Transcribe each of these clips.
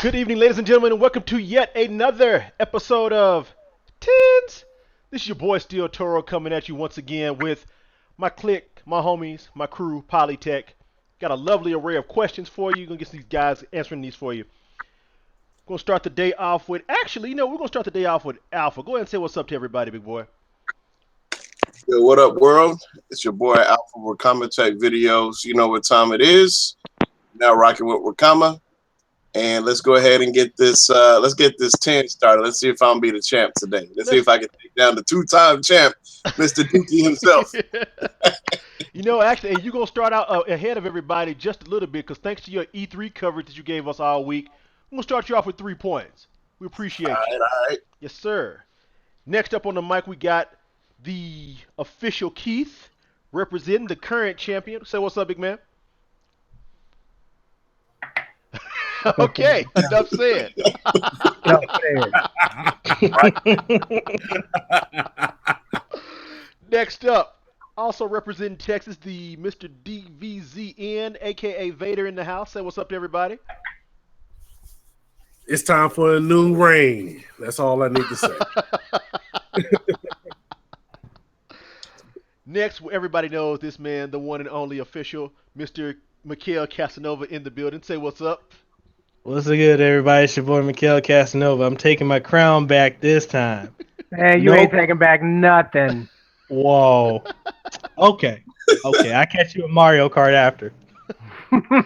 Good evening, ladies and gentlemen, and welcome to yet another episode of Tens. This is your boy Steeltoro coming at you once again with my clique, my homies, my crew, Polytech. Got a lovely array of questions for you. Gonna get these guys answering these for you. Gonna start the day off with. Actually, we're gonna start the day off with Alpha. Go ahead and say what's up to everybody, big boy. Yo, what up, world? It's your boy Alpha Rakama Tech Videos. You know what time it is. Now rocking with Rakama. And let's go ahead and get this T.E.N.S started. Let's see if I'm be the champ today. Let's see if I can take down the two-time champ, Mr. Dookie himself. Actually, and you're going to start out ahead of everybody just a little bit because thanks to your E3 coverage that you gave us all week, I'm going to start you off with 3 points. We appreciate you. All right. Yes, sir. Next up on the mic, we got the official Keith representing the current champion. Say what's up, big man. Okay, enough said. Next up, also representing Texas, the Mr. DVZN, aka Vader in the house. Say what's up to everybody. It's time for a new reign. That's all I need to say. Next, everybody knows this man, the one and only official, Mr. Mekel Kasanova in the building. Say what's up. What's good, everybody? It's your boy Mekel Kasanova. I'm taking my crown back this time. Hey, you ain't taking back nothing. Whoa. Okay. I catch you in Mario Kart after.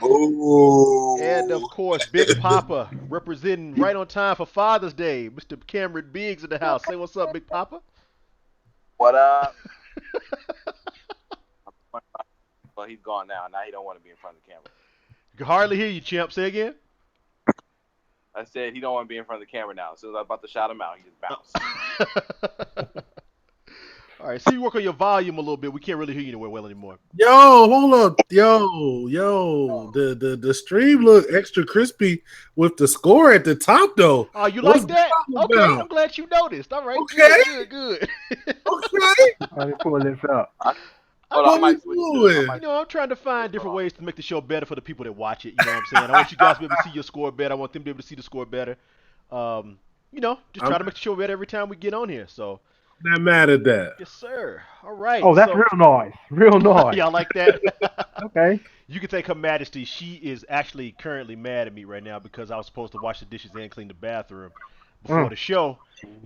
Ooh. And of course, Big Papa representing right on time for Father's Day, Mr. Cameron Biggs in the house. Say what's up, Big Papa. What up? Well, he's gone now. Now he don't want to be in front of the camera. You can hardly hear you, champ. Say again. I said he don't want to be in front of the camera now. As soon as I was about to shout him out, he just bounced. All right, so you work on your volume a little bit. We can't really hear you well anymore. Yo, hold up. Yo. The stream look extra crispy with the score at the top, though. Oh, you like that? Okay, I'm glad you noticed. All right, Okay. Good. Okay. Let me pull this up. Hold on, I might switch to it. I'm trying to find different ways to make the show better for the people that watch it. You know what I'm saying? I want you guys to be able to see your score better. I want them to be able to see the score better. Just try to make the show better every time we get on here. So. Not mad at that. Yes, sir. All right. Oh, that's real noise. Real noise. Y'all like that? Okay. You can thank Her Majesty. She is actually currently mad at me right now because I was supposed to wash the dishes and clean the bathroom before the show,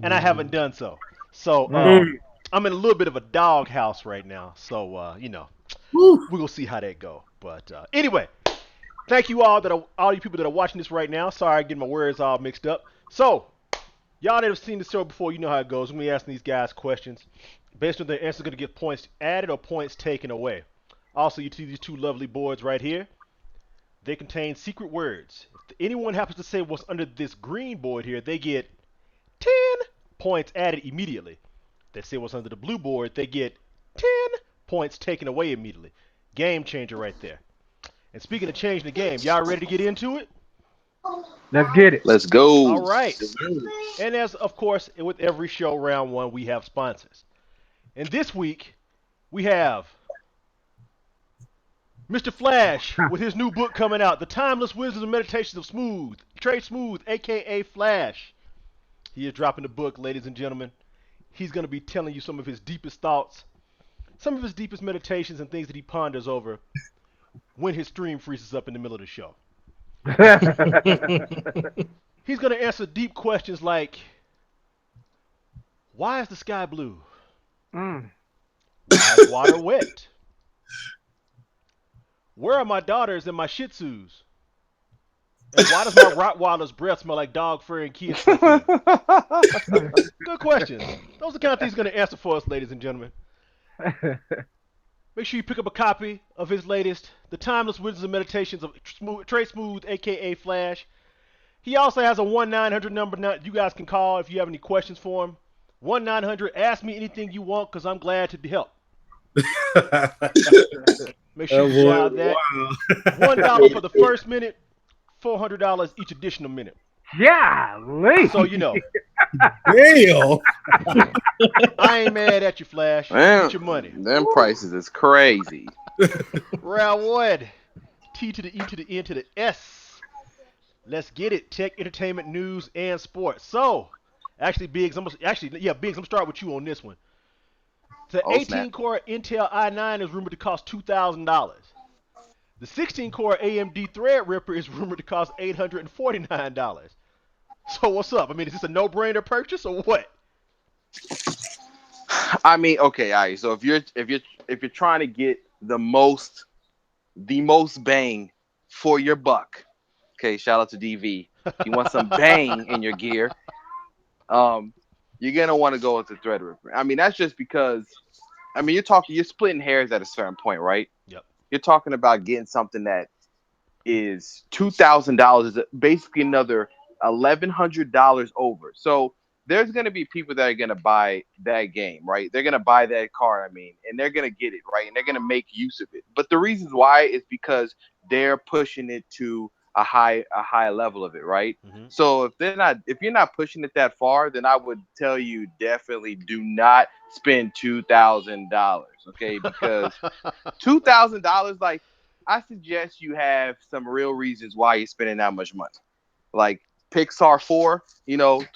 and I haven't done so. So I'm in a little bit of a doghouse right now. So we're gonna see how that go. But anyway, thank you all all you people that are watching this right now. Sorry, I get my words all mixed up. So. Y'all that have seen the show before, you know how it goes. When we asking these guys questions, based on their answers, going to get points added or points taken away. Also, you see these 2 lovely boards right here. They contain secret words. If anyone happens to say what's under this green board here, they get 10 points added immediately. If they say what's under the blue board, they get 10 points taken away immediately. Game changer right there. And speaking of changing the game, y'all ready to get into it? Let's get it. Let's go. All right. And as, of course, with every show, round 1, we have sponsors. And this week, we have Mr. Flash with his new book coming out, The Timeless Wisdom and Meditations of Trey Smooth, a.k.a. Flash. He is dropping the book, ladies and gentlemen. He's going to be telling you some of his deepest thoughts, some of his deepest meditations and things that he ponders over when his stream freezes up in the middle of the show. He's going to answer deep questions like, why is the sky blue? Why is water wet? Where are my daughters and my Shih Tzus? And why does my Rottweiler's breath smell like dog fur and kids' perfume? Good questions. Those are the kind of things he's going to answer for us, ladies and gentlemen. Make sure you pick up a copy of his latest, The Timeless Wisdom and Meditations of Trey Smooth, a.k.a. Flash. He also has a 1-900 number you guys can call if you have any questions for him. 1-900, ask me anything you want because I'm glad to help. Make sure you dial that. $1 for the first minute, $400 each additional minute. Golly. So you know. Damn. I ain't mad at you, Flash. Get your money. Them prices is crazy. Round 1. T to the E to the N to the S. Let's get it. Tech, entertainment, news, and sports. So, actually, Biggs, Biggs, I'm start with you on this one. The Oh, snap. 18-core Intel i9 is rumored to cost $2,000. The 16-core AMD Threadripper is rumored to cost $849. So what's up? I mean, is this a no-brainer purchase or what? I mean, okay, all right. So if you're trying to get the most bang for your buck, okay, shout out to DV. You want some bang in your gear, you're gonna want to go with the Threadripper. I mean, that's just because you're splitting hairs at a certain point, right? Yep. You're talking about getting something that is $2,000, is basically another $1,100 over. So there's going to be people that are going to buy that game, right? They're going to buy that car, and they're going to get it, right? And they're going to make use of it. But the reasons why is because they're pushing it to a high level of it, right? Mm-hmm. So if you're not pushing it that far, then I would tell you definitely do not spend $2,000, okay? Because $2,000, like, I suggest you have some real reasons why you're spending that much money. Like Pixar 4,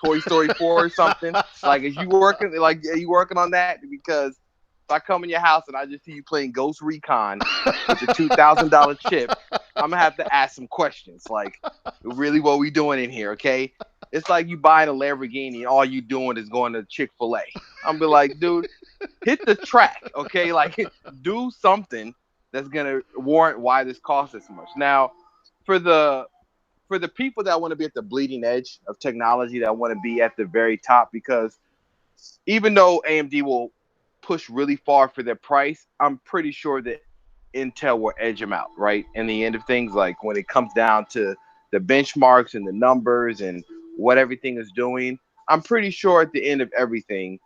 Toy Story 4 or something. Like, are you working on that? Because if I come in your house and I just see you playing Ghost Recon with a $2,000 chip, I'm gonna have to ask some questions. Like, really, what we doing in here? Okay, it's like you buying a Lamborghini and all you doing is going to Chick-fil-A. I'm be like, dude, hit the track, okay? Like, do something that's gonna warrant why this costs this much. Now, for the people that want to be at the bleeding edge of technology, that want to be at the very top, because even though AMD will push really far for their price, I'm pretty sure that Intel will edge them out, right? In the end of things, like when it comes down to the benchmarks and the numbers and what everything is doing, I'm pretty sure at the end of everything,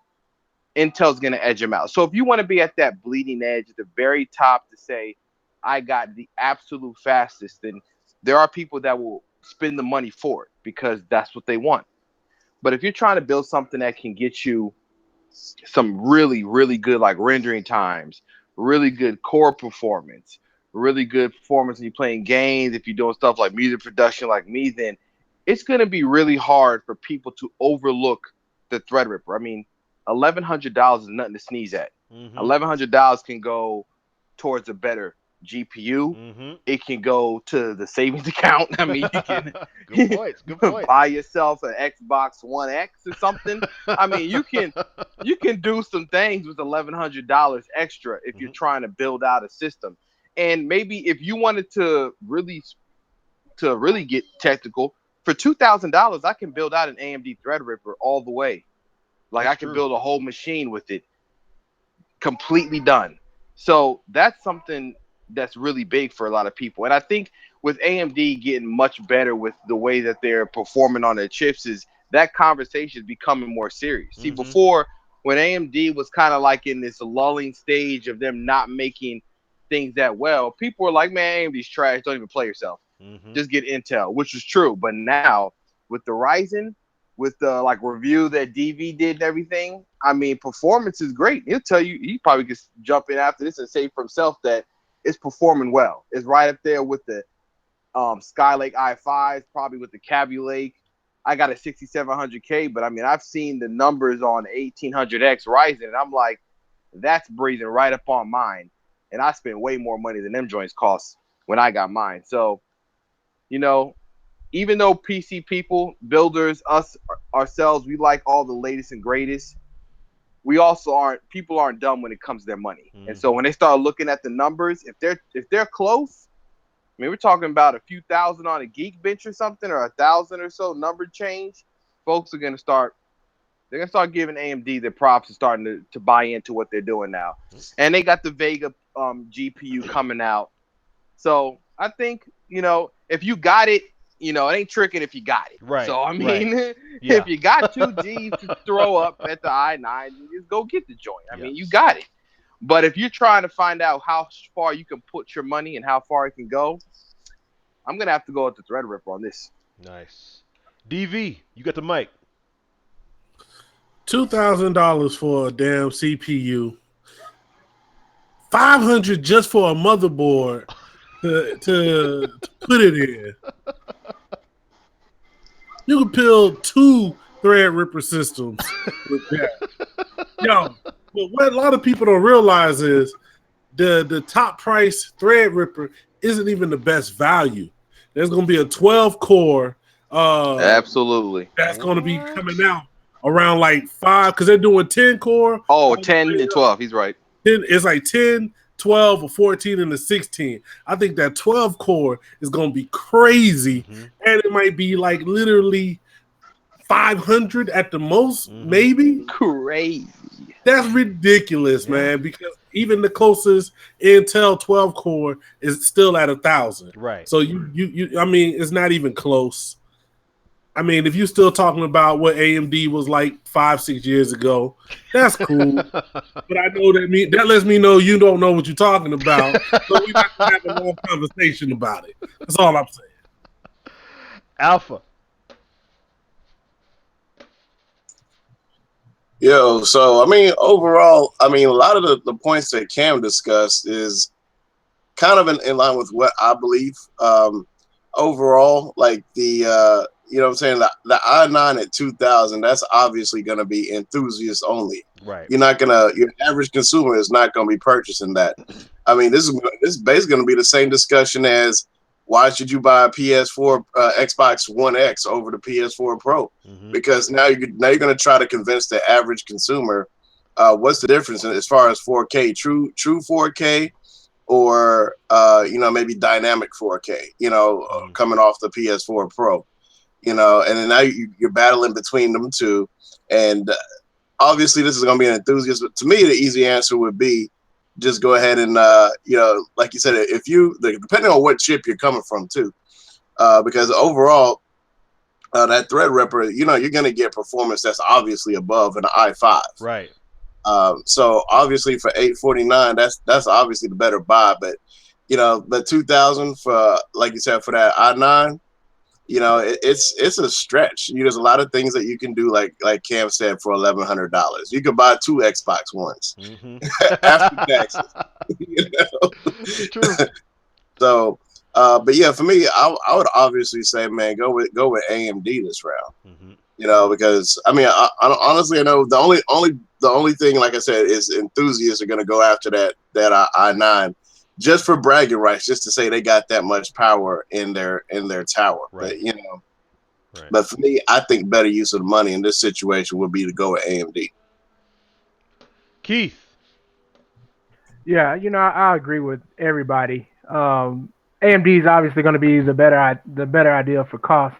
Intel's going to edge them out. So if you want to be at that bleeding edge, at the very top, to say, I got the absolute fastest, then there are people that will spend the money for it because that's what they want. But if you're trying to build something that can get you some really, really good, like, rendering times, really good core performance, really good performance when you're playing games, if you're doing stuff like music production like me, then it's going to be really hard for people to overlook the Threadripper. I mean, $1,100 is nothing to sneeze at. Mm-hmm. $1,100 can go towards a better GPU. Mm-hmm. It can go to the savings account. I mean, you can Good points. Good points. buy yourself an Xbox One X or something. I mean, you can do some things with $1,100 extra if you're trying to build out a system. And maybe if you wanted to really get technical, for $2,000, I can build out an AMD Threadripper all the way. Like, That's I can true. build a whole machine with it completely done. So that's something that's really big for a lot of people. And I think with AMD getting much better with the way that they're performing on their chips, is that conversation is becoming more serious. See, before, when AMD was kind of like in this lulling stage of them not making things that well, people were like, man, AMD's trash. Don't even play yourself. Just get Intel, which is true. But now with the Ryzen, with the review that DV did and everything, I mean, performance is great. He'll tell you, he probably could jump in after this and say for himself that it's performing well. It's right up there with the Skylake i5s, probably with the Kaby Lake. I got a 6700K, but I mean, I've seen the numbers on 1800X Ryzen, and I'm like, that's breathing right up on mine. And I spent way more money than them joints cost when I got mine. So, even though PC people, builders, us ourselves, we like all the latest and greatest, people aren't dumb when it comes to their money. And so when they start looking at the numbers, if they're close, I mean, we're talking about a few thousand on a Geekbench or something, or 1,000 or so number change, folks are gonna start giving AMD their props and starting to buy into what they're doing now. And they got the Vega GPU coming out. So I think, if you got it, it ain't tricking if you got it. Right. So, I mean, Yeah. if you got 2G to throw up at the i9, just go get the joint. I mean, you got it. But if you're trying to find out how far you can put your money and how far it can go, I'm going to have to go with the Threadripper on this. Nice. DV, you got the mic. $2,000 for a damn CPU. $500 just for a motherboard to put it in. You can build 2 Threadripper systems with that. Yo, but what a lot of people don't realize is the top price Threadripper isn't even the best value. There's going to be a 12 core. Absolutely. That's going to be coming out around like 5 because they're doing 10 core. Oh, 10 and 12. He's right. It's like 10, 12, or 14, and the 16. I think that 12 core is going to be crazy, and it might be like literally 500 at the most, maybe. Crazy. That's ridiculous, man, because even the closest Intel 12 core is still at 1,000. Right. So you I mean, it's not even close. I mean, if you're still talking about what AMD was like 5-6 years ago, that's cool. But I know that lets me know you don't know what you're talking about. So we're not gonna have a long conversation about it. That's all I'm saying. Alpha. Yo, so I mean, overall, I mean, a lot of the points that Cam discussed is kind of in line with what I believe. Overall, like the you know what I'm saying, the i9 at 2,000, that's obviously going to be enthusiasts only. Right. Your average consumer is not going to be purchasing that. I mean, this is basically going to be the same discussion as why should you buy a PS4 Xbox One X over the PS4 Pro? Because now you're going to try to convince the average consumer what's the difference as far as 4K, true 4K, or maybe dynamic 4K, coming off the PS4 Pro, and then now you're battling between them two, and obviously this is going to be an enthusiast. But to me, the easy answer would be just go ahead and like you said, depending on what chip you're coming from too, because overall that Threadripper, you're going to get performance that's obviously above an i5. Right. So obviously for $849, that's obviously the better buy. But the 2,000 for, like you said, for that i9, it's a stretch. There's a lot of things that you can do, like Cam said, for $1,100. You could buy 2 Xbox Ones after taxes. It's true. So, but yeah, for me, I would obviously say, man, go with AMD this round. Because I mean, I honestly, I know the only thing, like I said, is enthusiasts are going to go after that i9 just for bragging rights, just to say they got that much power in their tower. Right. But but for me, I think better use of the money in this situation would be to go with AMD. Keith. Yeah, I agree with everybody. AMD is obviously going to be the better idea for cost.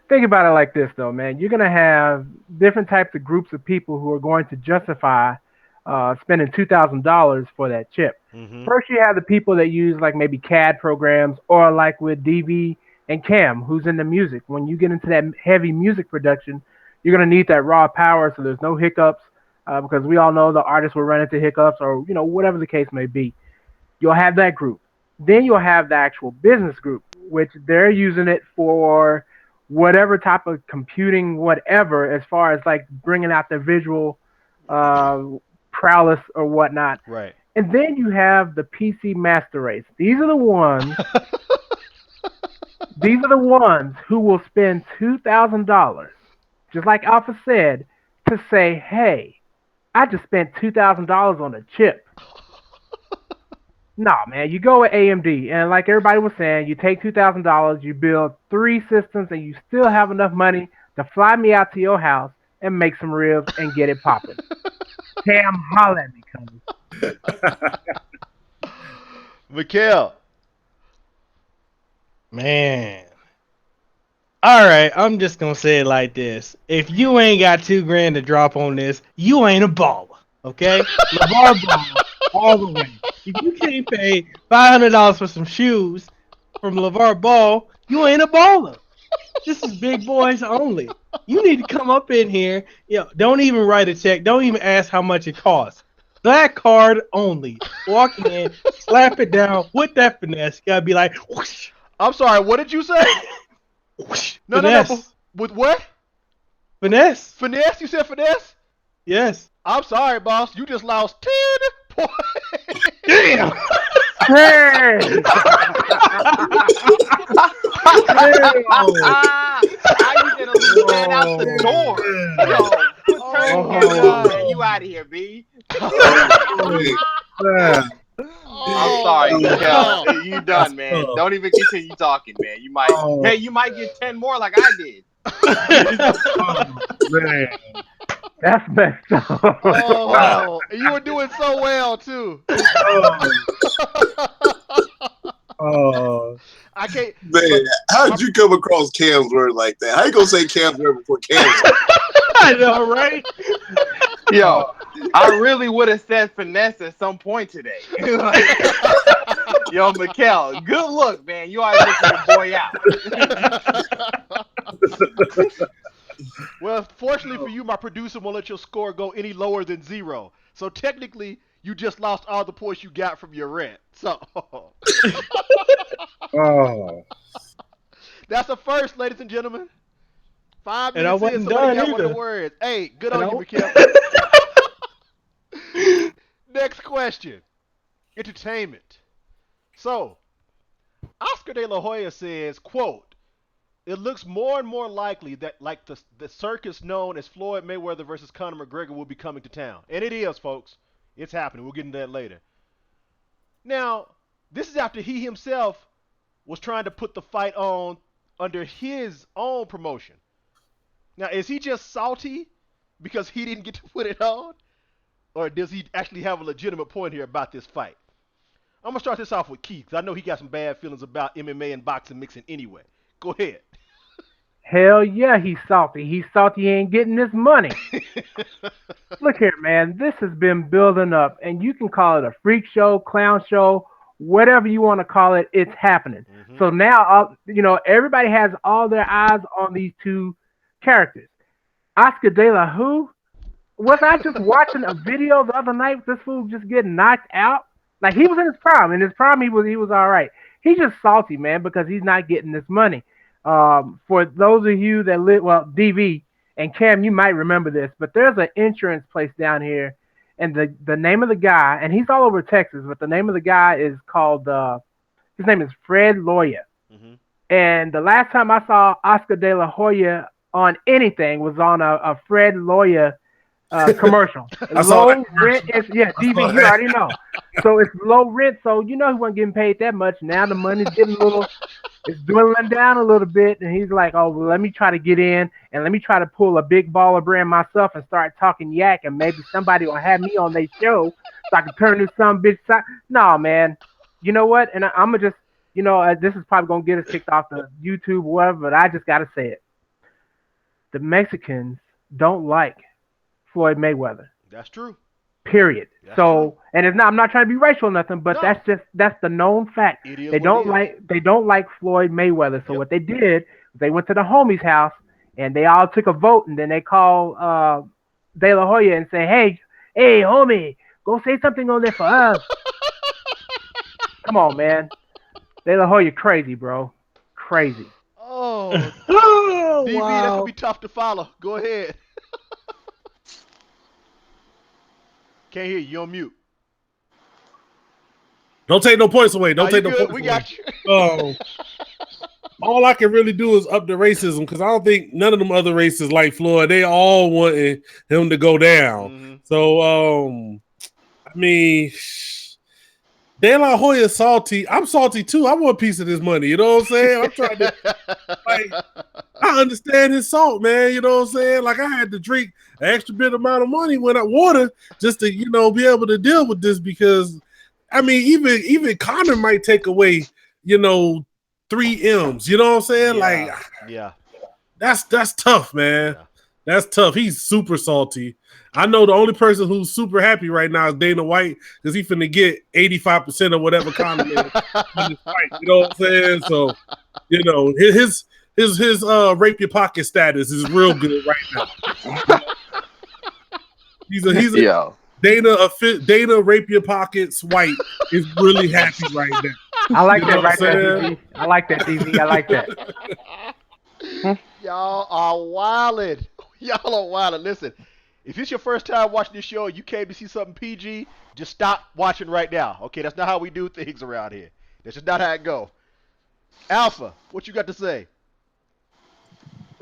Think about it like this, though, man. You're going to have different types of groups of people who are going to justify spending $2,000 for that chip. First, you have the people that use like maybe CAD programs, or like with DV and Cam, who's in the music. When you get into that heavy music production, you're going to need that raw power so there's no hiccups, because we all know the artists will run into hiccups, or whatever the case may be. You'll have that group. Then you'll have the actual business group, which they're using it for whatever type of computing, whatever, as far as like bringing out the visual prowess or whatnot. Right. And then you have the PC master race. These are the ones. These are the ones who will spend $2,000, just like Alpha said, to say, "Hey, I just spent $2,000 on a chip." Nah, man, you go with AMD, and like everybody was saying, you take $2,000, you build 3 systems, and you still have enough money to fly me out to your house and make some ribs and get it popping. Cam, holla at me, cuz. Mekel. Man. All right, I'm just gonna say it like this: if you ain't got $2,000 to drop on this, you ain't a baller. Okay, LeVar Ball all the way. If you can't pay $500 for some shoes from LeVar Ball, you ain't a baller. This is big boys only. You need to come up in here. Don't even write a check. Don't even ask how much it costs. Black card only. Walk in, slap it down with that finesse. You gotta be like, whoosh. I'm sorry, what did you say? Whoosh. No. With what? Finesse. Finesse? You said finesse? Yes. I'm sorry, boss. You just lost 10 points. Damn. Hey! How you gonna lose man, out the door. Yo, put turn the camera off, man. You out of here, B. Yeah. I'm sorry, Oh, Mekel. You done, man. Don't even continue talking, man. You might, hey, you might get 10 more like I did. Man. That's messed up. Oh, you were doing so well too. I can't. Man, how did you come across Cam's word like that? How you gonna say Cam's word before Cam's? I know, right? Yo, I really would have said finesse at some point today. Like, yo, Mekel, good look, man. You always looking your boy out. Well, fortunately for you, my producer won't let your score go any lower than 0. So technically, you just lost all the points you got from your rent. So that's a first, ladies and gentlemen. 5 And I minutes in, wasn't somebody done got one of either. the words. Hey, good And on I- you, Mekel. Next question. Entertainment. So, Oscar De La Hoya says, quote, "It looks more and more likely that like the circus known as Floyd Mayweather versus Conor McGregor will be coming to town." And it is, folks. It's happening. We'll get into that later. Now, this is after he himself was trying to put the fight on under his own promotion. Now, is he just salty because he didn't get to put it on? Or does he actually have a legitimate point here about this fight? I'm going to start this off with Keith, because I know he got some bad feelings about MMA and boxing mixing anyway. Go ahead. Hell yeah, he's salty. He's salty he ain't getting this money. Look here, man. This has been building up, and you can call it a freak show, clown show, whatever you want to call it. It's happening. Mhm. So now, everybody has all their eyes on these two characters. Oscar De La who? Was I just watching a video the other night with this fool just getting knocked out? Like he was in his prime. In his prime, he was all right. He's just salty, man, because he's not getting this money. For those of you that live, well, DV and Cam, you might remember this, but there's an insurance place down here, and the name of the guy, and he's all over Texas, but the name of the guy is called his name is Fred Loya. Mhm. And the last time I saw Oscar De La Hoya on anything was on a Fred Loya commercial. Low rent is DV. You already know. So it's low rent. So he wasn't getting paid that much. Now the money's getting it's dwindling down a little bit. And he's like, oh, well, let me try to get in and let me try to pull a big baller brand myself and start talking yak, and maybe somebody will have me on their show so I can turn this some bitch side. No, man. You know what? And I'm gonna just, this is probably gonna get us kicked off the YouTube or whatever, but I just gotta say it. The Mexicans don't like Floyd Mayweather. That's true. Period. That's so, true. and it's not. I'm not trying to be racial or nothing, but No. that's the known fact. It is They what don't it is. they don't like Floyd Mayweather. So Yep. what they did, they went to the homie's house and they all took a vote, and then they called De La Hoya and say, hey, homie, go say something on there for us. Come on, man. De La Hoya crazy, bro. Crazy. Oh, Oh, DV, that's gonna wow. be tough to follow. Go ahead. Can't hear you. You're on mute. Don't take no points away. Don't Are take you no good? points We away. got you. All I can really do is up the racism, because I don't think none of them other races like Floyd, they all wanted him to go down. Mhm. So, I mean, De La Hoya salty. I'm salty too. I want a piece of this money. You know what I'm saying? I'm trying to, like, I understand his salt, man. You know what I'm saying? Like, I had to drink an extra bit amount of money when I water just to, be able to deal with this, because, I mean, even Conor might take away, 3 M's. You know what I'm saying? Like, yeah. that's tough, man. Yeah. That's tough. He's super salty. I know the only person who's super happy right now is Dana White, because he finna get 85% of whatever Conor is in this fight. You know what I'm saying? So, his rape your pocket status is real good right now. He's a Yo. Dana rape your pockets White is really happy right now. I like You that know right what I'm there, saying? DV. I like that, DV. I like that. Y'all are wildin'. Y'all are wildin'. Listen, if it's your first time watching this show and you came to see something PG, just stop watching right now. Okay, that's not how we do things around here. That's just not how it go. Alpha, what you got to say?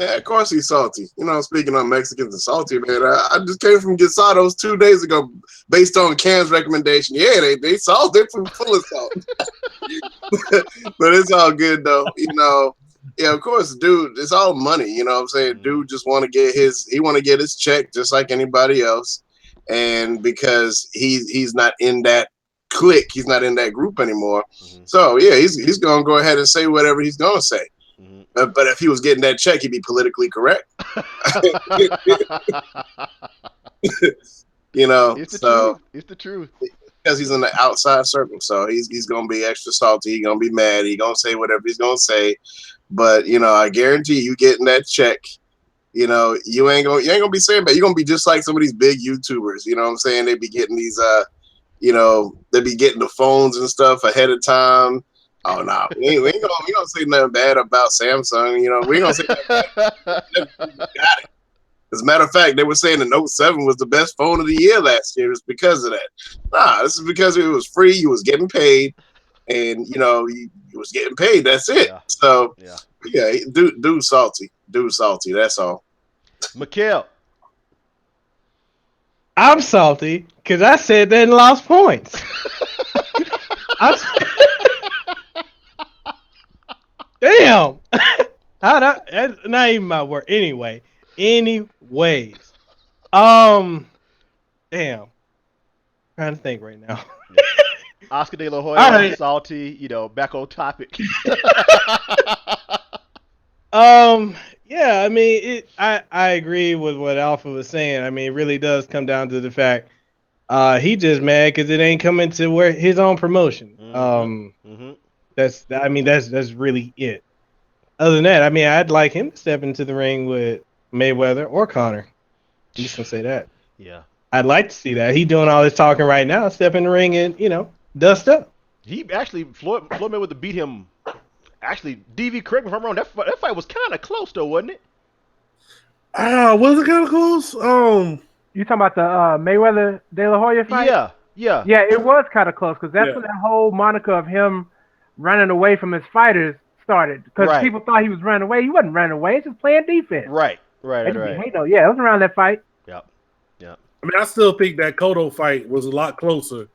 Yeah, of course he's salty. You know, speaking of Mexicans and salty, man, I just came from Guisados 2 days ago based on Cam's recommendation. Yeah, they salt. They're full of salt. But it's all good, though. You know, yeah, of course, dude, it's all money. You know what I'm saying? Dude just want to get his check just like anybody else. And because he's not in that clique, he's not in that group anymore. So, yeah, he's going to go ahead and say whatever he's going to say. But if he was getting that check, he'd be politically correct. You know, It's the so truth. It's the truth. because he's in the outside circle, so he's gonna be extra salty. He's gonna be mad. He's gonna say whatever he's gonna say. But you know, I guarantee you getting that check. You know, you ain't gonna be saying that. You're gonna be just like some of these big YouTubers. You know what I'm saying? They be getting these you know, they be getting the phones and stuff ahead of time. Oh no, nah, we ain't gonna say nothing bad about Samsung. You know, we ain't gonna say nothing bad. Got it. As a matter of fact, they were saying the Note 7 was the best phone of the year last year. It's because of that. Nah, this is because it was free. You was getting paid, and you know you was getting paid. That's it. Yeah. So yeah, dude salty. Dude salty. That's all. Mekel. I'm salty because I said that and lost points. Damn. That's not even my word. Anyways. Damn. Trying to think right now. Oscar De La Hoya, salty, you know, back on topic. Yeah, I mean, I agree with what Alpha was saying. I mean, it really does come down to the fact he just mad because it ain't coming to where his own promotion. That's really it. Other than that, I mean, I'd like him to step into the ring with Mayweather or Conor. I'm just gonna say that. Yeah. I'd like to see that. He doing all this talking right now. Step in the ring and, you know, dust up. He actually, Floyd Mayweather beat him. Actually, DV, correct me if I'm wrong. That fight was kind of close, though, wasn't it? Was it kind of close? You talking about the Mayweather De La Hoya fight? Yeah. It was kind of close because that's when that whole moniker of him running away from his fighters started. Because people thought he was running away. He wasn't running away. He's just playing defense. Right. Yeah, it was around that fight. Yep. I mean, I still think that Cotto fight was a lot closer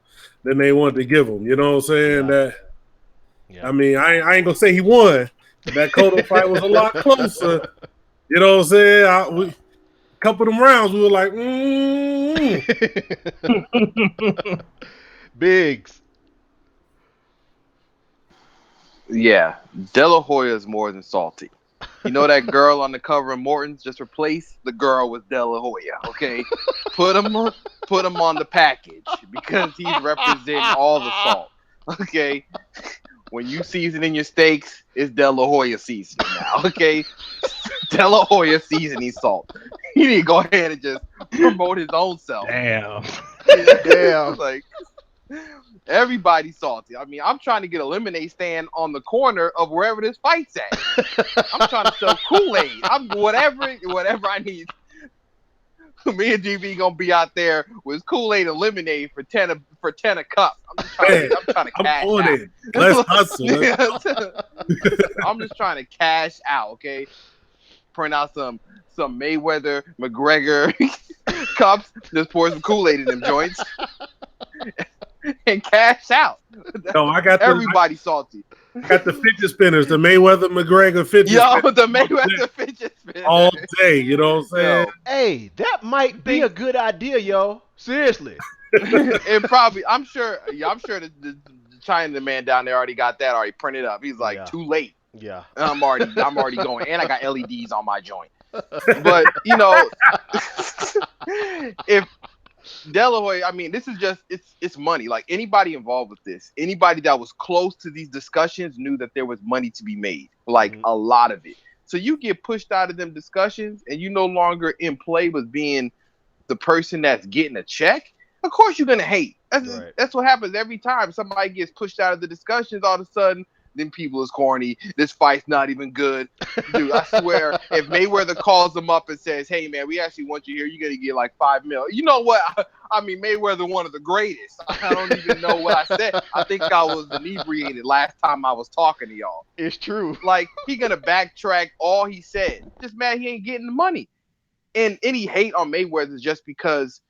than they wanted to give him. You know what I'm saying? I mean, I ain't gonna say he won. But that Cotto fight was a lot closer. You know what I'm saying? A couple of them rounds, we were like, Biggs. Yeah, De La Hoya is more than salty. You know that girl on the cover of Morton's? Just replace the girl with De La Hoya, okay? Put him on the package because he's representing all the salt, okay? When you seasoning your steaks, it's De La Hoya seasoning now, okay? De La Hoya seasoning salt. He need to go ahead and just promote his own self. Damn. Like, everybody's salty. I mean, I'm trying to get a lemonade stand on the corner of wherever this fight's at. I'm trying to sell Kool-Aid. I'm whatever I need. Me and DV gonna be out there with Kool-Aid and lemonade for 10 a cup. I'm trying to cash out. It. Let's hustle. I'm just trying to cash out. Okay, print out some Mayweather McGregor cups. Just pour some Kool-Aid in them joints. And cash out. No, everybody salty. I got the fidget spinners, the Mayweather McGregor fidget spinners. The Mayweather fidget spinners. All day, you know what I'm saying? Hey, that might be a good idea, yo. Seriously. It probably, I'm sure the China man down there already got that already printed up. He's like, too late. Yeah. I'm already going. And I got LEDs on my joint. But, you know, if De La Hoya, I mean, this is just, it's money. Like, anybody involved with this, anybody that was close to these discussions knew that there was money to be made. Like, a lot of it. So you get pushed out of them discussions and you no longer in play with being the person that's getting a check. Of course you're going to hate. That's what happens every time somebody gets pushed out of the discussions. All of a sudden, them people is corny. This fight's not even good. Dude, I swear, if Mayweather calls him up and says, hey, man, we actually want you here, you're going to get like $5 million. You know what? I mean, Mayweather, one of the greatest. I don't even know what I said. I think I was inebriated last time I was talking to y'all. It's true. Like, he going to backtrack all he said. Just mad he ain't getting the money. And any hate on Mayweather is just because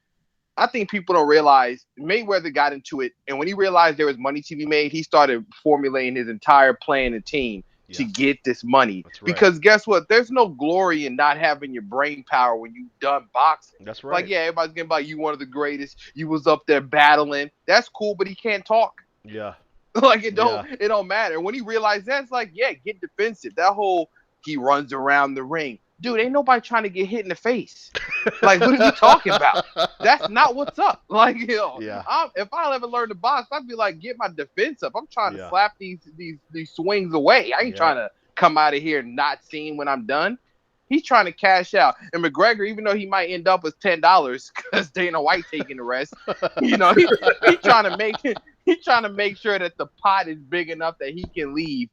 I think people don't realize Mayweather got into it, and when he realized there was money to be made, he started formulating his entire plan and team to get this money. That's right. Because guess what? There's no glory in not having your brain power when you done boxing. That's right. Like, yeah, everybody's getting about you one of the greatest. You was up there battling. That's cool, but he can't talk. Yeah. Like it don't matter. When he realized that, it's like, yeah, get defensive. That whole he runs around the ring. Dude, ain't nobody trying to get hit in the face. Like, what are you talking about? That's not what's up. Like, you know, if I ever learned to box, I'd be like, get my defense up. I'm trying to slap these swings away. I ain't trying to come out of here not seeing when I'm done. He's trying to cash out. And McGregor, even though he might end up with $10 because Dana White taking the rest, you know, he's trying to make sure that the pot is big enough that he can leave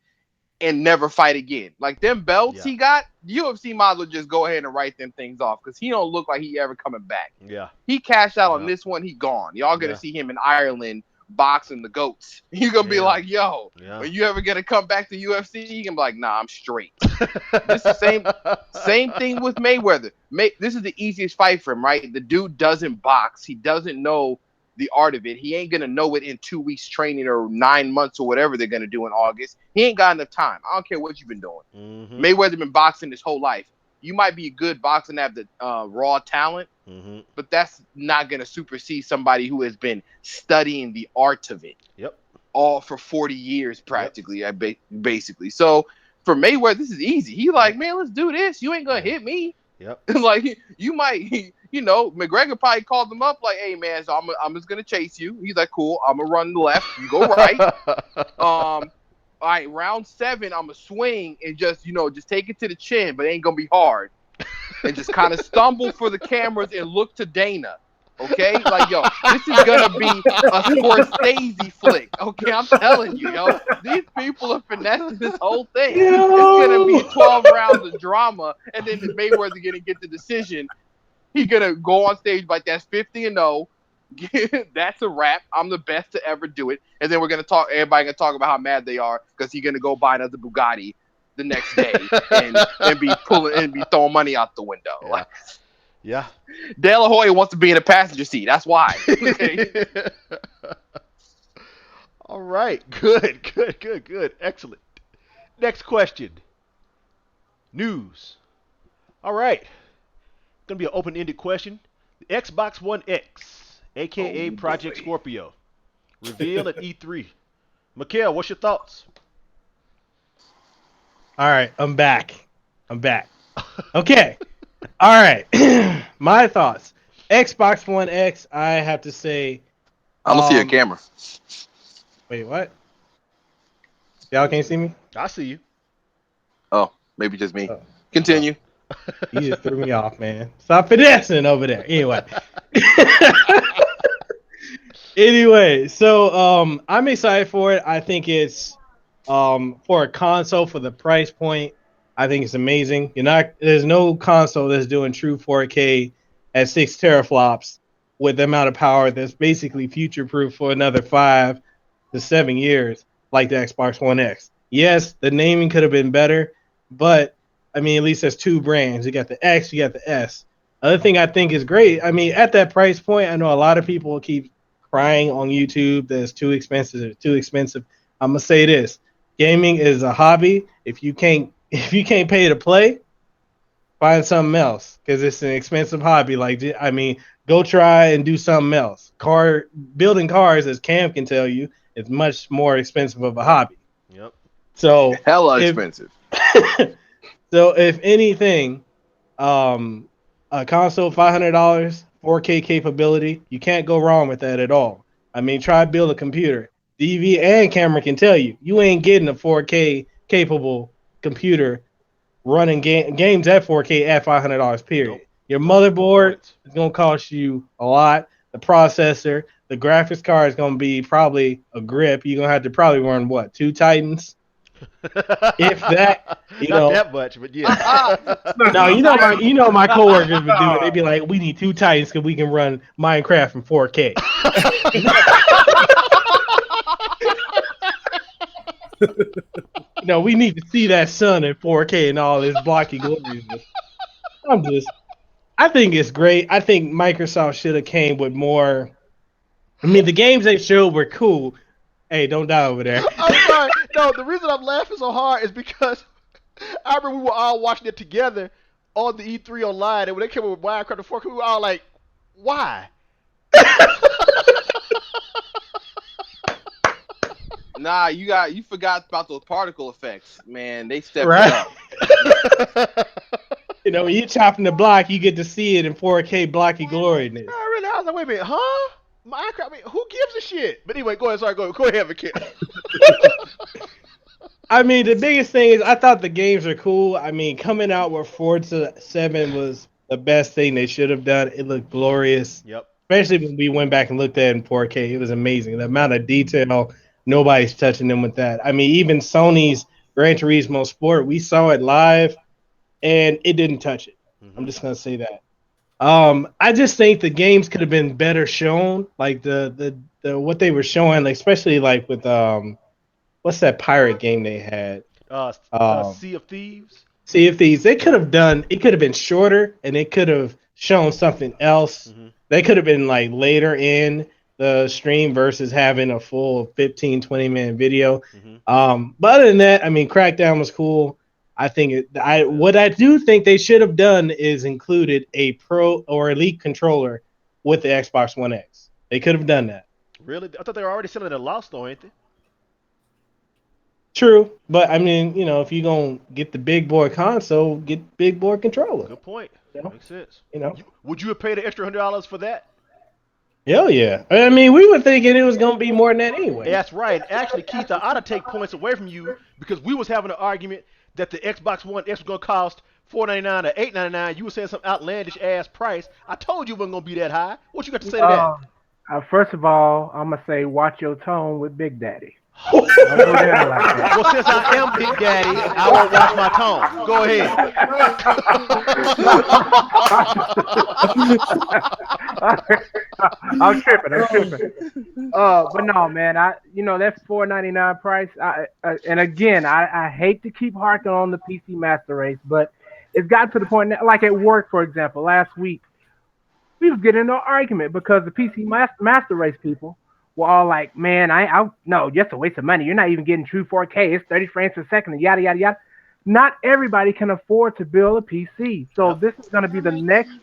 and never fight again. Like them belts he got, UFC might as well just go ahead and write them things off because he don't look like he ever coming back. Yeah. He cashed out on this one, he gone. Y'all gonna see him in Ireland boxing the goats. You're gonna be like, yo, when you ever gonna come back to UFC, you can be like, nah, I'm straight. This is the same thing with Mayweather. This is the easiest fight for him, right? The dude doesn't box. He doesn't know the art of it. He ain't gonna know it in 2 weeks training or 9 months or whatever they're gonna do in August. He ain't got enough time. I don't care what you've been doing. Mm-hmm. Mayweather been boxing his whole life. You might be a good boxer and have the raw talent, but that's not gonna supersede somebody who has been studying the art of it. Yep. All for 40 years practically. Basically. So for Mayweather, this is easy. He like, man, let's do this. You ain't gonna hit me. Yep. Like you might, you know, McGregor probably called him up like, hey man, so I'm just gonna chase you. He's like, cool, I'm gonna run left, you go right. All right, round 7, I'm gonna swing and just, you know, just take it to the chin, but it ain't gonna be hard. And just kind of stumble for the cameras and look to Dana. Okay, like yo, this is gonna be a Scorsese flick. Okay, I'm telling you, yo, these people are finessing this whole thing. It's gonna be 12 rounds of drama, and then Mayweather gonna get the decision. He's gonna go on stage like that's 50-0. That's a wrap. I'm the best to ever do it, and then we're gonna talk. Everybody gonna talk about how mad they are because he's gonna go buy another Bugatti the next day and be throwing money out the window. Yeah. Like, yeah. De La Hoya wants to be in the passenger seat. That's why. Okay. All right. Good. Excellent. Next question. News. All right. Going to be an open-ended question. The Xbox One X, a.k.a. Project Scorpio, revealed at E3. Mekel, what's your thoughts? All right. I'm back. Okay. All right. My thoughts. Xbox One X, I have to say. I don't see a camera. Wait, what? Y'all can't see me? I see you. Oh, maybe just me. Continue. You just threw me off, man. Stop finessing over there. Anyway, so I'm excited for it. I think it's for a console for the price point. I think it's amazing. There's no console that's doing true 4K at 6 teraflops with the amount of power that's basically future-proof for another 5 to 7 years, like the Xbox One X. Yes, the naming could have been better, but I mean, at least there's 2 brands. You got the X, you got the S. Other thing I think is great. I mean, at that price point, I know a lot of people keep crying on YouTube that it's too expensive. I'm gonna say this: gaming is a hobby. If you can't pay to play, find something else because it's an expensive hobby. Like, I mean, go try and do something else. Building cars, as Cam can tell you, is much more expensive of a hobby. Yep. So hella expensive. So if anything, a console $500, 4K capability, you can't go wrong with that at all. I mean, try build a computer. DV and camera can tell you ain't getting a 4K capable computer running games at 4K at $500. Period. Nope. Your motherboard is gonna cost you a lot. The processor, the graphics card is gonna be probably a grip. You're gonna have to probably run 2 Titans. If that, Not that much, but yeah. no, my coworkers would do it. They'd be like, "We need 2 Titans because we can run Minecraft in 4K." We need to see that sun in 4K and all this blocky gloriousness. I think it's great. I think Microsoft should have came with more. I mean, the games they showed were cool. Hey, don't die over there. I'm sorry. No, the reason I'm laughing so hard is because I remember we were all watching it together on the E3 online, and when they came up with Minecraft and 4K, we were all like, "Why?" Nah, you forgot about those particle effects, man. They stepped Right. it up. When you're chopping the block, you get to see it in 4K blocky gloriousness. I was like, wait a minute, huh? Minecraft? I mean, who gives a shit? But anyway, go ahead. Sorry, go ahead, Mekel. I mean, the biggest thing is I thought the games are cool. I mean, coming out with Forza 7 was the best thing they should have done. It looked glorious. Yep. Especially when we went back and looked at it in 4K. It was amazing. The amount of detail, nobody's touching them with that. I mean, even Sony's Gran Turismo Sport, we saw it live, and it didn't touch it. I'm just going to say that. I just think the games could have been better shown. Like the what they were showing, like, especially like with what's that pirate game they had? Sea of Thieves. Sea of Thieves. They could have done. It could have been shorter, and they could have shown something else. They could have been like later in the stream versus having a full 15, 20-minute video. But other than that, I mean, Crackdown was cool. I think what I do think they should have done is included a pro or elite controller with the Xbox One X. They could have done that. Really? I thought they were already selling it at Lost, though, ain't they? True, but I mean, if you're gonna get the big boy console, get big boy controller. Good point. Makes sense. Would you have paid an extra $100 for that? Hell yeah. I mean, we were thinking it was gonna be more than that anyway. That's right. Actually, Keith, I ought to take points away from you because we was having an argument that the Xbox One X was gonna cost $499 or $899. You were saying some outlandish ass price. I told you it wasn't gonna be that high. What you got to say to that? First of all, I'm gonna say watch your tone with Big Daddy. Well, since I am Big Daddy, I won't watch my tone. Go ahead. I'm tripping. But no, man. That $499 price. And again, I hate to keep harking on the PC Master Race, but it's gotten to the point that, like at work, for example, last week we was getting into an argument because the PC Master Race people were all like, man, no, just a waste of money. You're not even getting true 4K. It's 30 frames per second and yada, yada, yada. Not everybody can afford to build a PC. So this is going to be the next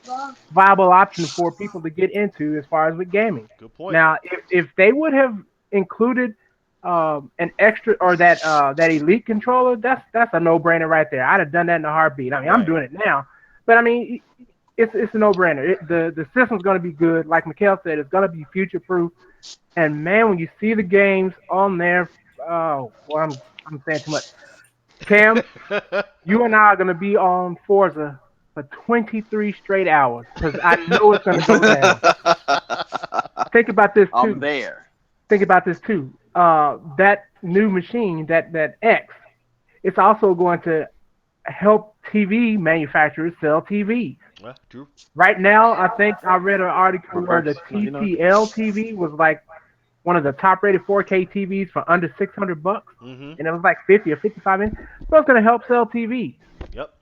viable option for people to get into as far as with gaming. Good point. Now, if they would have included an extra or that Elite controller, that's a no-brainer right there. I'd have done that in a heartbeat. I mean, I'm doing it now. But, I mean, it's a no-brainer. The system's going to be good. Like Mekel said, it's going to be future-proof. And man, when you see the games on there, I'm saying too much. Cam, you and I are gonna be on Forza for 23 straight hours because I know it's gonna go down. Think about this too. I'm there. Think about this too. That new machine, that X, it's also going to help TV manufacturers sell TVs. True. Right now, I think I read an article where the TCL TV was like one of the top-rated 4K TVs for under $600, and it was like 50 or 55 inch. So it's going to help sell TVs. Yep.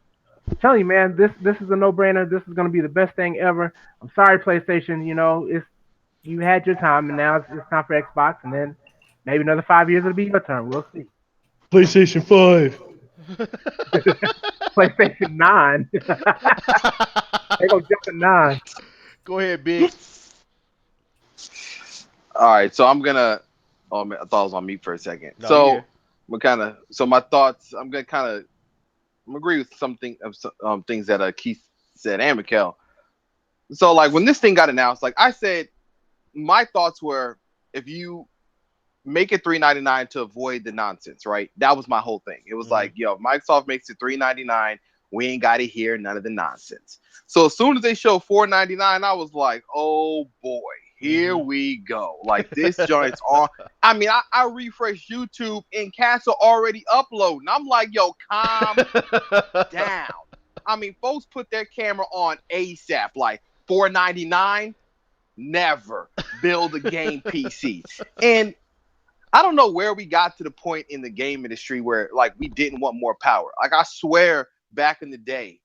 I'm telling you, man, this is a no-brainer. This is going to be the best thing ever. I'm sorry, PlayStation. You had your time, and now it's time for Xbox, and then maybe another 5 years it'll be your turn. We'll see. PlayStation 5. PlayStation 9. They gonna jump to 9. Go ahead, Big. All right, so I'm gonna. Oh man, I thought I was on mute for a second. No, My thoughts. I'm gonna agree with some things that Keith said and Mekel. So like when this thing got announced, like I said, my thoughts were if you make it $399 to avoid the nonsense, right? That was my whole thing. It was like, yo, Microsoft makes it $399, we ain't got to hear none of the nonsense. So as soon as they showed $499, I was like, oh boy. here we go. Like this joint's on. I mean, I refresh YouTube and cats are already uploading. I'm like, yo, calm down. I mean, folks put their camera on ASAP, like $4.99. Never build a game PC. And I don't know where we got to the point in the game industry where like we didn't want more power. Like I swear back in the day,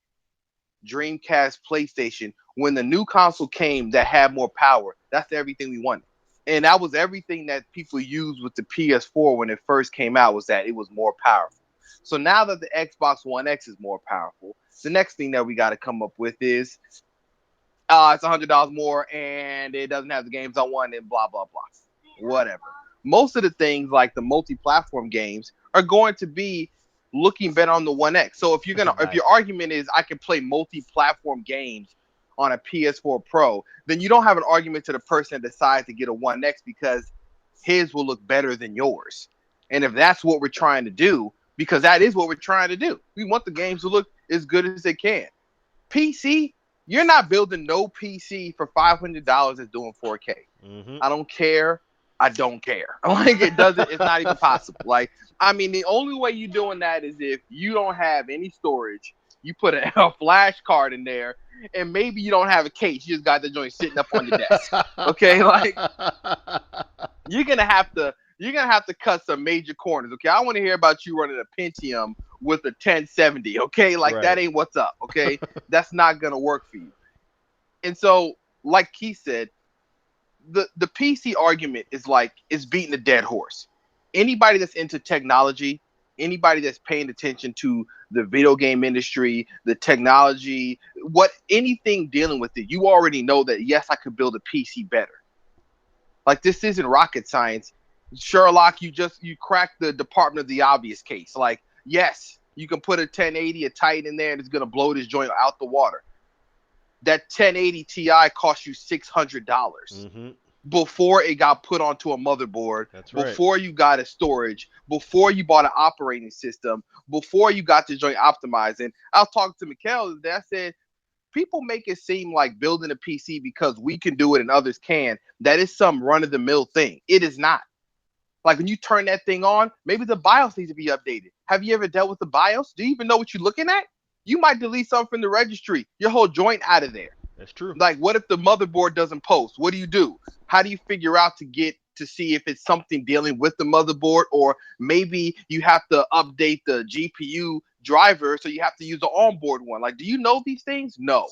Dreamcast, PlayStation, when the new console came that had more power, that's everything we wanted. And that was everything that people used with the PS4 when it first came out, was that it was more powerful. So now that the Xbox One X is more powerful, the next thing that we got to come up with is it's $100 more and it doesn't have the games I want and blah, blah, blah. Whatever. Most of the things like the multi-platform games are going to be looking better on the One X. So if your argument is I can play multi-platform games on a PS4 Pro, then you don't have an argument to the person that decides to get a One X because his will look better than yours. And if that's what we're trying to do, because that is what we're trying to do, we want the games to look as good as they can. PC, you're not building no PC for $500 that's doing 4K. Mm-hmm. I don't care. I don't care. Like it doesn't. It's not even possible. Like I mean, the only way you're doing that is if you don't have any storage. You put a flash card in there, and maybe you don't have a case. You just got the joint sitting up on your desk. Okay, like you're gonna have to cut some major corners. Okay, I want to hear about you running a Pentium with a 1070. Okay, like that ain't what's up. Okay, that's not gonna work for you. And so, like Keith said, the PC argument is beating a dead horse. Anybody that's into technology, anybody that's paying attention to the video game industry, the technology, anything dealing with it, you already know that yes, I could build a PC better. Like this isn't rocket science. Sherlock, you cracked the department of the obvious case. Like, yes, you can put a 1080, a Titan in there, and it's gonna blow this joint out the water. That 1080 Ti cost you $600 before it got put onto a motherboard. That's right. Before you got a storage, before you bought an operating system, before you got the joint optimized. And I was talking to Mekel today. I said, people make it seem like building a PC because we can do it and others can. That is some run-of-the-mill thing. It is not. Like when you turn that thing on, maybe the BIOS needs to be updated. Have you ever dealt with the BIOS? Do you even know what you're looking at? You might delete something from the registry. Your whole joint out of there. That's true. Like, what if the motherboard doesn't post? What do? How do you figure out to see if it's something dealing with the motherboard, or maybe you have to update the GPU driver, so you have to use the onboard one? Like, do you know these things? No.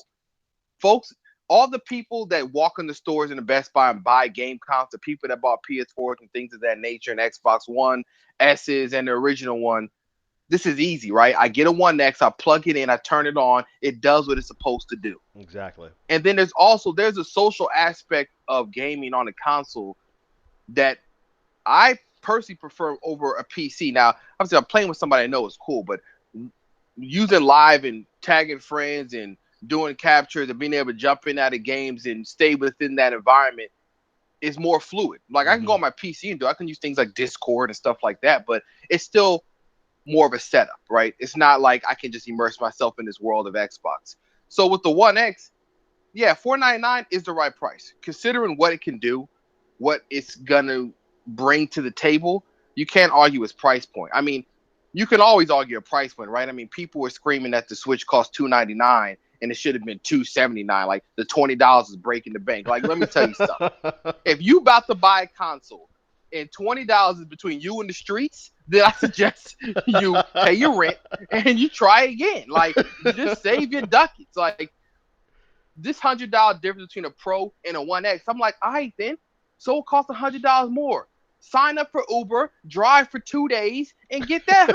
Folks, all the people that walk in the stores in the Best Buy and buy game consoles, the people that bought PS4s and things of that nature, and Xbox One S's and the original one, this is easy, right? I get a One X, I plug it in, I turn it on, it does what it's supposed to do. Exactly. And then there's a social aspect of gaming on a console that I personally prefer over a PC. Now, obviously, I'm playing with somebody I know is cool, but using live and tagging friends and doing captures and being able to jump in out of games and stay within that environment is more fluid. Like I can go on my PC and I can use things like Discord and stuff like that, but it's still more of a setup, right? It's not like I can just immerse myself in this world of Xbox. So with the One X, yeah, $499 is the right price. Considering what it can do, what it's gonna bring to the table, you can't argue its price point. I mean, you can always argue a price point, right? I mean, people were screaming that the Switch cost $299 and it should have been $279. Like the $20 is breaking the bank. Like, let me tell you something. If you about to buy a console and $20 is between you and the streets, then I suggest you pay your rent and you try again. Like, just save your ducats. Like, this $100 difference between a Pro and a One X, I'm like, all right, then. So it costs $100 more. Sign up for Uber, drive for 2 days, and get that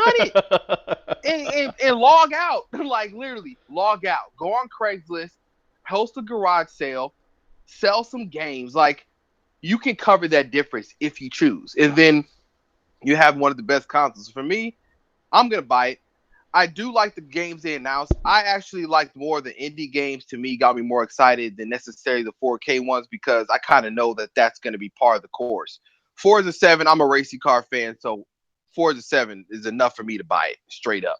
100 and log out. Like, literally, log out. Go on Craigslist, host a garage sale, sell some games. Like, you can cover that difference if you choose. And then you have one of the best consoles. For me, I'm going to buy it. I do like the games they announced. I actually liked more the indie games. To me, got me more excited than necessarily the 4K ones because I kind of know that that's going to be part of the course. Forza 7, I'm a racing car fan, so Forza 7 is enough for me to buy it straight up.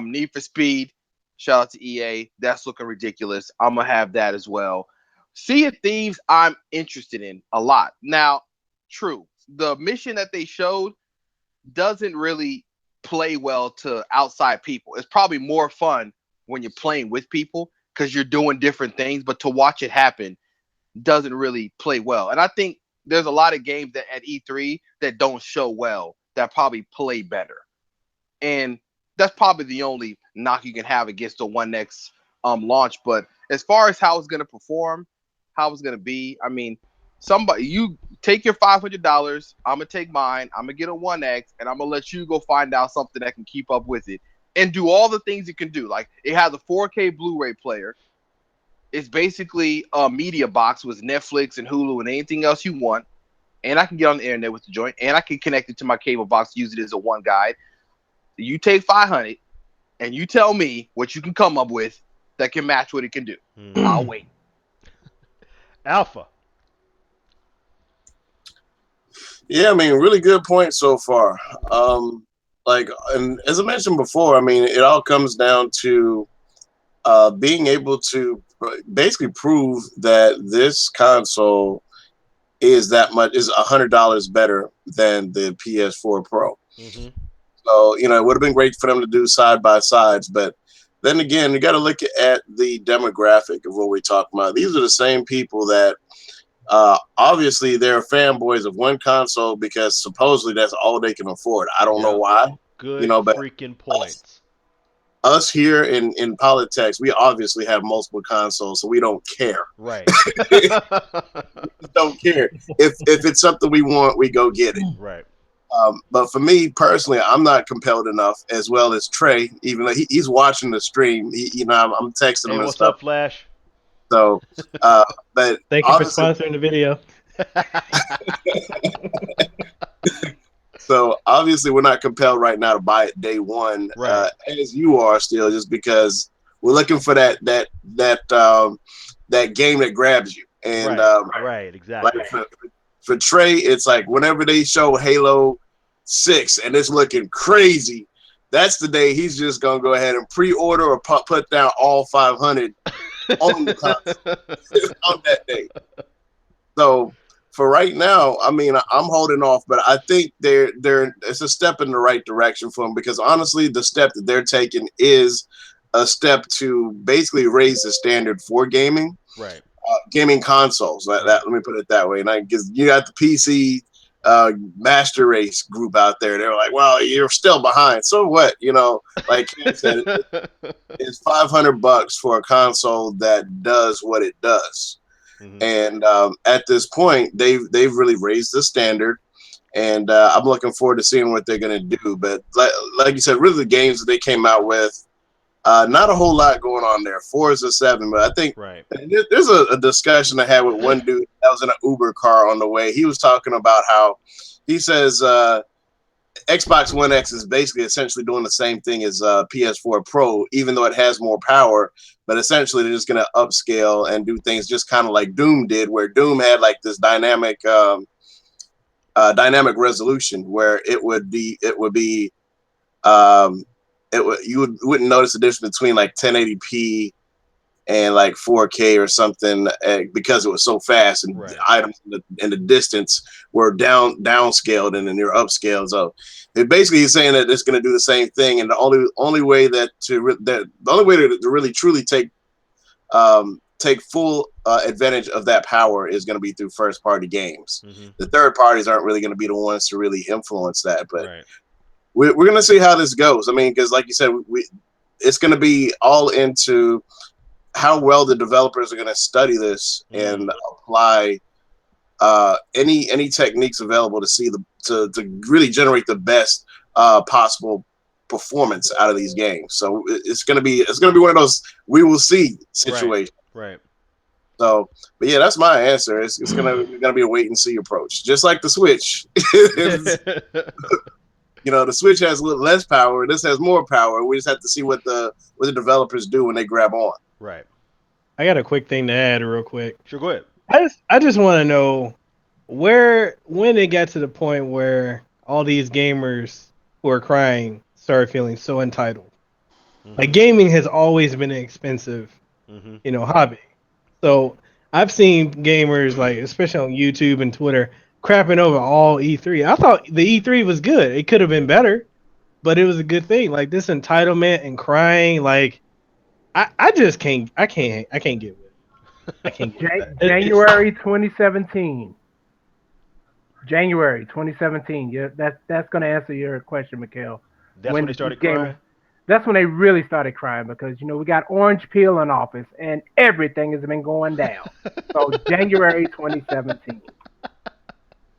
Need for Speed, shout out to EA. That's looking ridiculous. I'm going to have that as well. Sea of Thieves, I'm interested in a lot. Now, true, the mission that they showed doesn't really play well to outside people. It's probably more fun when you're playing with people because you're doing different things, but to watch it happen doesn't really play well. And I think there's a lot of games that at E3 that don't show well that probably play better. And that's probably the only knock you can have against the One X launch. But as far as how it's going to perform, how it's going to be, I mean, somebody, you take your $500, I'm gonna take mine, I'm gonna get a 1X, and I'm gonna let you go find out something that can keep up with it and do all the things it can do. Like, it has a 4K Blu-ray player. It's basically a media box with Netflix and Hulu and anything else you want. And I can get on the internet with the joint, and I can connect it to my cable box, use it as a one guide. You take 500 and you tell me what you can come up with that can match what it can do. I'll wait. Alpha. Yeah, I mean, really good point so far. And as I mentioned before, I mean, it all comes down to being able to basically prove that this console is $100 better than the PS4 Pro. Mm-hmm. So, it would have been great for them to do side by sides, but then again, you got to look at the demographic of what we're talking about. These are the same people that obviously they're fanboys of one console because supposedly that's all they can afford. I don't know why. Good But freaking points. Us here in politics, we obviously have multiple consoles, so we don't care. Right. We don't care. If it's something we want, we go get it. Right. But for me personally, I'm not compelled enough, as well as Trey, even though he's watching the stream. I'm texting him and What's stuff. up, Flash? So, but thank you for sponsoring the video. So obviously, we're not compelled right now to buy it day one, right. As you are still, just because we're looking for that game that grabs you. And right, exactly. Like for Trey, it's like whenever they show Halo 6 and it's looking crazy, that's the day he's just gonna go ahead and pre-order or put down all 500 on the console on that day. So for right now, I mean, I'm holding off, but I think it's a step in the right direction for them, because honestly, the step that they're taking is a step to basically raise the standard for gaming, right? Gaming consoles. Let me put it that way. And because you got the PC master race group out there, they're like, well, you're still behind. So what? Like Ken said, it's $500 for a console that does what it does. Mm-hmm. And at this point, they've really raised the standard, and I'm looking forward to seeing what they're going to do. But like you said, really the games that they came out with, not a whole lot going on there. Forza 7, but I think there's a discussion I had with one dude that was in an Uber car on the way. He was talking about how he says Xbox One X is basically essentially doing the same thing as PS4 Pro, even though it has more power. But essentially, they're just going to upscale and do things just kind of like Doom did, where Doom had like this dynamic resolution where you wouldn't notice the difference between like 1080p and like 4K or something because it was so fast, and the items in the distance were downscaled and then they're upscaled. So basically he's saying that it's going to do the same thing, and the only way to really truly take full advantage of that power is going to be through first party games. Mm-hmm. The third parties aren't really going to be the ones to really influence that, but we're going to see how this goes. I mean, because like you said, it's going to be all into how well the developers are going to study this and apply any techniques available to see to really generate the best possible performance out of these games. So it's going to be one of those we will see situations. Right. So, but yeah, that's my answer. It's going to be a wait and see approach, just like the Switch. The Switch has a little less power. This has more power. We just have to see what the developers do when they grab on. Right. I got a quick thing to add real quick. Sure, go ahead. I just want to know when it got to the point where all these gamers who are crying started feeling so entitled. Mm-hmm. Like, gaming has always been an expensive, hobby. So I've seen gamers like, especially on YouTube and Twitter, crapping over all E3. I thought the E3 was good. It could have been better, but it was a good thing. Like this entitlement and crying, like I just can't. I can't get with it. I can't get with that. January 2017. January 2017. Yeah, that's going to answer your question, Mekel. That's when they started crying? That's when they really started crying because, we got Orange Peel in office and everything has been going down. So January 2017.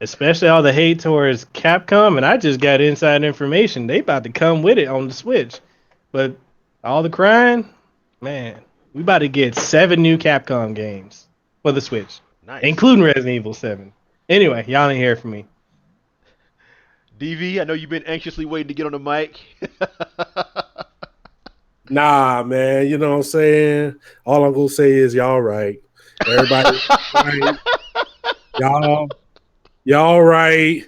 Especially all the hate towards Capcom, and I just got inside information. They about to come with it on the Switch. But all the crying, man, we about to get 7 new Capcom games for the Switch. Nice. Including Resident Evil 7. Anyway, y'all ain't hear from me. DV, I know you've been anxiously waiting to get on the mic. Nah, man, you know what I'm saying? All I'm going to say is y'all right. Everybody right. Y'all right.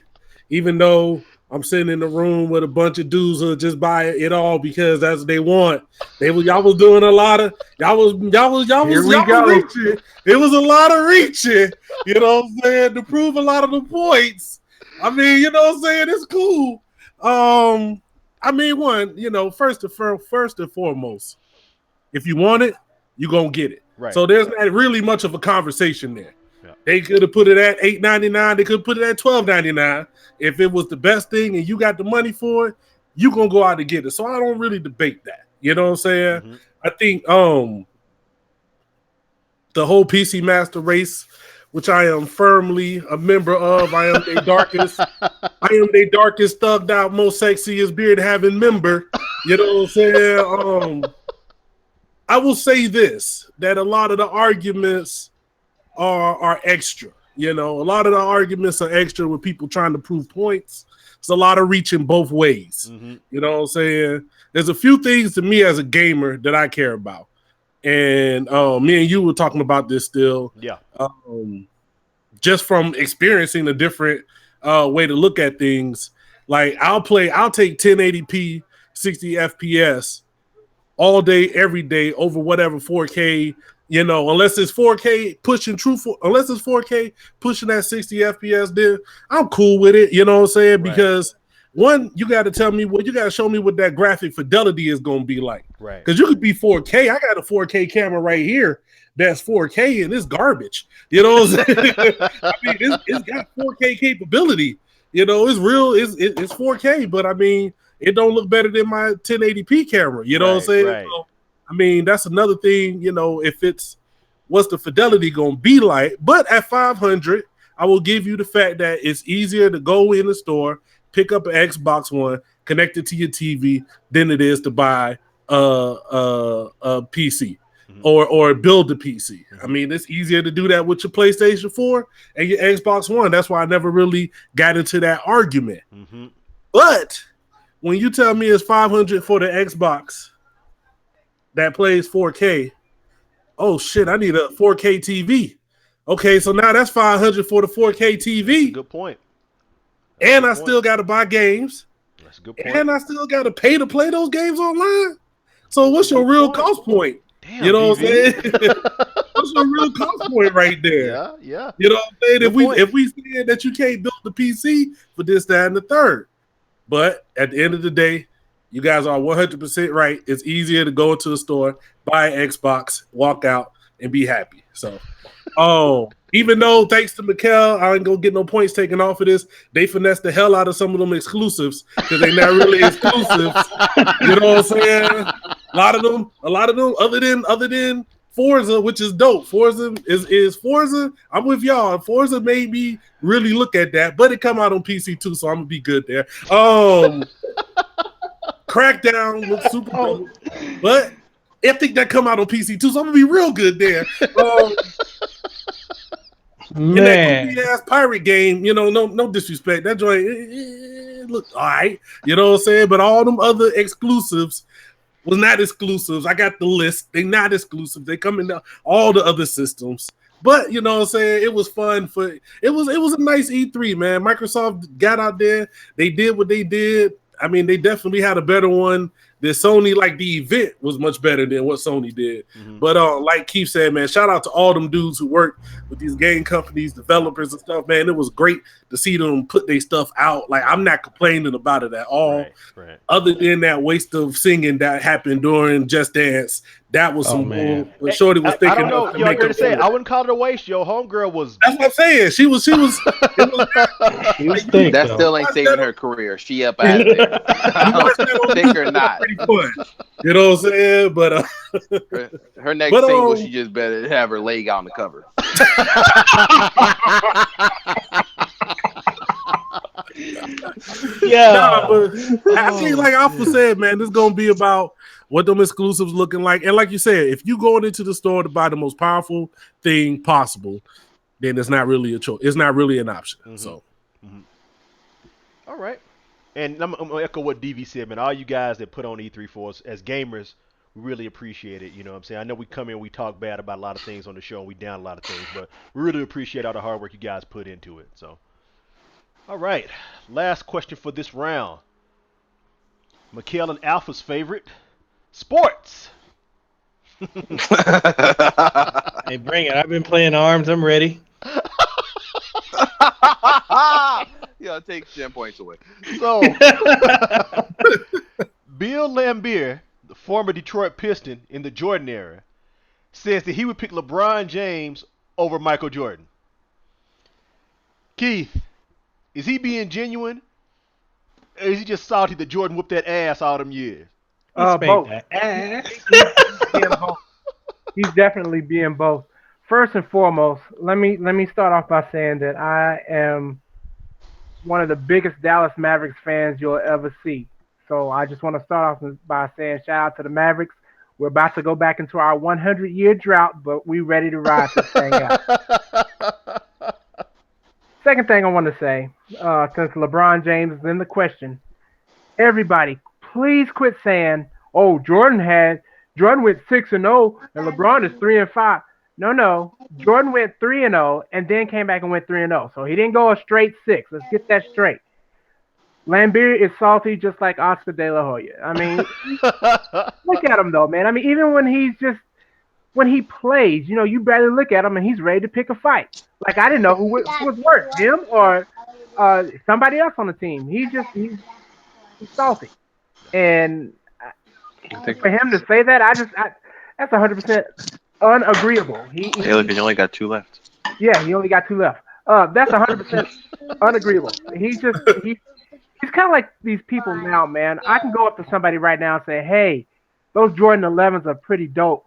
Even though I'm sitting in the room with a bunch of dudes who just buy it all because that's what they want. Y'all was doing a lot of y'all was reaching. It was a lot of reaching, you know what I'm saying, to prove a lot of the points. I mean, you know what I'm saying? It's cool. I mean, first and foremost, if you want it, you're gonna get it. Right. So there's not really much of a conversation there. Yeah. They could have put it at $8.99. They could put it at $12.99. If it was the best thing and you got the money for it, you gonna go out and get it. So I don't really debate that. You know what I'm saying? Mm-hmm. I think the whole PC Master Race, which I am firmly a member of, I am their darkest thugged out, most sexiest beard having member. You know what I'm saying? I will say this, that a lot of the arguments are extra. You know, a lot of the arguments are extra with people trying to prove points. It's a lot of reaching both ways. Mm-hmm. You know what I'm saying? There's a few things to me as a gamer that I care about. And me and you were talking about this still. Yeah. Just from experiencing a different way to look at things. Like I'll take 1080p, 60 FPS all day, every day over whatever 4K, unless it's 4K unless it's 4K pushing that 60 FPS, then I'm cool with it. You know what I'm saying? Right. Because one, you got to show me what that graphic fidelity is going to be like. Right. Because you could be 4K. I got a 4K camera right here that's 4K and it's garbage. You know what I'm saying? I mean, it's got 4K capability. It's real. It's 4K, but I mean, it don't look better than my 1080p camera. You know what I'm saying? Right. So, I mean, that's another thing, if what's the fidelity going to be like? But at 500, I will give you the fact that it's easier to go in the store, pick up an Xbox One, connect it to your TV than it is to buy a PC or build a PC. I mean, it's easier to do that with your PlayStation 4 and your Xbox One. That's why I never really got into that argument. Mm-hmm. But when you tell me it's 500 for the Xbox that plays 4K, oh shit, I need a 4K TV. Okay, so now that's 500 for the 4K TV. Good point. And I still got to buy games. That's a good point. And I still got to pay to play those games online. So what's your real cost point? Damn, you know what I'm saying? What's your real cost point right there? Yeah. You know what I'm saying? If we say that you can't build the PC for this, that, and the third. But at the end of the day, you guys are 100% right. It's easier to go into the store, buy an Xbox, walk out, and be happy. So, even though, thanks to Mekel, I ain't gonna get no points taken off of this. They finessed the hell out of some of them exclusives because they're not really exclusives. You know what I'm saying? A lot of them, other than Forza, which is dope. Forza is Forza. I'm with y'all. Forza made me really look at that, but it come out on PC too, so I'm gonna be good there. Crackdown looks super dope, but I think that come out on PC too, so I'm gonna be real good there. In that goofy ass pirate game, no disrespect. That joint it looked all right, you know what I'm saying? But all them other exclusives was not exclusives. I got the list. They not exclusive. They come in all the other systems. But you know what I'm saying? It was fun it was a nice E3, man. Microsoft got out there. They did what they did. I mean, they definitely had a better one that Sony, like the event was much better than what Sony did. Mhm. But like Keith said, man, shout out to all them dudes who work with these game companies, developers and stuff, man. It was great to see them put their stuff out. Like, I'm not complaining about it at all. Right. Other than that waste of singing that happened during Just Dance, that was some bull. But Shorty was I thinking don't know. of to Yo, I'm make going up to say, for it. I wouldn't call it a waste, yo. Homegirl was. That's what I'm saying. She was. It was thick, That though. still ain't saving her career. She up out of there. Thick or not. Pretty fun. You know what I'm saying? But her next single, she just better have her leg on the cover. Yeah, but I think, like Alpha said, man, this is gonna be about what them exclusives looking like. And like you said, if you going into the store to buy the most powerful thing possible, then it's not really a choice. It's not really an option. Mhm. So, All right. And I'm gonna echo what DV said, man. All you guys that put on E3 for us as gamers, we really appreciate it. You know what I'm saying? I know we come in, we talk bad about a lot of things on the show, and we down a lot of things, but we really appreciate all the hard work you guys put into it. So, all right. Last question for this round. Mekel and Alpha's favorite sports. Hey, bring it. I've been playing arms. I'm ready. Yeah, take 10 points away. So, Bill Laimbeer, the former Detroit Piston in the Jordan era, says that he would pick LeBron James over Michael Jordan. Keith, is he being genuine? Or is he just salty that Jordan whooped that ass all them years? Both. That ass. Being both. He's definitely being both. First and foremost, let me start off by saying that I am one of the biggest Dallas Mavericks fans you'll ever see. So I just want to start off by saying shout out to the Mavericks. We're about to go back into our 100-year drought, but we ready to ride this thing out. Second thing I want to say, since LeBron James is in the question, everybody, please quit saying, "Oh, Jordan went 6-0 and LeBron is 3-5." No, Jordan went 3-0 and then came back and went 3-0. So he didn't go a straight 6. Let's get that straight. Laimbeer is salty just like Oscar De La Hoya. I mean, look at him though, man. I mean, even when he plays, you barely look at him and he's ready to pick a fight. Like, I didn't know who was worse, him or somebody else on the team. He's salty. And for him to say that, that's 100% unagreeable. Hey, look, you only got 2 left. Yeah, he only got 2 left. That's 100% unagreeable. He's kind of like these people now, man. I can go up to somebody right now and say, "Hey, those Jordan 11s are pretty dope,"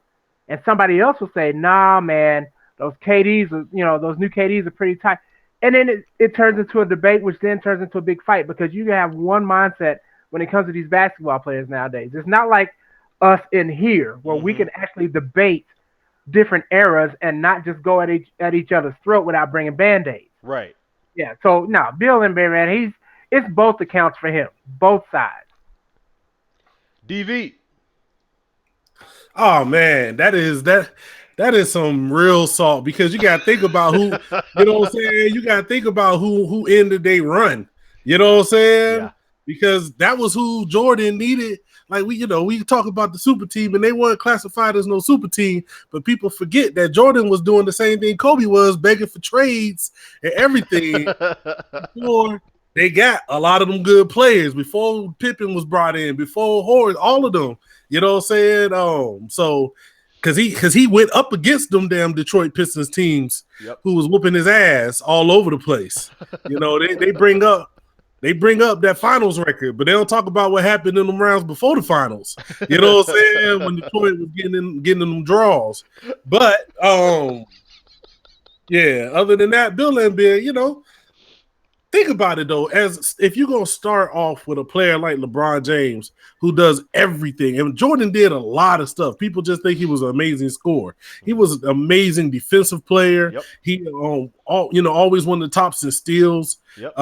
and somebody else will say, "Nah, man, those KDs, those new KDs are pretty tight." And then it turns into a debate, which then turns into a big fight because you have one mindset when it comes to these basketball players nowadays. It's not like us in here where we can actually debate different eras and not just go at each other's throat without bringing Band-Aids. Right. Yeah. So no, Bill Laimbeer, man, it's both accounts for him, both sides. DV. oh man, that is some real salt because you got to think about who. You know what I'm saying? You got to think about who ended their run. You know what I'm saying? Yeah. Because that was who Jordan needed. Like we talk about the super team and they weren't classified as no super team, but people forget that Jordan was doing the same thing Kobe was, begging for trades and everything before they got a lot of them good players, before Pippen was brought in, before Horace, all of them. You know what I'm saying? So because he went up against them damn Detroit Pistons teams who was whooping his ass all over the place. They bring up that finals record, but they don't talk about what happened in them rounds before the finals. You know what I'm saying? When Detroit was getting in them draws. But other than that, Bill Laimbeer, think about it though, as if you're gonna start off with a player like LeBron James who does everything, and Jordan did a lot of stuff. People just think he was an amazing scorer. He was an amazing defensive player. Yep. He always one of the tops in steals. Yep.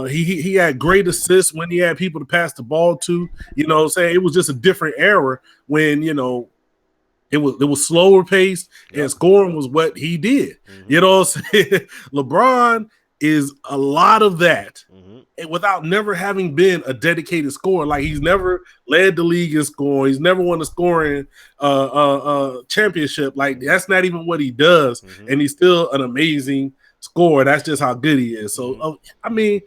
He had great assists when he had people to pass the ball to. You know what I'm saying? It was just a different era when, it was slower paced and scoring was what he did. You know what I'm saying? LeBron is a lot of that, Mm-hmm. and without never having been a dedicated scorer. Like he's never led the league in scoring. He's never won a scoring championship. Like that's not even what he does, Mm-hmm. and he's still an amazing scorer. That's just how good he is. So Mm-hmm. I mean,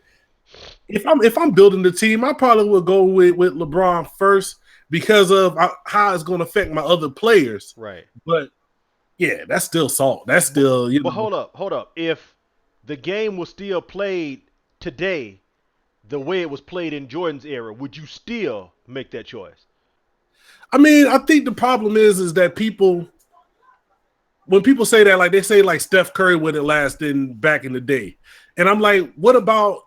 if I'm building the team, I probably would go with LeBron first because of how it's going to affect my other players. Right. But yeah, that's still salt. That's still But hold up. If the game was still played today, the way it was played in Jordan's era, would you still make that choice? I mean, I think the problem is that when people say that, like they say like Steph Curry would have lasted back in the day. And I'm like, what about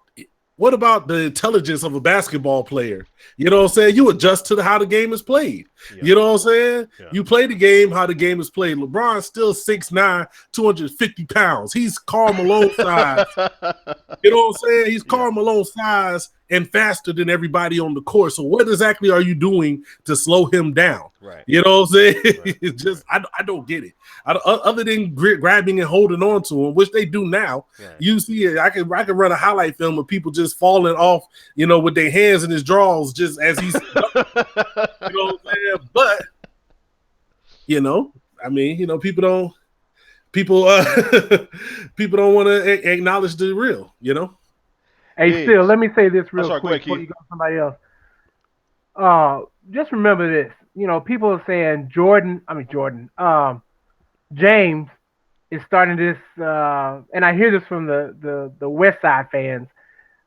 the intelligence of a basketball player? You know what I'm saying? You adjust to how the game is played. Yeah. You know what I'm saying? Yeah. You play the game how the game is played. LeBron's still 6'9", 250 pounds. He's Karl Malone size. You know what I'm saying? He's Karl Malone size and faster than everybody on the court. So what exactly are you doing to slow him down? Right. You know what I'm saying? Right. It's just I don't get it. Other than grabbing and holding on to him, which they do now. Right. You see it. I can run a highlight film of people just falling off, you know, with their hands in his drawers just as he's, you know what I'm saying? But you know, I mean, you know, people don't want to acknowledge the real, you know. Hey, Phil, let me say this real sorry, quick go ahead, before you go to somebody else. Just remember this. You know, people are saying James is starting this, and I hear this from the West Side fans.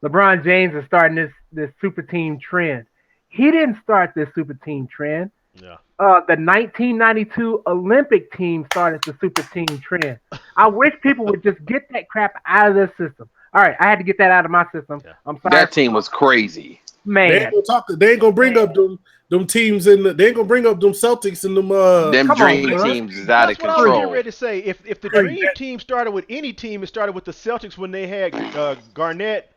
LeBron James is starting this super team trend. He didn't start this super team trend. Yeah. The 1992 Olympic team started the super team trend. I wish people would just get that crap out of their system. All right, I had to get that out of my system. Yeah. I'm sorry. That team was crazy. Man. They ain't gonna bring up them teams they ain't gonna bring up them Celtics and them dream teams is out of control. That's what I was getting ready to say. If the dream team started with any team, it started with the Celtics when they had Garnett,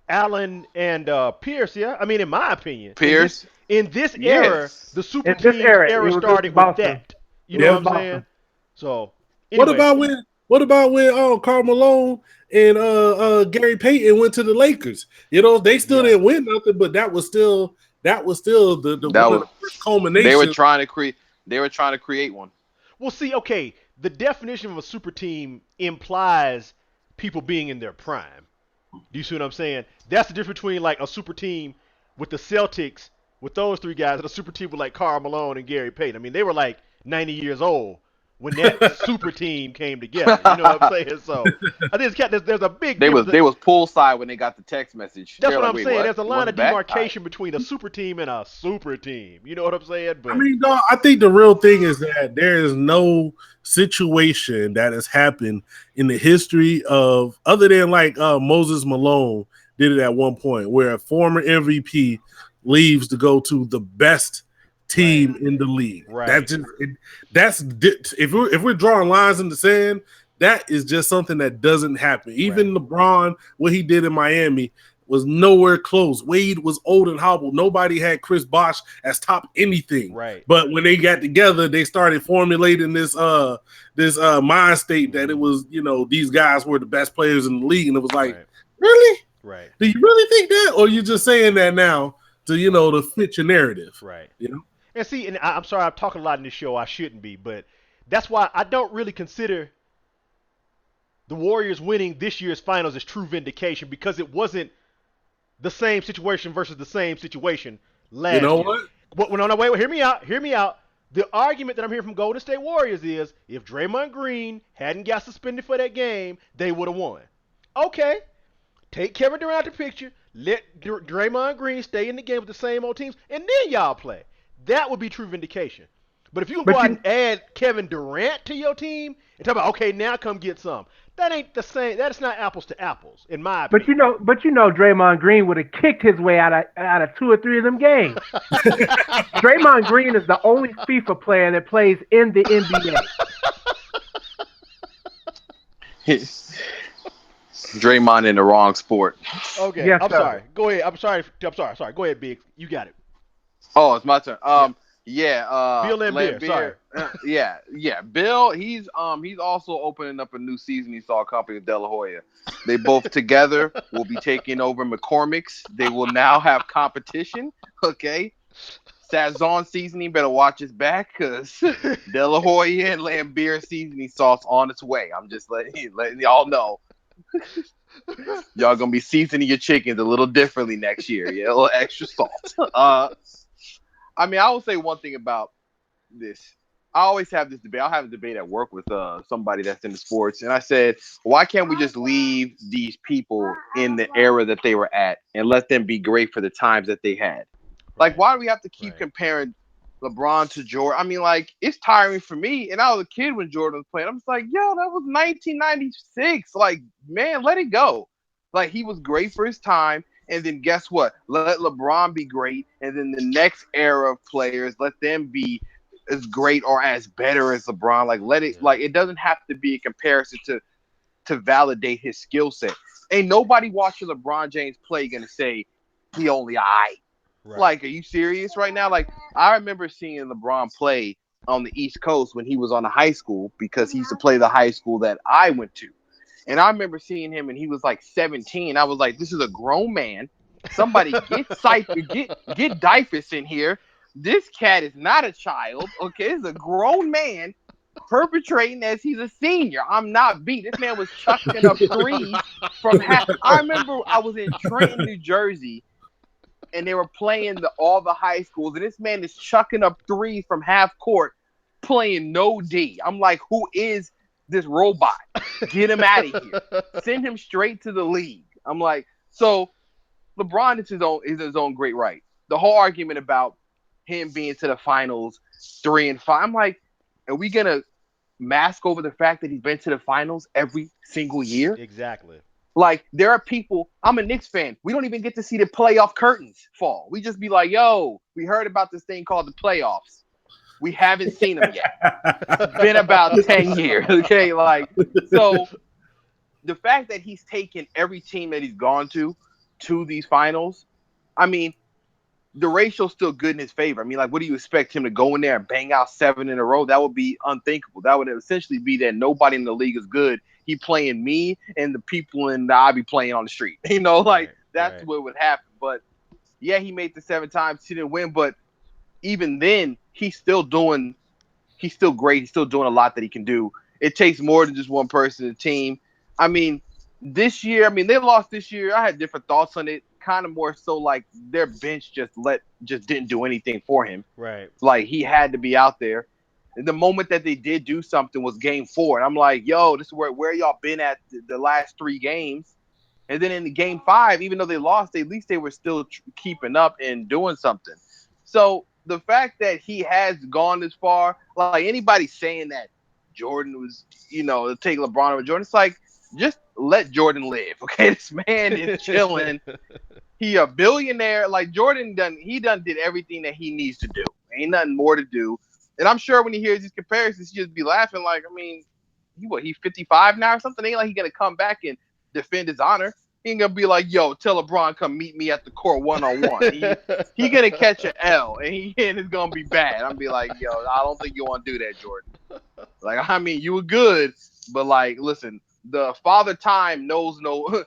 Allen, and Pierce. Yeah, I mean, in my opinion, Pierce. In this era, the super team era started with that. You know what I'm saying? So anyway. What about when Karl Malone and Gary Payton went to the Lakers? You know, they still didn't win nothing, but that was still the culmination. They were trying to create one. Well, see, okay, the definition of a super team implies people being in their prime. Do you see what I'm saying? That's the difference between like a super team with the Celtics with those three guys and a super team with like Karl Malone and Gary Payton. I mean, they were like 90 years old when that super team came together. You know what I'm saying? So I think there's a big difference. They was poolside when they got the text message. That's what I'm saying. There's a line of demarcation between a super team and a super team. You know what I'm saying? But I mean, no, I think the real thing is that there is no situation that has happened in the history of, other than like Moses Malone did it at one point, where a former MVP leaves to go to the best team in the league. Right. If we're drawing lines in the sand, that is just something that doesn't happen. Even LeBron, what he did in Miami was nowhere close. Wade was old and hobbled. Nobody had Chris Bosh as top anything. Right. But when they got together, they started formulating this mind state that it was, you know, these guys were the best players in the league, and it was like, really? Right. Do you really think that, or are you just saying that now to, you know, to fit your narrative? Right. You know. And see, and I'm sorry, I'm talking a lot in this show. I shouldn't be, but that's why I don't really consider the Warriors winning this year's finals as true vindication, because it wasn't the same situation versus the same situation last year. You know what? Wait, hear me out. The argument that I'm hearing from Golden State Warriors is if Draymond Green hadn't got suspended for that game, they would have won. Okay. Take Kevin Durant out the picture. Let Draymond Green stay in the game with the same old teams, and then y'all play. That would be true vindication. But if you go out and add Kevin Durant to your team and talk about, okay, now come get some, that ain't the same. That's not apples to apples, in my opinion. But you know, Draymond Green would have kicked his way out of 2 or 3 of them games. Draymond Green is the only FIFA player that plays in the NBA. Draymond in the wrong sport. Okay, yes, I'm sorry. Go ahead. I'm sorry. Go ahead, Big. You got it. Oh, it's my turn. Yeah, Bill Lambier. Sorry. yeah. Bill, he's also opening up a new seasoning salt company with De La Hoya. They both together will be taking over McCormick's. They will now have competition. Okay, Sazon seasoning better watch its back because De La Hoya and Lambier seasoning sauce on its way. I'm just letting y'all know. Y'all gonna be seasoning your chickens a little differently next year. Yeah, a little extra salt. I mean, I will say one thing about this. I always have this debate. I'll have a debate at work with somebody that's into sports, and I said, why can't we just leave these people in the era that they were at and let them be great for the times that they had? Like, why do we have to keep comparing LeBron to Jordan? I mean, like, it's tiring for me. And I was a kid when Jordan was playing. I'm just like, yo, that was 1996. Like, man, let it go. Like, he was great for his time. And then guess what? Let LeBron be great. And then the next era of players, let them be as great or as better as LeBron. Like, let it, like, it doesn't have to be a comparison to validate his skill set. Ain't nobody watching LeBron James play gonna say he only I. Right. Like, are you serious right now? Like, I remember seeing LeBron play on the East Coast when he was on a high school because he used to play the high school that I went to. And I remember seeing him and he was like 17. I was like, this is a grown man. Somebody get Dyfus in here. This cat is not a child. Okay, it's a grown man perpetrating as he's a senior. I'm not beat. This man was chucking up threes from half. I remember I was in Trenton, New Jersey, and they were playing all the high schools, and this man is chucking up threes from half court, playing no D. I'm like, who is this robot? Get him out of here. Send him straight to the league. I'm like, so LeBron is his own great right. The whole argument about him being to the finals 3-5, I'm like, are we gonna mask over the fact that he's been to the finals every single year? Exactly. Like, there are people, I'm a Knicks fan. We don't even get to see the playoff curtains fall. We just be like, yo, we heard about this thing called the playoffs. We haven't seen them yet. It's been about 10 years. Okay. Like, so the fact that he's taken every team that he's gone to these finals, I mean, the ratio's still good in his favor. I mean, like, what do you expect him to go in there and bang out 7 in a row? That would be unthinkable. That would essentially be that nobody in the league is good. He playing me and the people in the I be playing on the street. You know, like, that's what would happen. But yeah, he made the 7 times. He didn't win, but even then, he's still great. He's still doing a lot that he can do. It takes more than just one person in the team. I mean, this year, they lost this year. I had different thoughts on it. Kind of more so like their bench just didn't do anything for him. Right. Like, he had to be out there. And the moment that they did do something was game 4. And I'm like, yo, this is where y'all been at the last 3 games. And then in the game 5, even though they lost, at least they were still keeping up and doing something. So the fact that he has gone this far, like, anybody saying that Jordan was, take LeBron over Jordan, it's like, just let Jordan live, okay? This man is chilling. He a billionaire. Like, Jordan did everything that he needs to do. Ain't nothing more to do. And I'm sure when he hears these comparisons, he just be laughing like, he's 55 now or something? Ain't like he gonna come back and defend his honor. He ain't gonna be like, yo, tell LeBron come meet me at the court one-on-one. He gonna catch an L and it's gonna be bad. I'm be like, yo, I don't think you want to do that, Jordan. Like, you were good, but like, listen, the father time knows no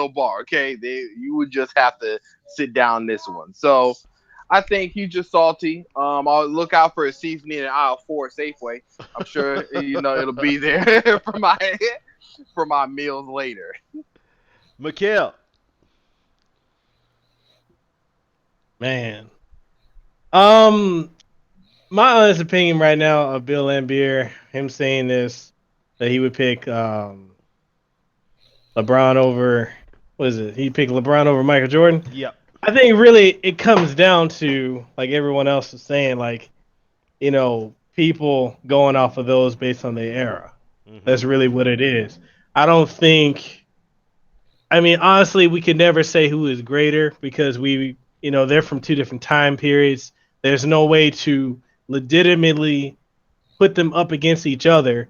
bar. Okay, you would just have to sit down this one. So I think he's just salty. I'll look out for his seasoning in aisle 4 Safeway. I'm sure it'll be there for my meals later. Mekel. Man. My honest opinion right now of Bill Lambier, him saying this, that he would pick LeBron over, what is it? He picked LeBron over Michael Jordan? Yep. I think really it comes down to, like everyone else is saying, like, people going off of those based on their era. Mm-hmm. That's really what it is. I don't think, honestly, we could never say who is greater because they're from 2 different time periods. There's no way to legitimately put them up against each other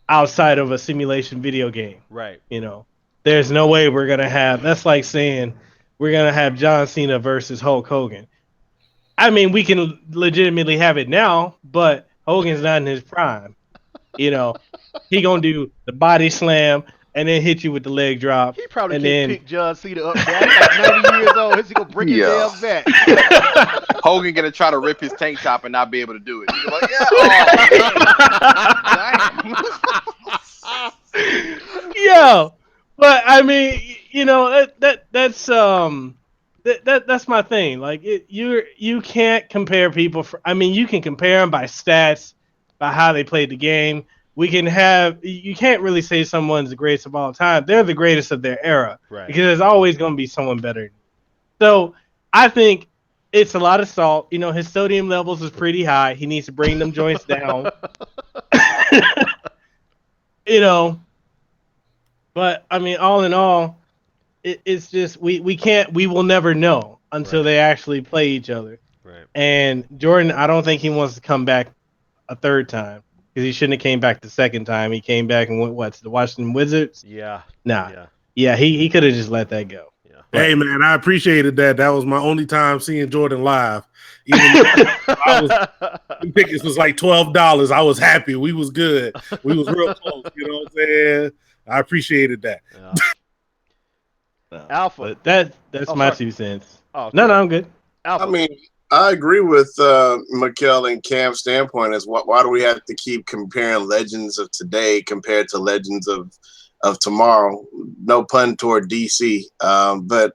outside of a simulation video game. Right. There's no way we're going to have, that's like saying we're going to have John Cena versus Hulk Hogan. I mean, we can legitimately have it now, but Hogan's not in his prime. You know, he gonna do the body slam and then hit you with the leg drop, He probably and can't then pick John Cena up now. He's like 90 years old. He's gonna break his Yeah. damn back. Hogan gonna try to rip his tank top and not be able to do it. He's like, oh, yo. But I mean, that's my thing. Like you can't compare people. I mean, you can compare them by stats, by how they played the game. We can have. You can't really say someone's the greatest of all time. They're the greatest of their era Right. because there's always going to be someone better. So I think it's a lot of salt. You know, his sodium levels is pretty high. He needs to bring them joints down. You know, but I mean, all in all, it's just we will never know until Right. they actually play each other. Right. And Jordan, I don't think he wants to come back a third time because he shouldn't have came back the second time. He came back and went to the Washington Wizards. Yeah. Nah, Yeah. yeah, he could have just let that go. Yeah. Hey man, I appreciated that. That was my only time seeing Jordan live. Even though the tickets was like $12. I was happy. We was good. We was real close. You know what I'm saying? I appreciated that. Yeah. No, Alpha. but that's Oh, my sorry. 2 cents. Oh, No, sorry. I'm good. I Alpha. mean, I agree with Mekel and Cam's standpoint. Is why do we have to keep comparing legends of today compared to legends of tomorrow? No pun toward DC, but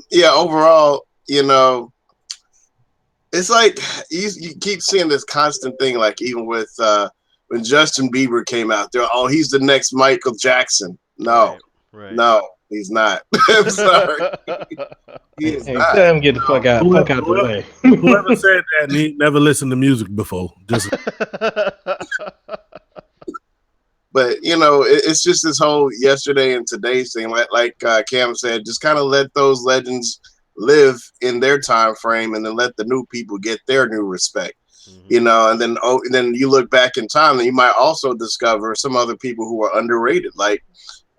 yeah, overall, you know, it's like you keep seeing this constant thing. Like even with when Justin Bieber came out there, oh, he's the next Michael Jackson. No, Right. no, he's not. I'm sorry, he is Hey, not. tell him get the fuck out the way. Whoever said that never listened to music before. Just But you know, it's just this whole yesterday and today's thing. Like Cam said, just kind of let those legends live in their time frame, and then let the new people get their new respect. Mhm. You know, and then you look back in time, and you might also discover some other people who are underrated. Like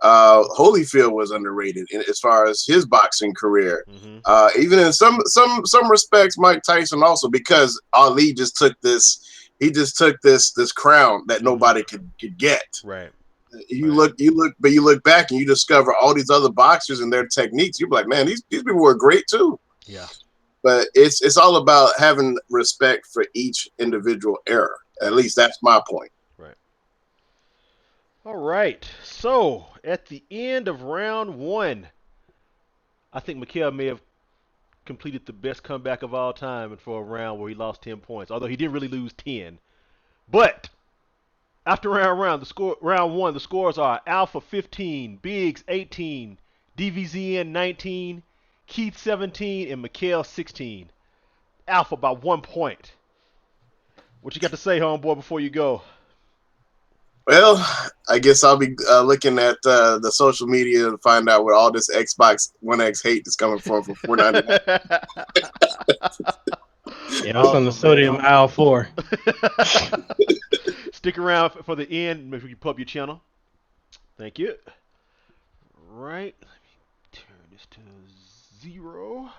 Holyfield was underrated as far as his boxing career. Mhm. Even in some respects, Mike Tyson also, because Ali just took this. He just took this crown that nobody could get. Right. You look back and you discover all these other boxers and their techniques. You're like, man, these people were great too. Yeah. But it's all about having respect for each individual era. At least that's my point. Right. All right. So at the end of round one, I think Mekel may have completed the best comeback of all time and for a round where he lost 10 points. Although he didn't really lose 10. But after round one, the scores are Alpha 15, Biggs 18, DVZN 19, Keith 17, and Mekel 16. Alpha by 1 point. What you got to say, homeboy, before you go? Well, I guess I'll be looking at the social media to find out where all this Xbox One X hate is coming from for $4.99. Yeah, I was on the sodium aisle 4. Stick around for the end. Maybe you can pull up your channel. Thank you. Right. Let me turn this to 0.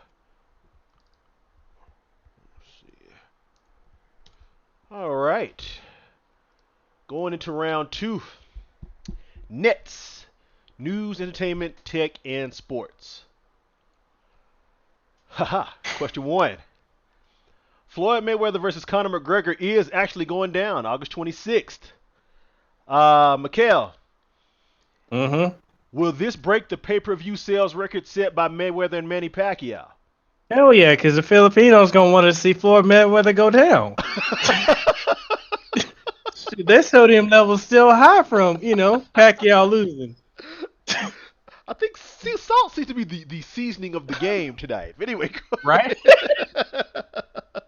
Let's see. All right. Going into round 2. Nets. News, entertainment, tech, and sports. Haha. Question 1. Floyd Mayweather versus Conor McGregor is actually going down August 26th. Mekel, Mm-hmm. will this break the pay-per-view sales record set by Mayweather and Manny Pacquiao? Hell yeah, because the Filipinos gonna want to see Floyd Mayweather go down. Their sodium level's still high from Pacquiao losing. I think sea salt seems to be the seasoning of the game tonight. But anyway, Right?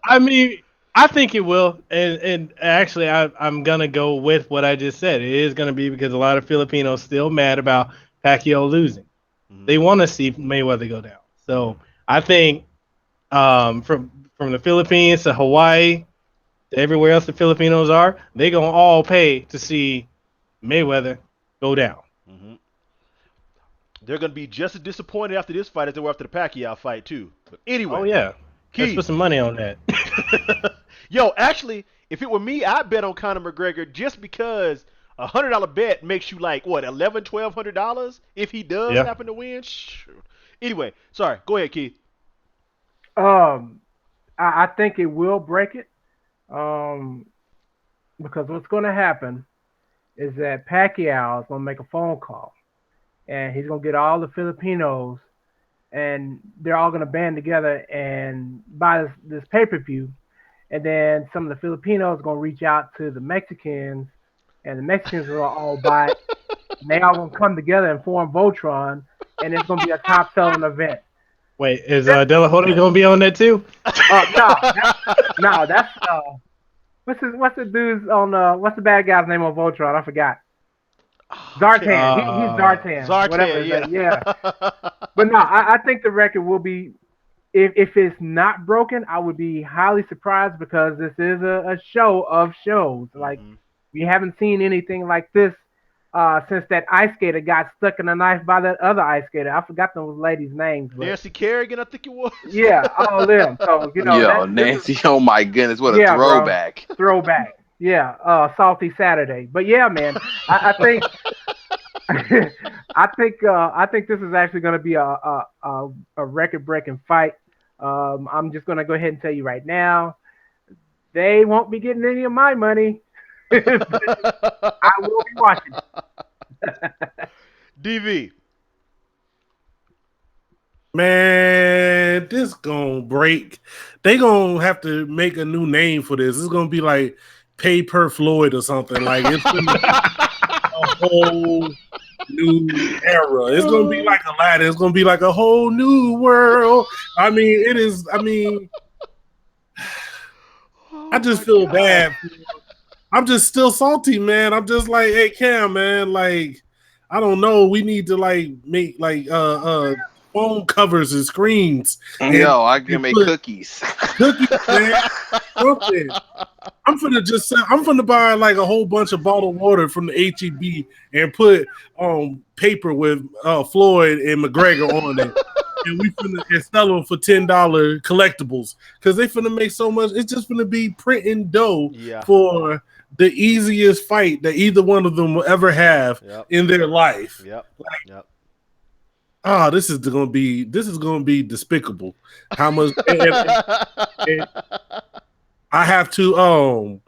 I mean, I think it will, and actually, I'm gonna go with what I just said. It is gonna be because a lot of Filipinos still mad about Pacquiao losing. They want to see Mayweather go down. So I think from the Philippines to Hawaii to everywhere else the Filipinos are, they gonna all pay to see Mayweather go down. Mhm. They're going to be just as disappointed after this fight as they were after the Pacquiao fight, too. But anyway. Oh yeah. Let's put some money on that. Yo, actually, if it were me, I'd bet on Conor McGregor just because $100 bet makes you like what $1,100-$1,200 if he does Yeah. happen to win. Shoot. Anyway, sorry. Go ahead, Keith. Um, I think it will break it. Because what's going to happen is that Pacquiao is going to make a phone call, and he's going to get all the Filipinos, and they're all going to band together and buy this pay-per-view. And then some of the Filipinos are going to reach out to the Mexicans, and the Mexicans will all buy it. And they all going to come together and form Voltron, and it's going to be a top-selling event. Wait, is De La Hoya gonna be on that too? No, that's what's the dude's on what's the bad guy's name on Voltron? I forgot. Zartan. He's Zartan. Zartan, Whatever his yeah. name. Yeah. But no, I think the record will be if it's not broken, I would be highly surprised because this is a show of shows. Like we haven't seen anything like this since that ice skater got stuck in a knife by that other ice skater. I forgot those ladies' names. But Nancy Kerrigan, I think it was. yeah, all of them. So Yo, Nancy, oh my goodness, what a throwback. Bro, throwback. Yeah, Salty Saturday. But yeah, man, I think I think this is actually going to be a record-breaking fight. I'm just going to go ahead and tell you right now, they won't be getting any of my money. I will be watching. DV. Man, this gonna break. They gonna have to make a new name for this. It's gonna be like Pay Per Floyd or something. Like it's gonna be a whole new era. It's gonna be like Aladdin. It's gonna be like a whole new world. I mean, it is. I mean, I just feel bad. I'm just still salty, man. I'm just like, hey, Cam, man. Like, I don't know. We need to like make like phone covers and screens. Yo, I can make cookies. Cookies, man. Something. I'm finna buy like a whole bunch of bottled water from the HEB and put paper with Floyd and McGregor on it. And we finna sell them for $10 collectibles because they finna make so much. It's just finna be printing dough for the easiest fight that either one of them will ever have in their life. This is gonna be despicable. How much? And I have to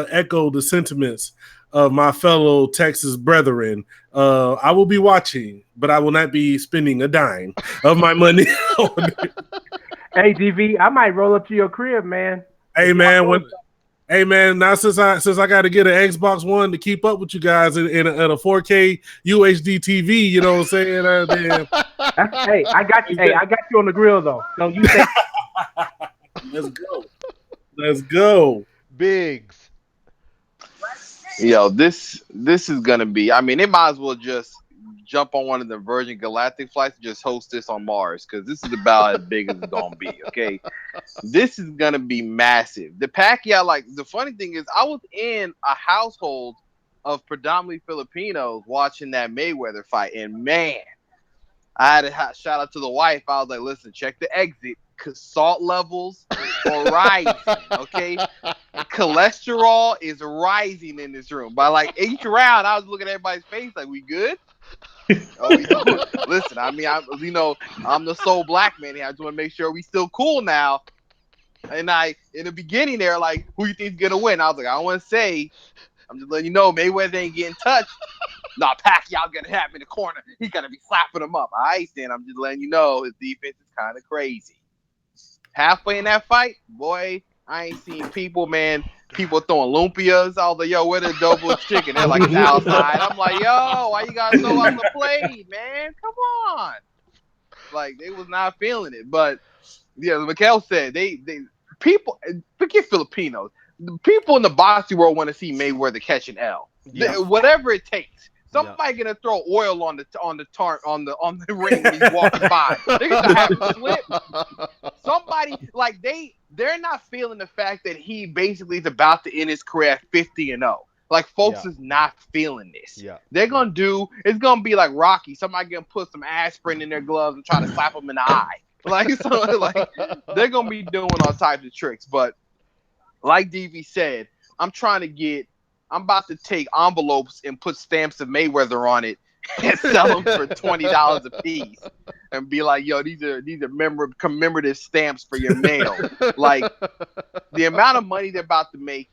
echo the sentiments of my fellow Texas brethren. I will be watching, but I will not be spending a dime of my money on it. Hey, DV, I might roll up to your crib, man. Hey, man, now since I got to get an Xbox One to keep up with you guys in a 4K UHD TV, you know what I'm saying? Hey, I got you. Hey, I got you on the grill though. So you say, Let's go, Biggs. Yo, this is gonna be. I mean, they might as well just jump on one of the Virgin Galactic flights and just host this on Mars because this is about as big as it's gonna be. Okay, this is gonna be massive. The Pacquiao, like the funny thing is, I was in a household of predominantly Filipinos watching that Mayweather fight, and man, I had a shout out to the wife. I was like, listen, check the exit because salt levels are rising. Okay, cholesterol is rising in this room. By like each round, I was looking at everybody's face like, we good? Listen, I mean, I'm the sole black man here. I just want to make sure we still cool now. And in the beginning, they're like, who you think's gonna win? I was like, I don't want to say. I'm just letting you know, Mayweather ain't getting touched. Nah, Pacquiao gonna have him in the corner. He's gonna be slapping him up. All right, then I'm just letting you know his defense is kind of crazy. Halfway in that fight, boy, I ain't seen people throwing lumpias. I was like, yo, where the double chicken? They're like, it's outside. I'm like, yo, why you guys throw out the plate, man? Come on. Like, they was not feeling it. But, yeah, Mekel said, people, forget Filipinos. The people in the boxing world want to see Mayweather catch an L. Whatever it takes. Somebody gonna throw oil on the ring when he's walking by. They're gonna have him slip. Somebody like they're not feeling the fact that he basically is about to end his career at 50-0. Like folks is not feeling this. They're gonna it's gonna be like Rocky. Somebody gonna put some aspirin in their gloves and try to slap him in the eye. Like so, like they're gonna be doing all types of tricks. But like DV said, I'm about to take envelopes and put stamps of Mayweather on it and sell them for $20 a piece, and be like, "Yo, these are commemorative stamps for your mail." Like the amount of money they're about to make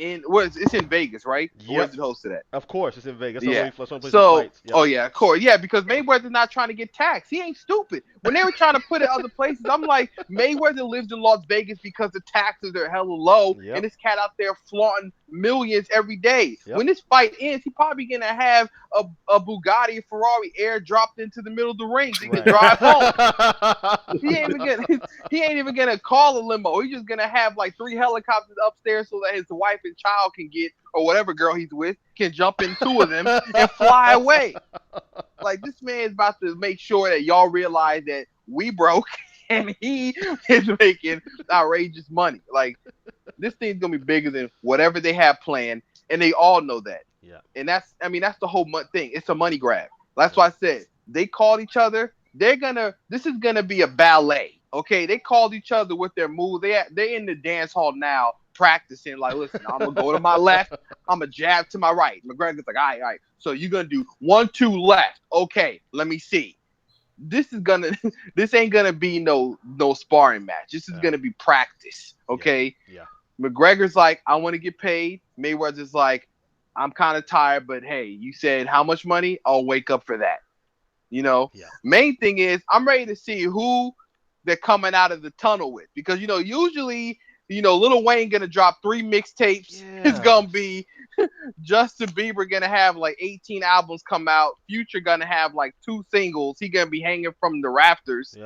it's in Vegas, right? Or where's it hosted at? Of course, it's in Vegas. Yeah. So, oh yeah, of course, yeah, because Mayweather's not trying to get taxed. He ain't stupid. When they were trying to put it other places, I'm like, Mayweather lives in Las Vegas because the taxes are hella low, and this cat out there flaunting millions every day. When this fight ends, he probably gonna have a Bugatti, a Ferrari airdropped into the middle of the ring so he can drive home. He ain't even gonna call a limo. He's just gonna have like 3 helicopters upstairs so that his wife and child can get, or whatever girl he's with, can jump in 2 of them and fly away. Like, this man is about to make sure that y'all realize that we broke and he is making outrageous money. Like, this thing's gonna be bigger than whatever they have planned, and they all know that. Yeah. And that's the whole thing. It's a money grab. That's why I said they called each other. This is gonna be a ballet. Okay, they called each other with their moves. They're in the dance hall now practicing. Like, listen, I'm gonna go to my left. I'm gonna jab to my right. McGregor's like, all right. So you're gonna do 1-2 left. Okay, let me see. This ain't gonna be no sparring match. This is gonna be practice. Okay. Yeah. McGregor's like, I want to get paid. Mayweather's like, I'm kind of tired, but hey, you said how much money? I'll wake up for that. You know. Yeah. Main thing is, I'm ready to see who they're coming out of the tunnel with, because usually, Lil Wayne gonna drop 3 mixtapes. Yeah. It's gonna be Justin Bieber gonna have like 18 albums come out. Future gonna have like 2 singles. He gonna be hanging from the rafters,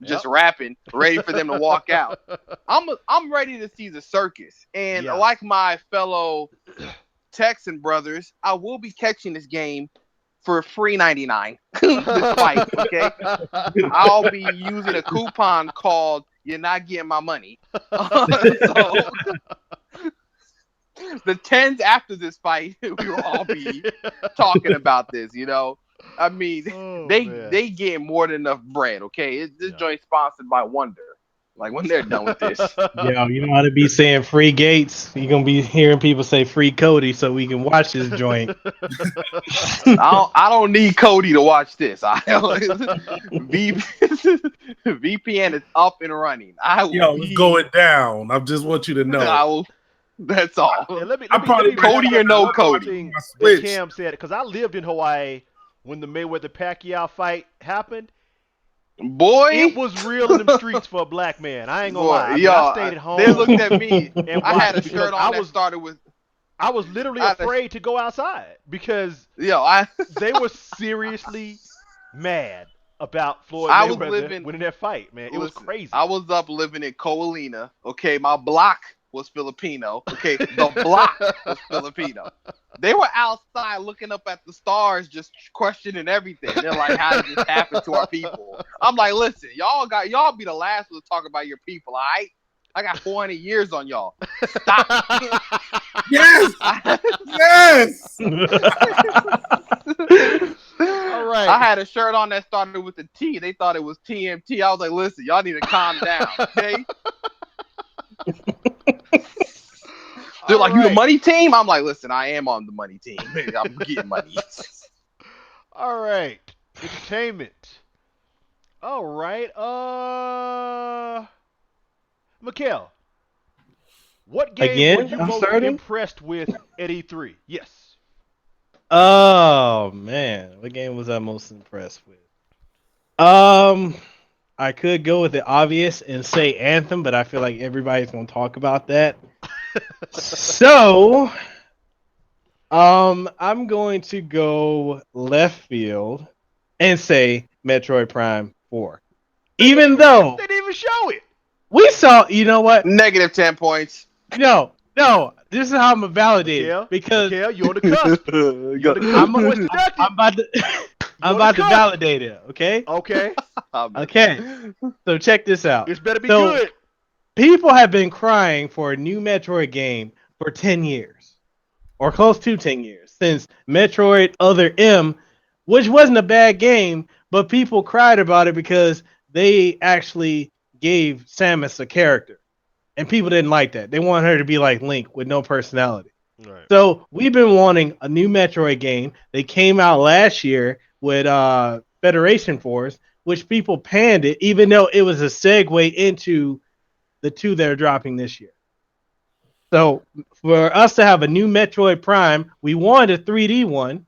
just rapping, ready for them to walk out. I'm ready to see the circus, and like my fellow Texan brothers, I will be catching this game for $3.99 this fight, okay? I'll be using a coupon called "You're Not Getting My Money." So, the T.E.N.S after this fight, we will all be talking about this, I mean, they get more than enough bread, okay? This joint sponsored by Wonder. Like, when they're done with this. Yo, you know how to be saying free Gates? You're going to be hearing people say free Cody so we can watch this joint. I don't need Cody to watch this. VPN is up and running. It's going down. I just want you to know. That's all. Let me Cody or no Cody. Cam said, because I lived in Hawaii when the Mayweather-Pacquiao fight happened. Boy, it was real in the streets for a black man. I ain't gonna lie. I stayed at home. They looked at me. And I had a shirt on that started with. I was literally afraid to go outside because they were seriously mad about Floyd Mayweather winning that fight. Man, it was crazy. I was up living in Coalina. Okay, my block was Filipino. Okay, the block was Filipino. They were outside looking up at the stars, just questioning everything. They're like, how did this happen to our people? I'm like, listen, y'all be the last one to talk about your people, all right? I got 400 years on y'all. Stop. Yes. Yes. All right. I had a shirt on that started with a T. They thought it was TMT. I was like, listen, y'all need to calm down, okay? They're like, you the money team? I'm like, listen, I am on the money team. I'm getting money. All right. Entertainment. All right. Mekel, what game were you most impressed with at E3? Yes. Oh, man. What game was I most impressed with? I could go with the obvious and say Anthem, but I feel like everybody's going to talk about that. So, I'm going to go left field and say Metroid Prime 4. Even though they didn't even show it. We saw, you know what? Negative 10 points. No. This is how I'm gonna validate it, because you're on the cusp. I'm about to validate it. Okay. Okay. So check this out. This better be good. People have been crying for a new Metroid game for 10 years, or close to 10 years, since Metroid Other M, which wasn't a bad game, but people cried about it because they actually gave Samus a character, and people didn't like that. They wanted her to be like Link with no personality. Right. So we've been wanting a new Metroid game. They came out last year with Federation Force, which people panned it, even though it was a segue into the two that are dropping this year. So for us to have a new Metroid Prime, we wanted a 3D one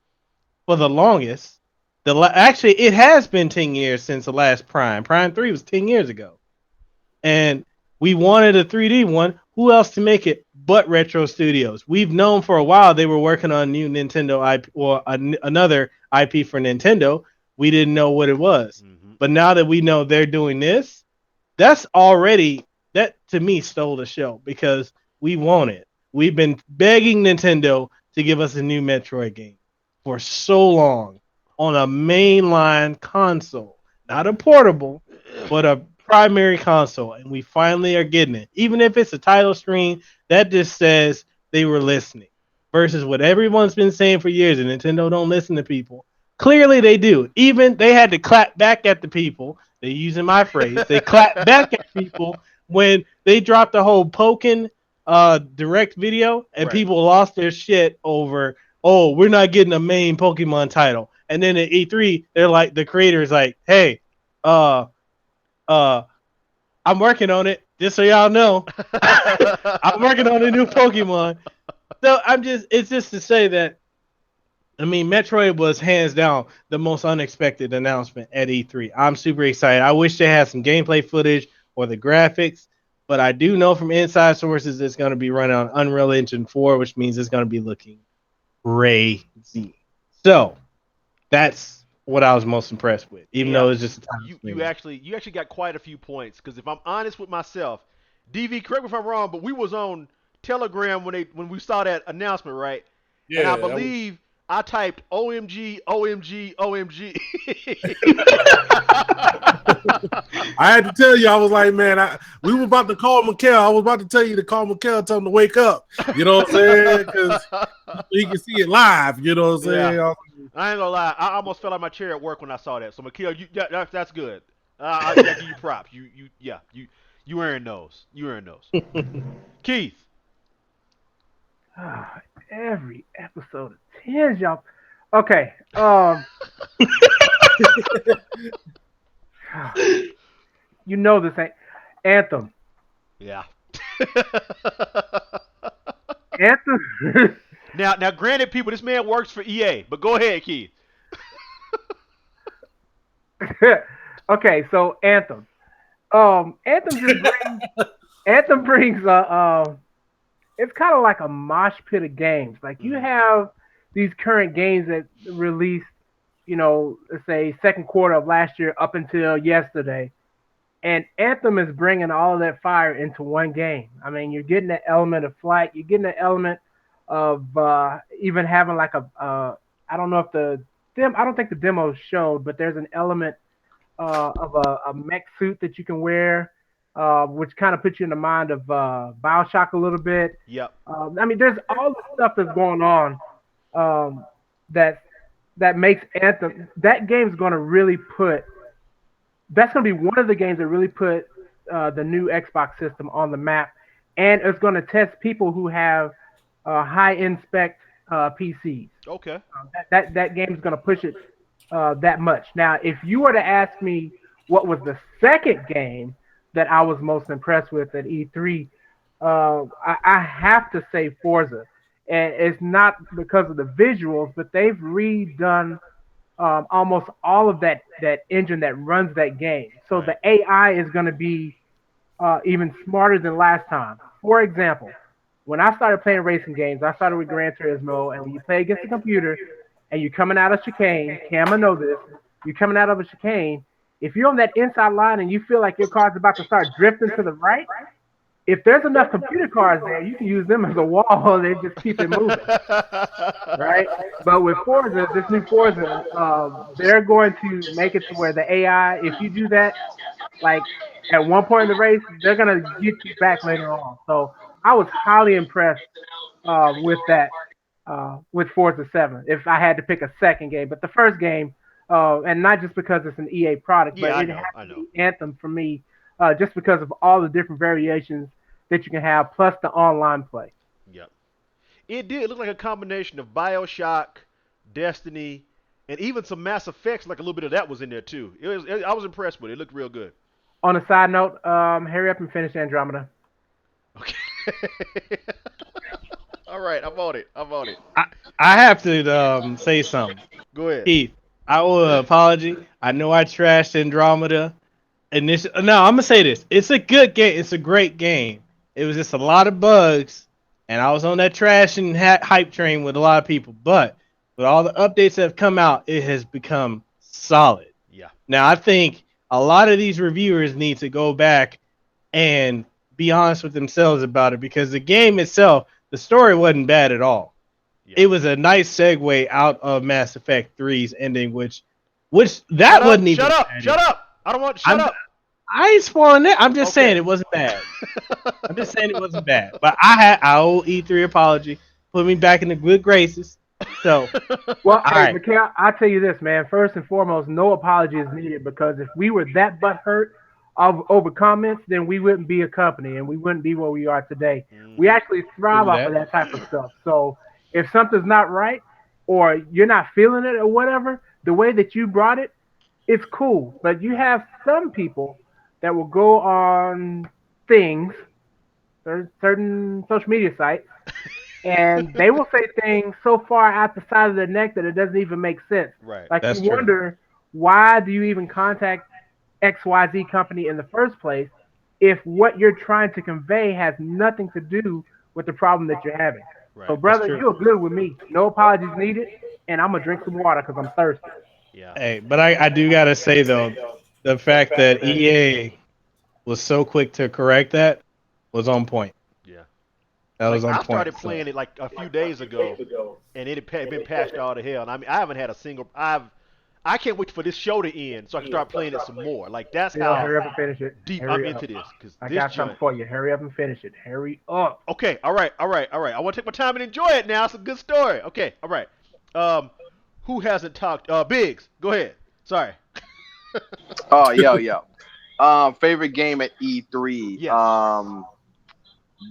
for the longest. Actually, it has been 10 years since the last Prime. Prime 3 was 10 years ago, and we wanted a 3D one. Who else to make it but Retro Studios? We've known for a while they were working on a new Nintendo IP or another IP for Nintendo. We didn't know what it was, Mm-hmm. but now that we know they're doing this, that's already that to me stole the show because we want it. We've been begging Nintendo to give us a new Metroid game for so long on a mainline console, not a portable, but a primary console, and we finally are getting it. Even if it's a title screen, that just says they were listening. Versus what everyone's been saying for years, and Nintendo don't listen to people. Clearly, they do. Even they had to clap back at the people. They're using my phrase. They clap back at people when they dropped the whole Pokken direct video, and Right. people lost their shit over, oh, we're not getting a main Pokemon title. And then at E3, they're like, the creator is like, hey, uh, uh, I'm working on it. Just so y'all know, I'm working on a new Pokemon. So it's just to say that I mean, Metroid was hands down the most unexpected announcement at E3. I'm super excited. I wish they had some gameplay footage or the graphics, but I do know from inside sources it's going to be running on Unreal Engine 4, which means it's going to be looking crazy. So that's what I was most impressed with, even Yeah. though it's just a time You screen. actually got quite a few points because if I'm honest with myself, DV, correct me if I'm wrong, but we was on Telegram when we saw that announcement, right? And I Yeah, that was. believe I typed OMG, OMG, OMG. I had to tell you, I was like, man, we were about to call Mekel. I was about to tell you to call Mekel, tell him to wake up. You know what I'm saying? Because he can see it live. You know what I'm Yeah, saying? I ain't gonna lie. I almost fell out of my chair at work when I saw that. So, Mekel, that's good. I give you props. You earn those. You earn those. Keith. Every episode of Tens, y'all. Okay. You know this ain't Anthem. Yeah. Anthem. Now, granted, people, this man works for EA, but go ahead, Keith. Okay, so Anthem. Anthem just brings Anthem brings it's kind of like a mosh pit of games. Like you Mm-hmm. have these current games that released, let's say second quarter of last year up until yesterday, and Anthem is bringing all of that fire into one game. I mean, you're getting that element of flight, you're getting the element of even having like I don't know if I don't think the demo showed, but there's an element of a mech suit that you can wear, which kind of puts you in the mind of Bioshock a little bit. Yep. I mean, there's all the stuff that's going on um, that that makes Anthem. That game's going to really put. That's going to be one of the games that really put the new Xbox system on the map, and it's going to test people who have high end spec PCs. Okay. That game is going to push it that much. Now, if you were to ask me what was the second game that I was most impressed with at E3, I have to say Forza. And it's not because of the visuals, but they've redone almost all of that engine that runs that game. So Right. the AI is going to be even smarter than last time. For example, when I started playing racing games, I started with Gran Turismo, and when you play against the computer and you're coming out of chicane, Cam, I know this, you're coming out of a chicane, if you're on that inside line and you feel like your car's about to start drifting to the right, if there's enough computer cars there, you can use them as a wall and they just keep it moving, right? But with Forza, this new Forza, they're going to make it to where the AI, if you do that, like at one point in the race, they're gonna get you back later on. So I was highly impressed with that with Forza 7. If I had to pick a second game, but the first game and not just because it's an EA product, but Yeah, I it has know, I to know. be Anthem for me, just because of all the different variations that you can have, plus the online play. Yep. It did look like a combination of Bioshock, Destiny, and even some Mass Effects. Like a little bit of that was in there too. I was impressed with it. It looked real good. On a side note, hurry up and finish Andromeda. Okay. All right, I'm on it. I'm on it. I, I have to say something. Go ahead. Keith, I owe an apology. I know I trashed Andromeda. And this, no, I'm gonna say this. It's a good game. It's a great game. It was just a lot of bugs, and I was on that trash and hype train with a lot of people. But with all the updates that have come out, it has become solid. Yeah. Now I think a lot of these reviewers need to go back and be honest with themselves about it, because the game itself, the story wasn't bad at all. Yeah. It was a nice segue out of Mass Effect 3's ending, which Shut that up! wasn't Shut even up! bad. Shut up! I don't want. Shut I'm up. I ain't spoiling it. I'm just saying Okay. it wasn't bad. I'm just saying it wasn't bad. But I owe E3 apology. Put me back in the good graces. So Well, all hey, right. Mikhail, I'll tell you this, man. First and foremost, no apology is needed, because if we were that butthurt over comments, then we wouldn't be a company and we wouldn't be where we are today. We Hmm. actually thrive True off of that. that type of stuff. So if something's not right, or you're not feeling it or whatever, the way that you brought it, it's cool. But you have some people that will go on things, certain social media sites, and they will say things so far out the side of their neck that it doesn't even make sense. Right. Like, you That's true. wonder, why do you even contact XYZ company in the first place if what you're trying to convey has nothing to do with the problem that you're having? So, Right. That's brother, true. you're good with me. No apologies needed, and I'm gonna drink some water because I'm thirsty. Yeah. Hey, but I do gotta say though, the fact that EA was so quick to correct that was on point. Yeah. That Like was on I point. started So playing it like a few days ago, and it had been patched all to hell. And I mean, I haven't had a single. I can't wait for this show to end so I can start playing it some more. Like that's Still, how hurry up and finish it. deep I'm Hurry up. into this. Cause I this got something joint. for you. Hurry up and finish it. Hurry up. Okay. All right. All right. All right. I want to take my time and enjoy it now. It's a good story. Okay. All right. Um, who hasn't talked? Biggs. Go ahead. Sorry. Oh, yo. Favorite game at E3. Yes.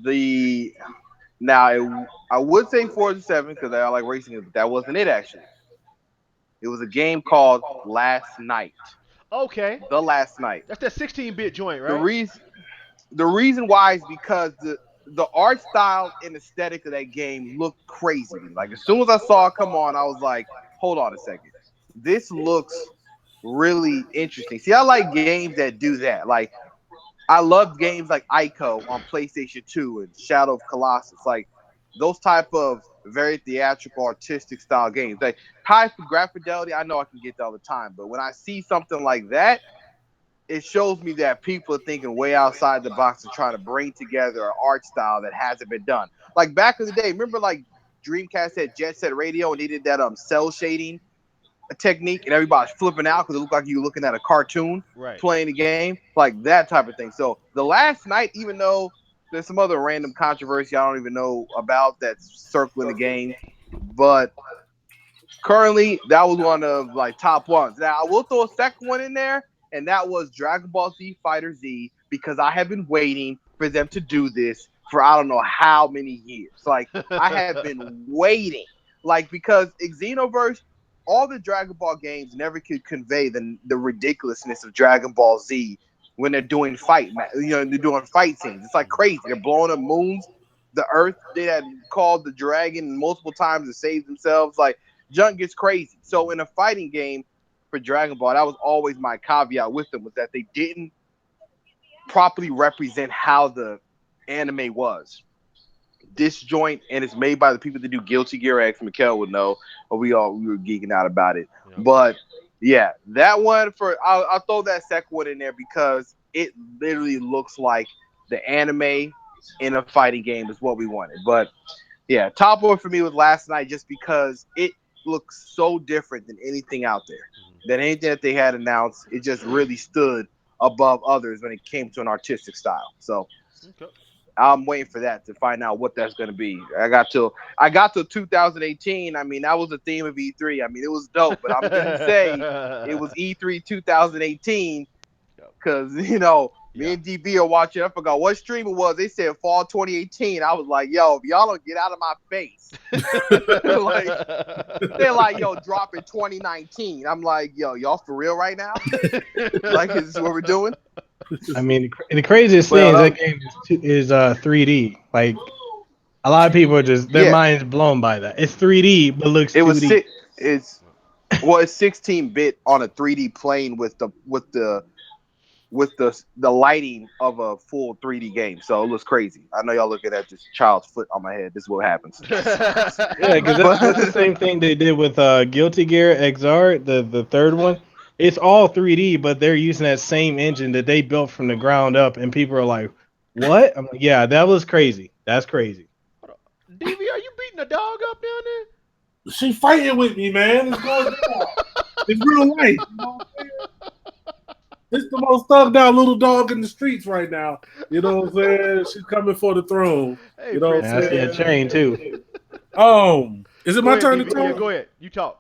The now I would say Forza 7 because I like racing, but that wasn't it actually. It was a game called Last Night. Okay. The Last Night. That's that 16-bit joint, The right? reason the reason why is because the art style and aesthetic of that game looked crazy to me. Like as soon as I saw it come on, I was like, hold on a second. This looks really interesting. See, I like games that do that. Like I love games like Ico on PlayStation 2 and Shadow of Colossus. Like those type of very theatrical, artistic style games. Like high graphic fidelity, I know I can get that all the time. But when I see something like that, it shows me that people are thinking way outside the box and trying to bring together an art style that hasn't been done. Like back in the day, remember like Dreamcast had Jet Set Radio and they did that cell shading technique and everybody's flipping out because it looked like you were looking at a cartoon Right. playing the game, like that type of thing. So the Last Night, even though there's some other random controversy I don't even know about that's circling the game, but currently that was one of like top ones. Now I will throw a second one in there, and that was Dragon Ball Z Fighter Z because I have been waiting for them to do this for I don't know how many years. Like I have been waiting, like because Xenoverse, all the Dragon Ball games never could convey the ridiculousness of Dragon Ball Z when they're doing they're doing fight scenes. It's like crazy. They're blowing up moons, the Earth. They had called the dragon multiple times to save themselves. Like junk gets crazy. So in a fighting game for Dragon Ball, that was always my caveat with them was that they didn't properly represent how the anime was. This joint and it's made by the people that do Guilty Gear X. Mekel would know, or we were geeking out about it. Yep. But yeah, that one I'll throw that second one in there because it literally looks like the anime in a fighting game is what we wanted. But yeah, top one for me was Last Night just because it looks so different than anything out there. Mhm. Than anything that they had announced, it just really stood above others when it came to an artistic style. So Okay. I'm waiting for that to find out what that's gonna be. I got till 2018. I mean, that was the theme of E3. I mean, it was dope, but I'm gonna say it was E3 2018 because me and DB are watching. I forgot what stream it was. They said fall 2018. I was like, yo, if y'all don't get out of my face, they're like, yo, drop in 2019. I'm like, yo, y'all for real right now? Like, is this what we're doing? I mean, the craziest thing is that game is 3D. Like a lot of people are just their minds blown by that. It's 3D but looks 2D. It's 16-bit on a 3D plane with the lighting of a full 3D game. So it looks crazy. I know y'all looking at this child's foot on my head. This is what happens. Yeah, because that's the same thing they did with Guilty Gear XR, the third one. It's all 3D, but they're using that same engine that they built from the ground up, and people are like, "What?" I'm like, "Yeah, that was crazy. That's crazy." DV, are you beating a dog up down there? She fighting with me, man. It's going down. It's real life. You know what I'm saying? It's the most thugged out little dog in the streets right now. You know what I'm saying? She's coming for the throne. Hey, you know what And I'm I see saying? a chain too. Is it my turn to talk? Yeah, go ahead. You talk.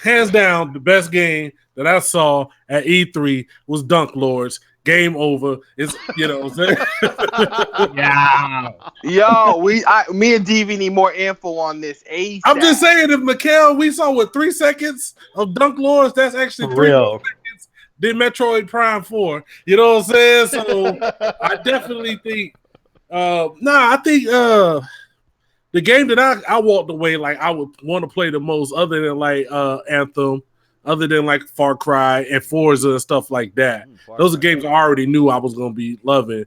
Hands down, the best game that I saw at E3 was Dunk Lords. Game over. It's what I'm saying? Yeah. Yo, me and DV need more info on this ASAP. I'm just saying, if Mekel, we saw 3 seconds of Dunk Lords, that's actually For 3 real. seconds than Metroid Prime 4. You know what I'm saying? So I definitely think I think the game that I walked away like I would want to play the most, other than like Anthem, other than like Far Cry and Forza and stuff like that. Those are games I already knew I was gonna be loving.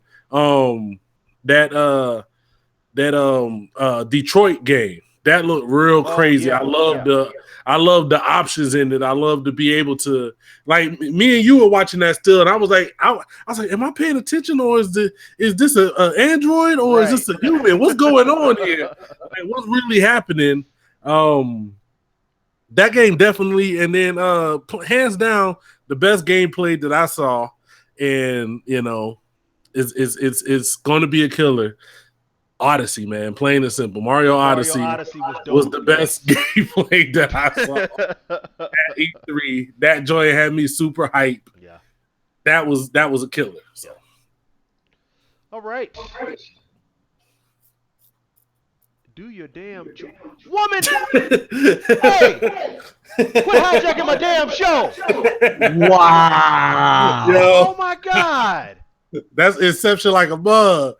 That Detroit game that looked real crazy. Yeah. I love the options in it. I love to be able to, like, me and you were watching that still, and I was like, am I paying attention, or is this an Android, or is this a human? What's going on here? Like, what's really happening? That game definitely, and then hands down the best gameplay that I saw, and it's going to be a killer. Odyssey, man, plain and simple. Mario Odyssey was the best gameplay that I saw at E3. That joy had me super hype. Yeah, that was a killer. So, all right. Do your damn woman. Hey, quit hijacking my damn show. Wow. Oh my God. That's Inception like a bug.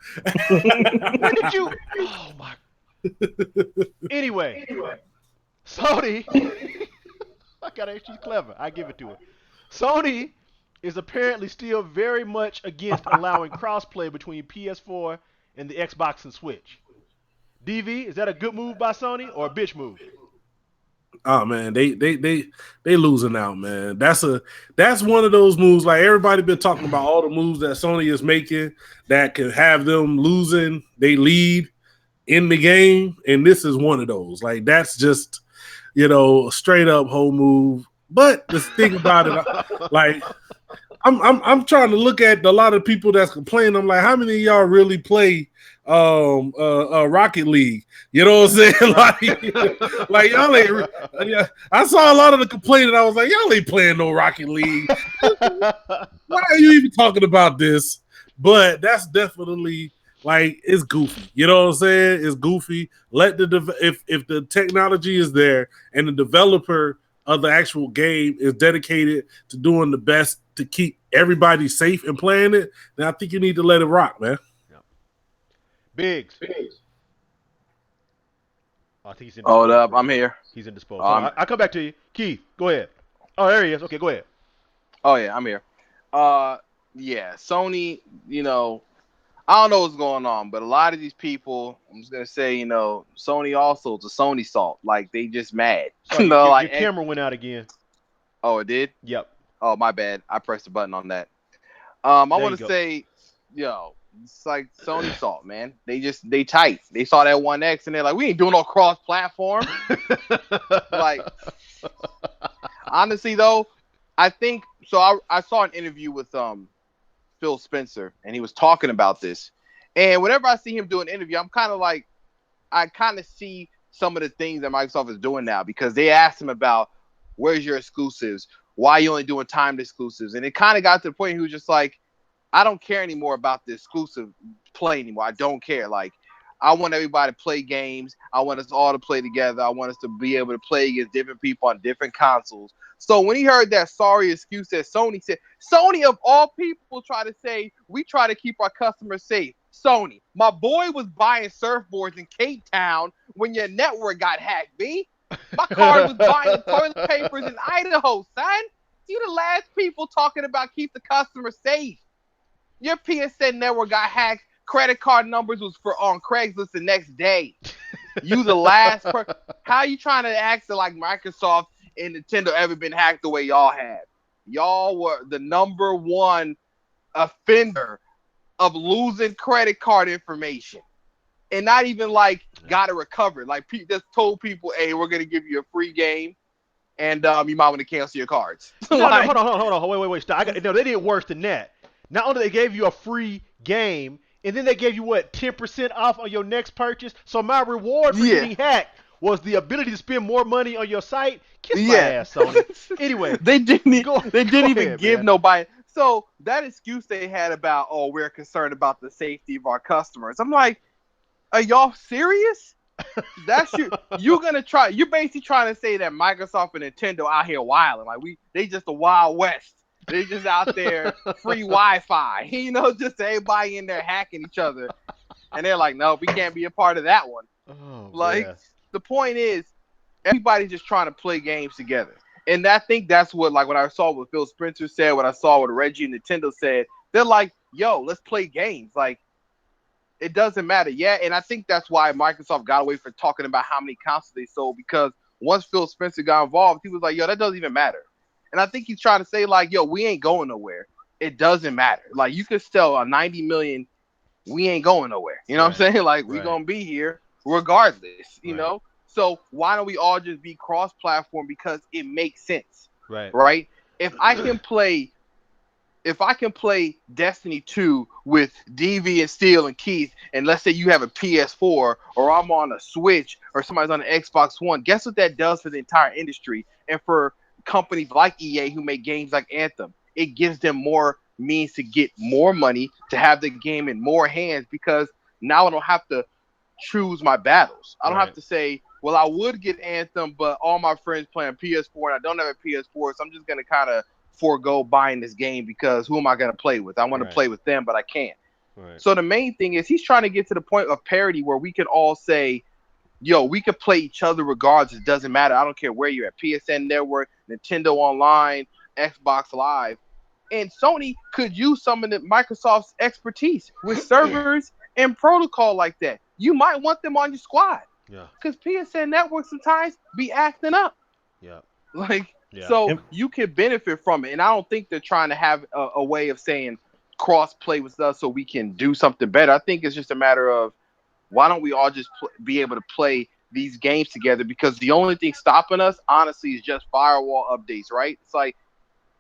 When did you? Oh my. Anyway, Sony. I gotta. She's clever. I give it to her. Sony is apparently still very much against allowing crossplay between PS4 and the Xbox and Switch. DV, is that a good move by Sony or a bitch move? Oh man, they losing out, man. That's one of those moves. Like, everybody been talking about all the moves that Sony is making that could have them losing they lead in the game, and this is one of those. Like, that's just a straight up whole move. But the thing about it, like, I'm trying to look at a lot of people that's complaining. I'm like, how many of y'all really play Rocket League? You know what I'm saying? like y'all ain't. I saw a lot of the complaining. I was like, y'all ain't playing no Rocket League. Why are you even talking about this? But that's definitely, like, it's goofy. You know what I'm saying? It's goofy. Let if the technology is there and the developer of the actual game is dedicated to doing the best to keep everybody safe and playing it, then I think you need to let it rock, man. Biggs. Oh, I think he's in. Hold up, I'm here. He's in disposal. I'll come back to you. Keith, go ahead. Oh, there he is. Okay, go ahead. Oh yeah, I'm here. Yeah, Sony. I don't know what's going on, but a lot of these people, I'm just gonna say, Sony also is a Sony salt. Like, they just mad. Sorry, your camera went out again. Oh, it did? Yep. Oh, my bad. I pressed the button on that. I want to say, it's like Sony salt, man. They tight. They saw that 1X and they're like, we ain't doing no cross-platform. Like, honestly though, I think so. I saw an interview with Phil Spencer, and he was talking about this, And whenever I see him do an interview, I'm kind of like, I kind of see some of the things that Microsoft is doing now, because they asked him about where's your exclusives, why are you only doing timed exclusives, and it kind of got to the point he was just like, I don't care anymore about the exclusive play anymore. I don't care. Like, I want everybody to play games. I want us all to play together. I want us to be able to play against different people on different consoles. So when he heard that sorry excuse that Sony said, Sony of all people try to say, we try to keep our customers safe. Sony, my boy was buying surfboards in Cape Town when your network got hacked, B. My card was buying toilet papers in Idaho, son. You the last people talking about keep the customer safe. Your PSN network got hacked. Credit card numbers was for on Craigslist the next day. You the last person. How you trying to act like Microsoft and Nintendo ever been hacked the way y'all have? Y'all were the number one offender of losing credit card information. And not even like got it recovered. Like just told people, hey, we're gonna give you a free game, and you might want to cancel your cards. No, Like, hold on, wait. Stop. No, they did worse than that. Not only they gave you a free game, and then they gave you what 10% off on your next purchase. So my reward for yeah, getting hacked was the ability to spend more money on your site. Kiss my yeah. ass, Sony. Anyway, they didn't go they didn't even ahead, give man. nobody. So that excuse they had about, oh, we're concerned about the safety of our customers. I'm like, are y'all serious? That's you're gonna try. You're basically trying to say that Microsoft and Nintendo out here wilding. Like they just the Wild West. They just out there free Wi-Fi. Just everybody in there hacking each other. And they're like, no, we can't be a part of that one. Oh Like, man. the point is, everybody's just trying to play games together. And I think that's what, like, what I saw what Phil Spencer said, what I saw what Reggie and Nintendo said. They're like, yo, let's play games. Like, it doesn't matter. Yeah, and I think that's why Microsoft got away from talking about how many consoles they sold, because once Phil Spencer got involved, he was like, yo, that doesn't even matter. And I think he's trying to say, like, yo, we ain't going nowhere. It doesn't matter. Like, you could sell a 90 million, we ain't going nowhere. You know what Right. I'm saying? Like, we Right. gonna be here regardless, Right. So why don't we all just be cross-platform, because it makes sense, Right. right? If I can play Destiny 2 with DV and Steel and Keith, and let's say you have a PS4 or I'm on a Switch or somebody's on an Xbox One, guess what that does for the entire industry and for companies like EA who make games like Anthem? It gives them more means to get more money, to have the game in more hands, because now I don't have to choose my battles. I don't have Right. to say, well, I would get Anthem, but all my friends playing PS4 and I don't have a PS4, so I'm just going to kind of forego buying this game, because who am I going to play with? I want to Right. play with them, but I can't. Right. So the main thing is he's trying to get to the point of parity where we can all say, yo, we could play each other regardless. It doesn't matter. I don't care where you're at. PSN Network, Nintendo Online, Xbox Live. And Sony could use some of the Microsoft's expertise with servers and protocol like that. You might want them on your squad, Yeah. because PSN Network sometimes be acting up. Yeah. Like, Yeah. so you can benefit from it. And I don't think they're trying to have a way of saying cross play with us so we can do something better. I think it's just a matter of, why don't we all just be able to play these games together? Because the only thing stopping us, honestly, is just firewall updates, right? It's like,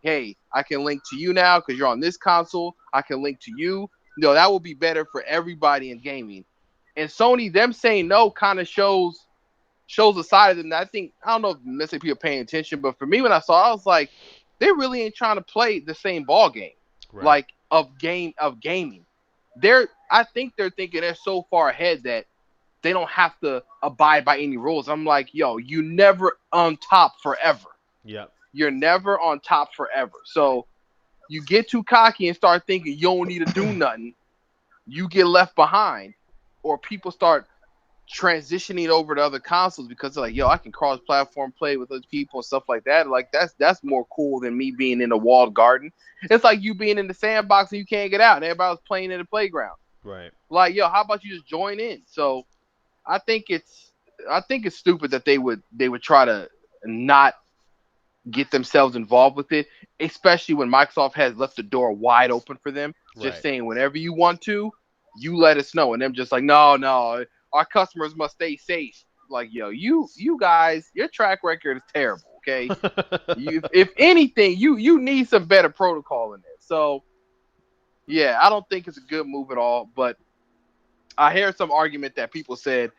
hey, I can link to you now because you're on this console. I can link to you. No, that will be better for everybody in gaming. And Sony, them saying no kind of shows a side of them that I don't know if necessarily people are paying attention, but for me, when I saw it, I was like, they really ain't trying to play the same ball game, Right. like of gaming. I think they're thinking they're so far ahead that they don't have to abide by any rules. I'm like, yo, you never on top forever. Yeah. You're never on top forever. So you get too cocky and start thinking you don't need to do nothing, you get left behind, or people start transitioning over to other consoles because they're like, yo, I can cross-platform play with other people and stuff like that. Like that's more cool than me being in a walled garden. It's like you being in the sandbox and you can't get out, and everybody's playing in the playground. Right. Like, yo, how about you just join in? So I think it's stupid that they would try to not get themselves involved with it, especially when Microsoft has left the door wide open for them, just Right. saying whenever you want to, you let us know. And them just like, no, our customers must stay safe. Like, yo, you guys, your track record is terrible. Okay, if anything, you need some better protocol in there. So yeah, I don't think it's a good move at all. But I hear some argument that people said,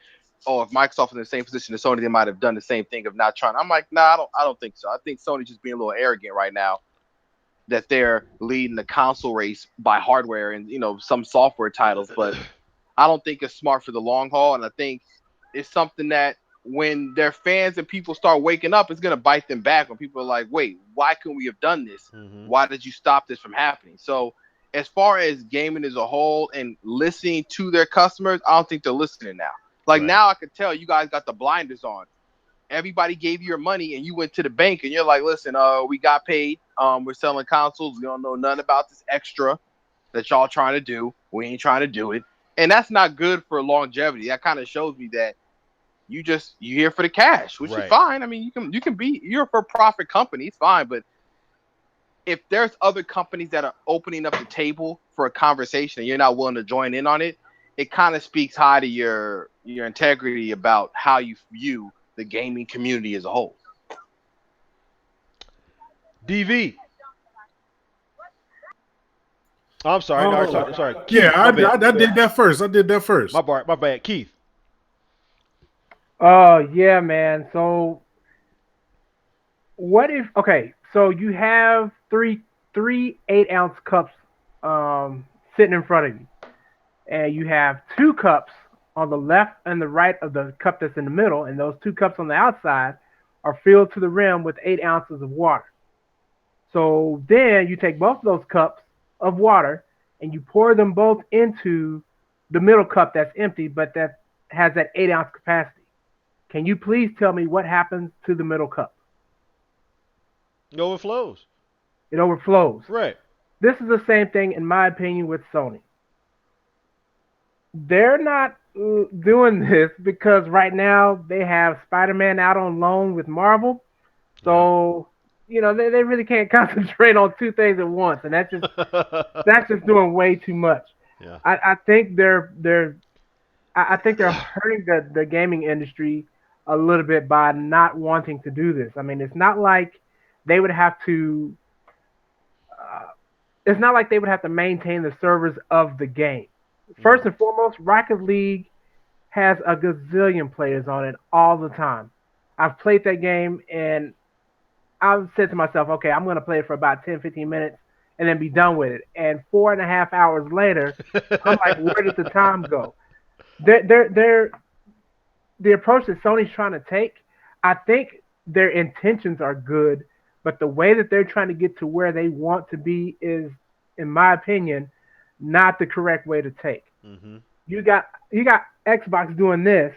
"Oh, if Microsoft was in the same position as Sony, they might have done the same thing of not trying." I'm like, nah, I don't think so. I think Sony's just being a little arrogant right now that they're leading the console race by hardware and some software titles, but I don't think it's smart for the long haul. And I think it's something that when their fans and people start waking up, it's gonna bite them back when people are like, "Wait, why couldn't we have done this? Mm-hmm. Why did you stop this from happening?" So as far as gaming as a whole and listening to their customers, I don't think they're listening now. Like Right. now I could tell you guys got the blinders on. Everybody gave you your money and you went to the bank and you're like, listen, we got paid. We're selling consoles. We don't know nothing about this extra that y'all trying to do. We ain't trying to do it. And that's not good for longevity. That kind of shows me that you here for the cash, which is Right. fine. I mean, you're a for profit company, it's fine. But if there's other companies that are opening up the table for a conversation and you're not willing to join in on it, it kind of speaks high to your integrity about how you view the gaming community as a whole. DV. Oh, I'm sorry. No, Oh, I'm sorry. yeah, Keith, my bad. I did that first. I did that first. My bad. Keith. Yeah, man. So what if? Okay, so you have three 8-ounce cups sitting in front of you, and you have two cups on the left and the right of the cup that's in the middle, and those two cups on the outside are filled to the rim with 8 ounces of water. So then you take both of those cups of water and you pour them both into the middle cup that's empty, but that has that 8-ounce capacity. Can you please tell me what happens to the middle cup? It overflows. It overflows. Right. This is the same thing, in my opinion, with Sony. They're not doing this because right now they have Spider-Man out on loan with Marvel. So, they really can't concentrate on two things at once, and that's just doing way too much. Yeah. I think they're hurting the gaming industry a little bit by not wanting to do this. I mean, it's not like they would have to. It's not like they would have to maintain the servers of the game. First and foremost, Rocket League has a gazillion players on it all the time. I've played that game and I've said to myself, okay, I'm going to play it for about 10, 15 minutes and then be done with it. And 4.5 hours later, I'm like, where did the time go? The approach that Sony's trying to take, I think their intentions are good, but the way that they're trying to get to where they want to be is, in my opinion, not the correct way to take. Mm-hmm. You got Xbox doing this,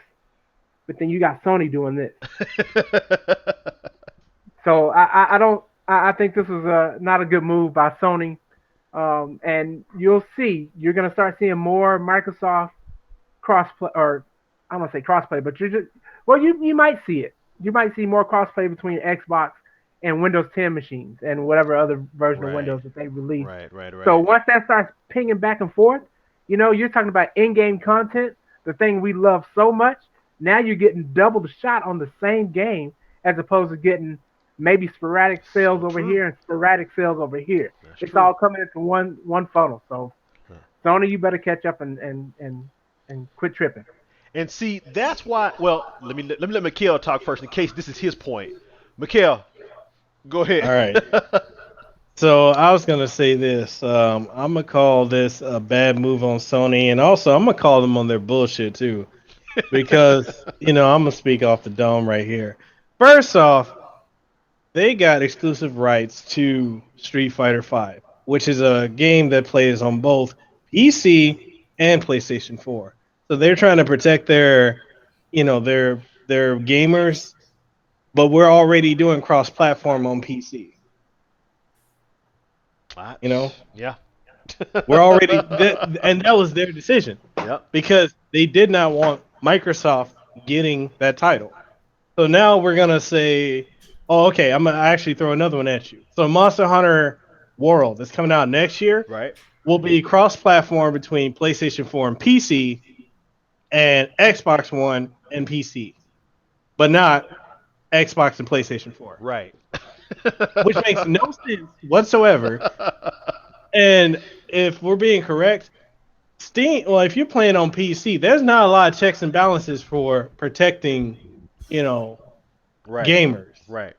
but then you got Sony doing this. So I think this is not a good move by Sony. And you're going to start seeing more Microsoft crossplay, or I don't want to say crossplay, but you might see it. You might see more crossplay between Xbox and Windows 10 machines and whatever other version of Windows that they release. Right. So once that starts pinging back and forth, you're talking about in-game content, the thing we love so much. Now you're getting double the shot on the same game as opposed to getting maybe sporadic sales over here and sporadic sales over here. It's all coming into one funnel. So Sony, you better catch up and quit tripping. And see, that's why. Well, let me let Mekel talk first in case this is his point. Mekel, go ahead. All right. So I was gonna say this. I'm gonna call this a bad move on Sony, and also I'm gonna call them on their bullshit too, because I'm gonna speak off the dome right here. First off, they got exclusive rights to Street Fighter V, which is a game that plays on both PC and PlayStation 4. So they're trying to protect their gamers, but we're already doing cross-platform on PC. Yeah. We're already, and that was their decision. Yep. Because they did not want Microsoft getting that title. So now we're gonna say, oh, okay, I'm gonna actually throw another one at you. So Monster Hunter World that's coming out next year, Right. will be cross-platform between PlayStation 4 and PC, and Xbox One and PC, but not Xbox and PlayStation 4. Right. Which makes no sense whatsoever. And if we're being correct, Steam. Well, if you're playing on PC, there's not a lot of checks and balances for protecting, Right. gamers. Right.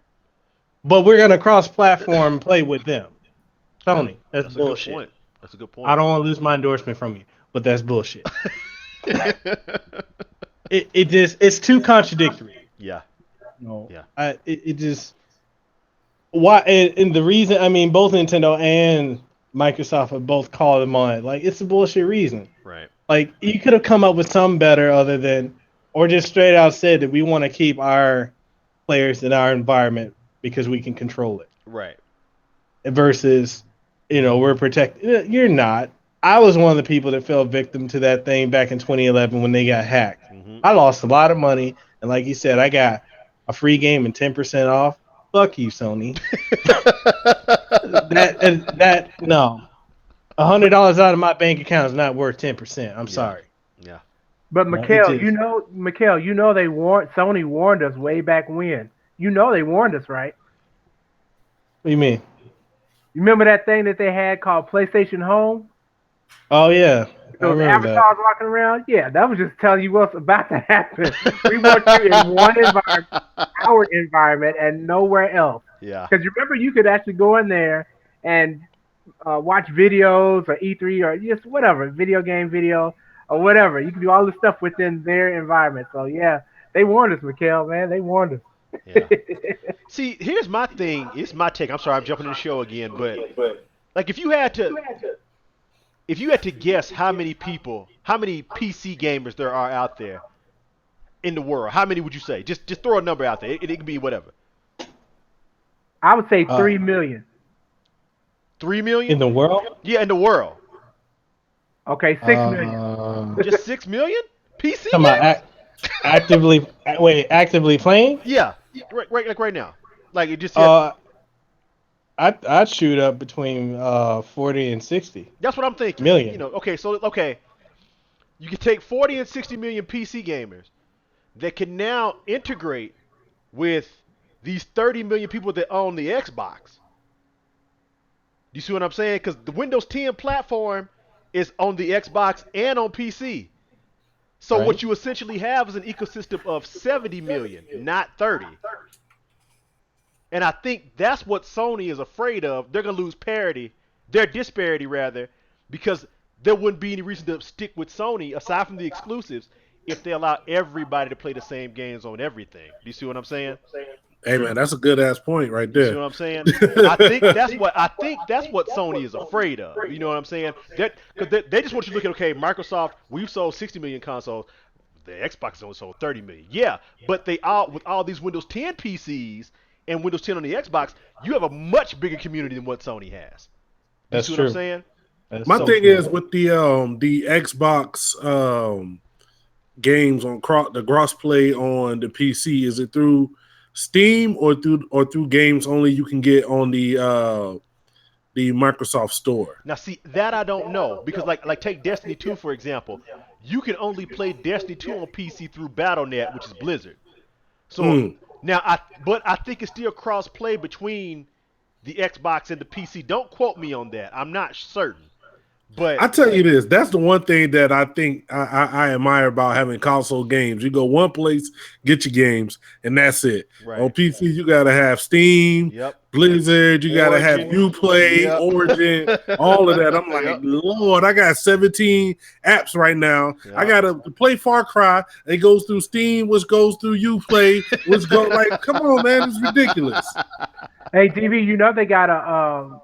But we're gonna cross-platform play with them. Sony, that's That's a good bullshit. point. That's a good I point. don't want to lose my endorsement from you, but that's bullshit. It's too contradictory. Yeah. No, Yeah. it just why and the reason I mean both Nintendo and Microsoft have both called them on it. Like it's a bullshit reason. Right. Like you could have come up with something better other than or just straight out said that we want to keep our players in our environment because we can control it. Right. Versus, we're protected. You're not. I was one of the people that fell victim to that thing back in 2011 when they got hacked. Mm-hmm. I lost a lot of money, and like you said, I got a free game and 10% off. Fuck you, Sony. that no, $100 out of my bank account is not worth 10%. I'm sorry. Yeah. But No, it just- Mekel, Sony warned us way back when. They warned us, right? What do you mean? You remember that thing that they had called PlayStation Home? Oh yeah, I Those remember that. avatars walking around? Yeah, that was just telling you what's about to happen. We want you in one environment, our environment, and nowhere else. Yeah. Because you remember you could actually go in there and watch videos or E3 or just whatever, video game video or whatever. You can do all this stuff within their environment. So yeah, they warned us, Mekel, man. They warned us. Yeah. See, here's my thing. It's my take. I'm sorry, I'm jumping in the show again, but like if you had to guess how many PC gamers there are out there in the world, how many would you say? Just throw a number out there. It could be whatever. I would say 3 million. 3 million? In the world? Yeah, in the world. Okay, 6 million. Just 6 million? PC Come gamers? actively playing? Yeah. Right now. Like it just I'd shoot up between 40 and 60. That's what I'm thinking. Million. Okay. You can take 40 and 60 million PC gamers that can now integrate with these 30 million people that own the Xbox. You see what I'm saying? Because the Windows 10 platform is on the Xbox and on PC. So Right. what you essentially have is an ecosystem of 70 million, not 30. And I think that's what Sony is afraid of. They're going to lose their disparity rather, because there wouldn't be any reason to stick with Sony aside from the exclusives if they allow everybody to play the same games on everything. Do you see what I'm saying? Hey man, that's a good ass point right You see there. what I'm saying? I think that's what Sony is afraid of. You know what I'm saying? Because they just want you to look at, okay, Microsoft, we've sold 60 million consoles. The Xbox only sold 30 million. Yeah, but with all these Windows 10 PCs and Windows 10 on the Xbox, you have a much bigger community than what Sony has. That's see true. What I'm saying? My thing is with the Xbox games on the crossplay on the PC, is it through Steam or through games only you can get on the Microsoft Store? Now, see, that I don't know, because like take Destiny 2 for example. You can only play Destiny 2 on PC through Battle.net, which is Blizzard. So now, I think it's still cross-play between the Xbox and the PC. Don't quote me on that. I'm not certain. But I tell you this, that's the one thing that I think I admire about having console games. You go one place, get your games, and that's it. Right. On PC, you got to have Steam, Blizzard, you got to have Uplay, Origin, all of that. I'm like, Lord, I got 17 apps right now. I got to play Far Cry. It goes through Steam, which goes through Uplay, which goes like, come on, man, it's ridiculous. Hey, DV, they got a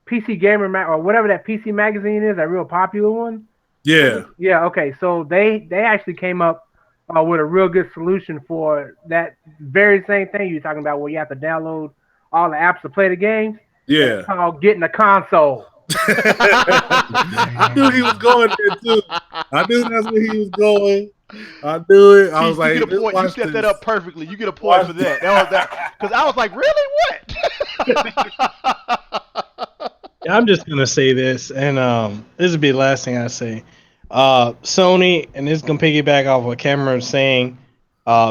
PC Gamer or whatever that PC magazine is, that real popular one. Yeah. Yeah. Okay. So they actually came up with a real good solution for that very same thing you're talking about, where you have to download all the apps to play the games. Yeah. It's called getting a console. I knew he was going there too. I knew that's where he was going. I knew it. I was like, you get a point. You set that up perfectly. You get a point for that. Because I was like, really? What? I'm just gonna say this, and this will be the last thing I say. Sony, and this is gonna piggyback off what Cameron was saying.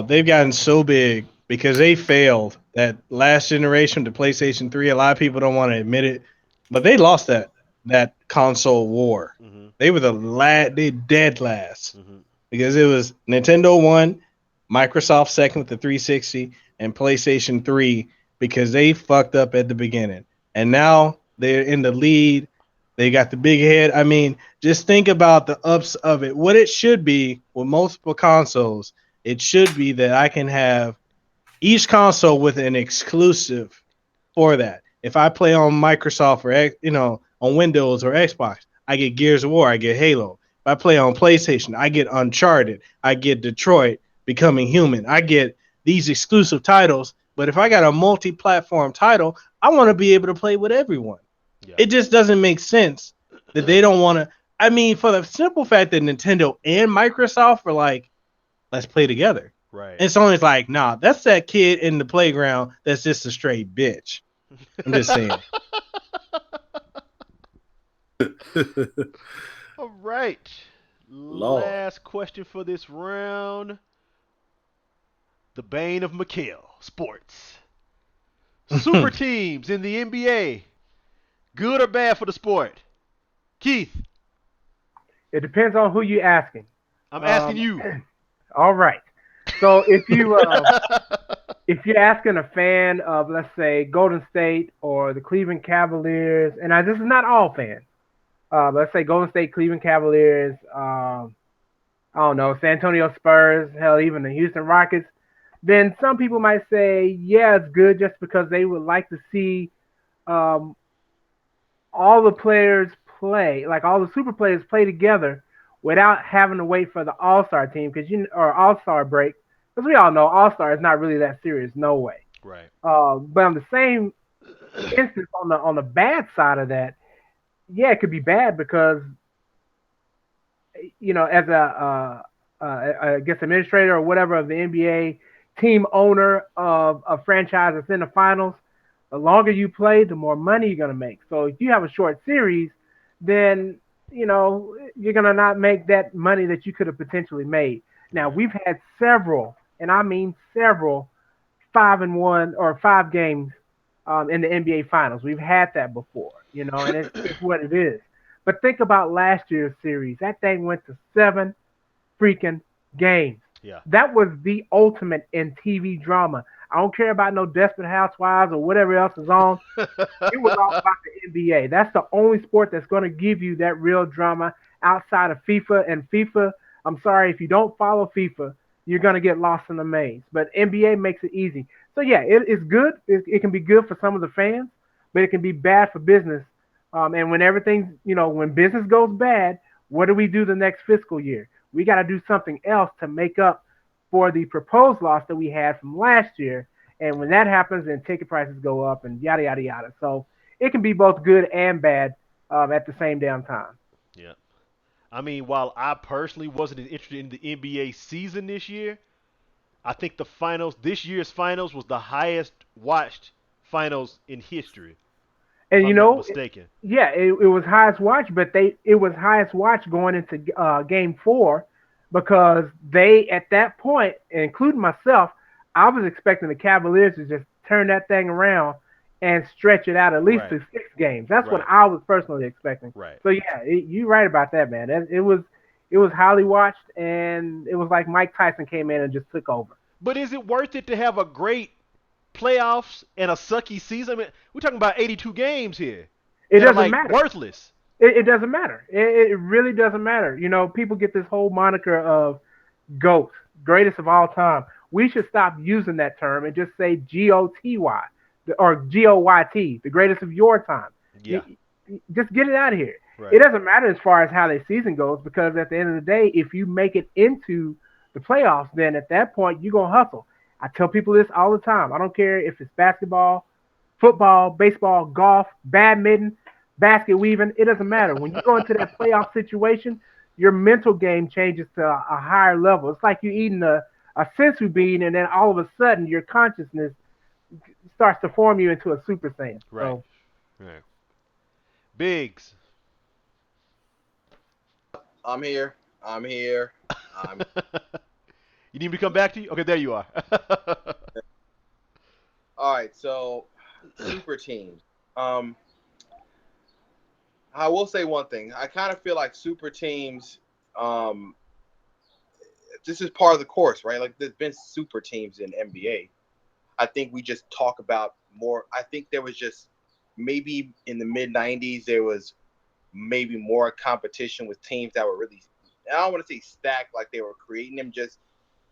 They've gotten so big because they failed that last generation, the PlayStation 3. A lot of people don't want to admit it, but they lost that console war. Mm-hmm. They were they dead last Mm-hmm. because it was Nintendo 1, Microsoft second with the 360, and PlayStation 3 because they fucked up at the beginning. And now they're in the lead. They got the big head. I mean, just think about the ups of it. What it should be with multiple consoles, it should be that I can have each console with an exclusive for that. If I play on Microsoft or on Windows or Xbox, I get Gears of War, I get Halo. If I play on PlayStation, I get Uncharted, I get Detroit Becoming Human. I get these exclusive titles, but if I got a multi-platform title, I want to be able to play with everyone. Yeah. It just doesn't make sense that they don't want to. I mean, for the simple fact that Nintendo and Microsoft were like, let's play together. Right. And Sony's like, nah, that's that kid in the playground that's just a straight bitch. I'm just saying. All right. Lord. Last question for this round. The bane of Mekel, sports. Super teams in the NBA. Good or bad for the sport? Keith, It depends on who you're asking. I'm asking you. All right. So if you're asking a fan of, let's say, Golden State or the Cleveland Cavaliers, and this is not all fans. Let's say Golden State, Cleveland Cavaliers, I don't know, San Antonio Spurs, hell, even the Houston Rockets, then some people might say, yeah, it's good just because they would like to see um, all the players play, like all the super players play together without having to wait for the All-Star team or All-Star break, because we all know All-Star is not really that serious, no way. Right. But on the same instance, on the bad side of that, yeah, it could be bad because as I guess administrator or whatever of the NBA, team owner of a franchise that's in the finals, the longer you play, the more money you're gonna make. So if you have a short series, then you're gonna not make that money that you could have potentially made. Now we've had several, and I mean several, 5-1 or 5 games in the NBA Finals. We've had that before, and it's what it is. But think about last year's series. That thing went to 7 freaking games. Yeah. That was the ultimate in TV drama. I don't care about no Desperate Housewives or whatever else is on. It was all about the NBA. That's the only sport that's going to give you that real drama outside of FIFA. And FIFA, I'm sorry, if you don't follow FIFA, you're going to get lost in the maze. But NBA makes it easy. So, yeah, it's good. It can be good for some of the fans, but it can be bad for business. And when when business goes bad, what do we do the next fiscal year? We got to do something else to make up for the proposed loss that we had from last year. And when that happens, then ticket prices go up and yada, yada, yada. So it can be both good and bad at the same damn time. Yeah. I mean, while I personally wasn't as interested in the NBA season this year, I think this year's finals was the highest watched finals in history, if And I'm not mistaken. it was highest watch, but it was highest watch going into game 4 because they, at that point, including myself, I was expecting the Cavaliers to just turn that thing around and stretch it out at least Right. to 6 games. That's what Right. I was personally expecting. Right. So yeah, you're right about that, man. It was highly watched, and it was like Mike Tyson came in and just took over. But is it worth it to have a great playoffs and a sucky season? I mean, we're talking about 82 games here It that are doesn't like matter. worthless. It doesn't matter. It really doesn't matter. People get this whole moniker of GOAT, greatest of all time. We should stop using that term and just say GOTY or GOYT, the greatest of your time. Yeah. Just get it out of here. Right. It doesn't matter as far as how their season goes because at the end of the day, if you make it into the playoffs, then at that point, you're going to hustle. I tell people this all the time. I don't care if it's basketball, football, baseball, golf, badminton, basket weaving. It doesn't matter. When you go into that playoff situation, your mental game changes to a higher level. It's like you eating a sensu bean, and then all of a sudden your consciousness starts to form you into a Super Saiyan. Right. So, Right. Biggs. I'm here. You need me to come back to you? Okay, there you are. All right, so super teams. I will say one thing. I kind of feel like super teams. This is part of the course, right? Like there's been super teams in NBA. I think we just talk about more. I think there was just maybe in the mid '90s there was maybe more competition with teams that were really. I don't want to say stacked like they were creating them. Just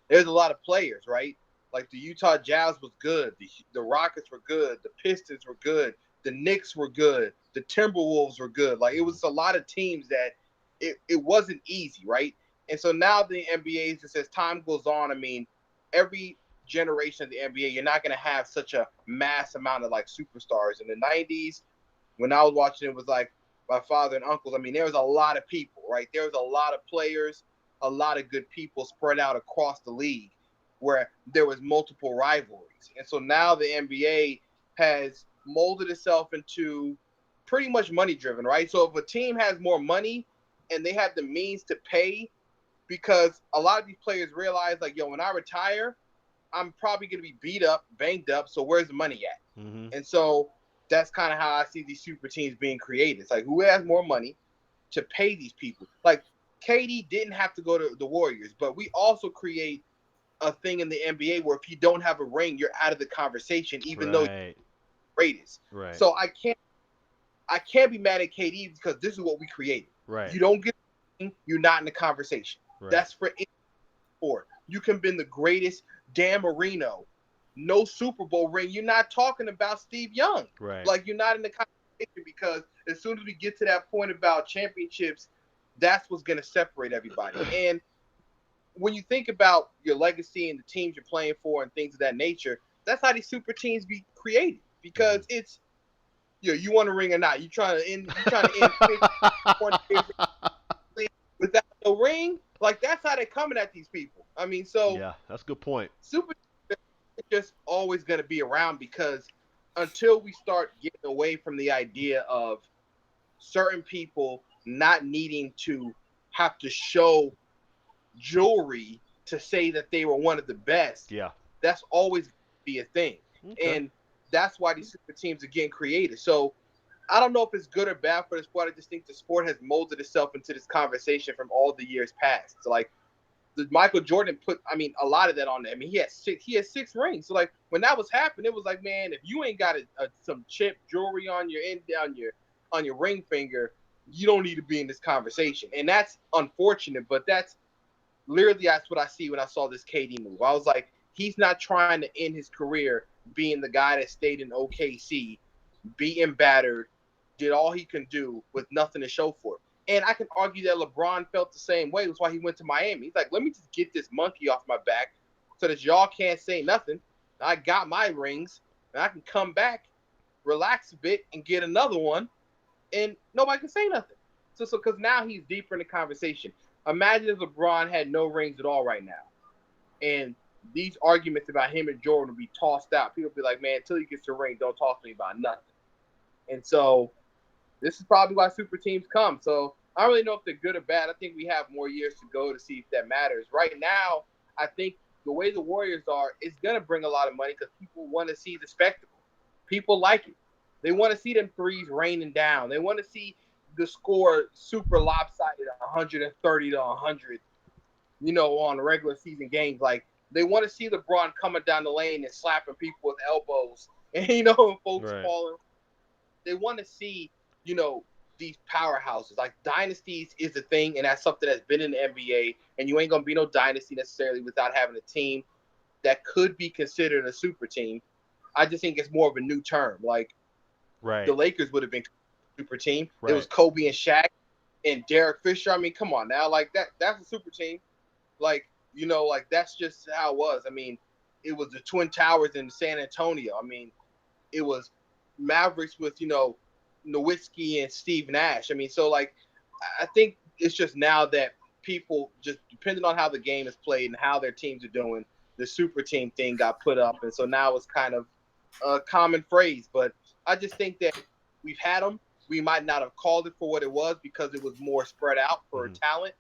there's a lot of players, right? Like the Utah Jazz was good, the Rockets were good, the Pistons were good, the Knicks were good, the Timberwolves were good. Like it was a lot of teams that it wasn't easy, right? And so now the NBA, just as time goes on, I mean, every generation of the NBA, you're not going to have such a mass amount of like superstars. In the '90s, when I was watching, it was like my father and uncles. I mean, there was a lot of people, right? There was a lot of players, a lot of good people spread out across the league where there was multiple rivalries. And so now the NBA has molded itself into pretty much money driven, right? So if a team has more money and they have the means to pay, because a lot of these players realize like, yo, when I retire, I'm probably going to be beat up, banged up. So where's the money at? Mm-hmm. And so that's kind of how I see these super teams being created. It's like who has more money to pay these people? Like KD didn't have to go to the Warriors, but we also create a thing in the NBA where if you don't have a ring, you're out of the conversation, even though you're Right. the greatest. Right. So I can't be mad at KD because this is what we created. Right. You don't get a ring, you're not in the conversation. Right. That's for any sport. You can be the greatest Dan Marino, no Super Bowl ring. You're not talking about Steve Young. Right. Like you're not in the conversation because as soon as we get to that point about championships, that's what's going to separate everybody. And when you think about your legacy and the teams you're playing for and things of that nature, that's how these super teams be created because it's you want a ring or not. You trying to end without no ring. Like that's how they're coming at these people. I mean, so yeah, that's a good point. super teams are just always going to be around because until we start getting away from the idea of certain people not needing to have to show jewelry to say that they were one of the best. Yeah. That's always be a thing. Okay. And that's why these super teams are getting created. So I don't know if it's good or bad for the sport. I just think the sport has molded itself into this conversation from all the years past. So like the Michael Jordan put, I mean, a lot of that on there. I mean, he had six rings. So like when that was happening, it was like, man, if you ain't got some chip jewelry on your on your ring finger, you don't need to be in this conversation. And that's unfortunate, but that's what I see when I saw this KD move. I was like, he's not trying to end his career being the guy that stayed in OKC, being battered, did all he can do with nothing to show for it. And I can argue that LeBron felt the same way. That's why he went to Miami. He's like, let me just get this monkey off my back so that y'all can't say nothing. I got my rings, and I can come back, relax a bit, and get another one, and nobody can say nothing. So because now he's deeper in the conversation. Imagine if LeBron had no rings at all right now, and these arguments about him and Jordan would be tossed out. People would be like, man, until he gets a ring, don't talk to me about nothing. And so this is probably why super teams come. So I don't really know if they're good or bad. I think we have more years to go to see if that matters. Right now, I think the way the Warriors are, it's going to bring a lot of money because people want to see the spectacle. People like it. They want to see them threes raining down. They want to see the score super lopsided, 130 to 100, on regular season games. Like, they want to see LeBron coming down the lane and slapping people with elbows and, and folks Right. falling. They want to see, these powerhouses. Like, dynasties is a thing, and that's something that's been in the NBA, and you ain't going to be no dynasty necessarily without having a team that could be considered a super team. I just think it's more of a new term. Like, Right. the Lakers would have been a super team. Right. It was Kobe and Shaq and Derek Fisher. I mean, come on now. Like, that's a super team. Like, like that's just how it was. I mean, it was the Twin Towers in San Antonio. I mean, it was Mavericks with, Nowitzki and Steve Nash. I mean, so, like, I think it's just now that people, just depending on how the game is played and how their teams are doing, the super team thing got put up. And so now it's kind of a common phrase. But I just think that we've had them. We might not have called it for what it was because it was more spread out for talent.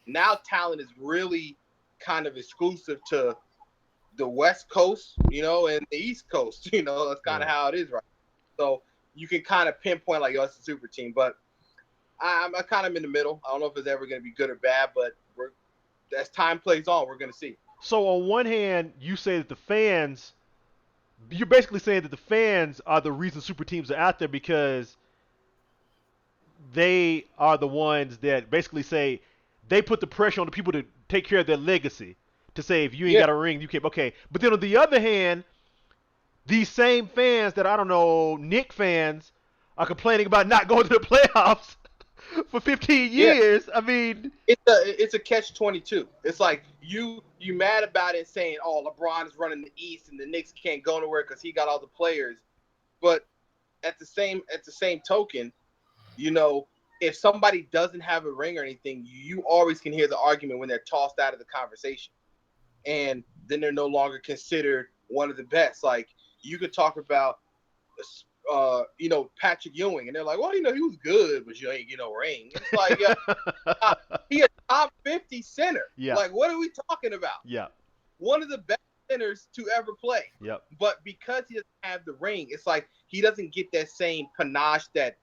Now talent is really kind of exclusive to the West Coast, and the East Coast. That's kind of how it is right now. So you can kind of pinpoint like, it's a super team. But I'm kind of in the middle. I don't know if it's ever going to be good or bad, but as time plays on, we're going to see. So on one hand, you say that the fans, you're basically saying that the fans are the reason super teams are out there because they are the ones that basically say they put the pressure on the people to take care of their legacy. To say if you ain't got a ring, you can't. Okay, but then on the other hand, these same fans that I don't know, Nick fans, are complaining about not going to the playoffs for 15 years. I mean, it's a catch-22. It's like you mad about it saying, "Oh, LeBron is running the East and the Knicks can't go nowhere because he got all the players." But at the same token, you know, if somebody doesn't have a ring or anything, you always can hear the argument when they're tossed out of the conversation, and then they're no longer considered one of the best. Like you could talk about, you know, Patrick Ewing, and they're like, well, you know, he was good, but you ain't get no ring. It's like, he a top 50 center. Yeah. Like, what are we talking about? Yeah. One of the best centers to ever play. Yep. But because he doesn't have the ring, it's like he doesn't get that same panache that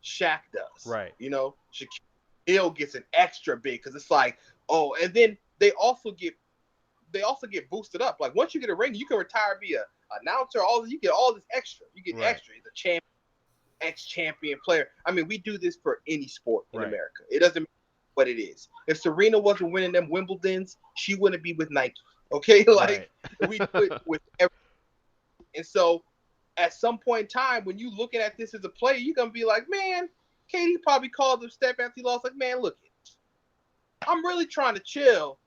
Shaq does. Right. You know, Shaquille O'Neal gets an extra big because it's like, oh, and then they also get boosted up. Like once you get a ring, you can retire, be a announcer, you get all this extra. You get extra. He's a champion, ex-champion player. I mean, we do this for any sport in America. It doesn't matter what it is. If Serena wasn't winning them Wimbledons, she wouldn't be with Nike. Okay? Like we do it with everything. And so at some point in time, when you're looking at this as a player, you're gonna be like, man, Katie probably called him step after he lost, like, man, look, I'm really trying to chill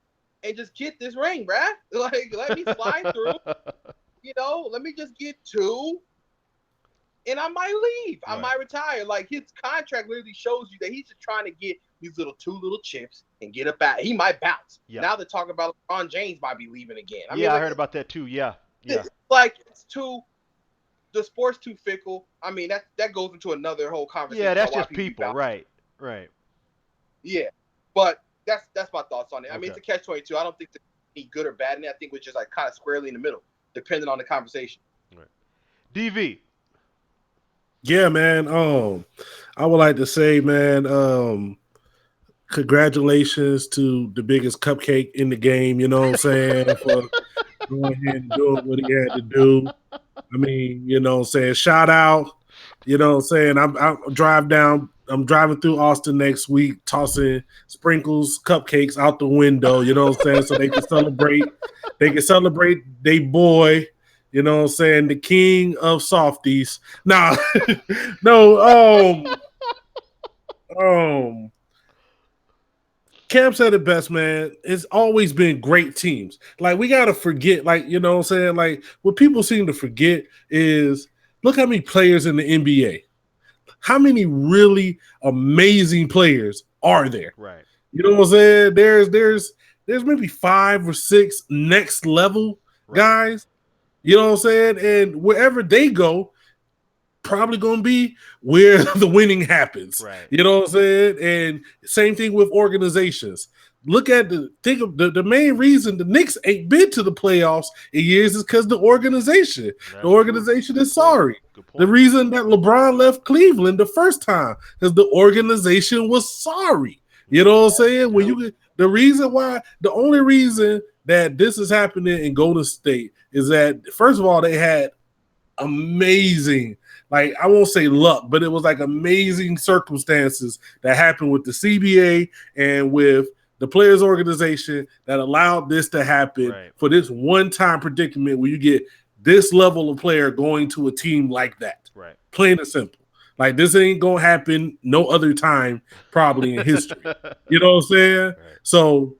and just get this ring, bruh. Like, let me slide through. You know, let me just get 2, and I might leave. I might retire. Like, his contract literally shows you that he's just trying to get these 2 little chips and get up out. He might bounce. Yep. Now they're talking about LeBron James might be leaving again. I mean, I heard about that too. Yeah. It's like the sport's too fickle. I mean, that goes into another whole conversation. Yeah, that's just people. Right. Yeah, but that's my thoughts on it. I mean, it's a catch-22. I don't think there's any good or bad in it. I think we're just like kind of squarely in the middle, depending on the conversation. Right. DV. Yeah, man. I would like to say, man, congratulations to the biggest cupcake in the game, you know what I'm saying, for going ahead and doing what he had to do. I mean, you know what I'm saying, shout out, you know what I'm saying. I'm driving through Austin next week, tossing sprinkles, cupcakes out the window, you know what I'm saying, so they can celebrate they boy, you know what I'm saying, the king of softies. Nah, no, Cam said it best, man. It's always been great teams. Like, we got to forget, like, you know what I'm saying? Like, what people seem to forget is look how many players in the NBA. How many really amazing players are there? Right. You know what I'm saying? There's maybe 5 or 6 next level guys. You know what I'm saying? And wherever they go, probably going to be where the winning happens. Right. You know what I'm saying? And same thing with organizations. Look at the main reason the Knicks ain't been to the playoffs in years is because the organization. The organization is sorry. The reason that LeBron left Cleveland the first time is the organization was sorry. You know what I'm saying? The only reason that this is happening in Golden State is that, first of all, they had amazing, like, I won't say luck, but it was like amazing circumstances that happened with the CBA and with the players' organization that allowed this to happen for this one-time predicament where you get this level of player going to a team like that. Right. Plain and simple. Like, this ain't going to happen no other time probably in history. You know what I'm saying? Right. So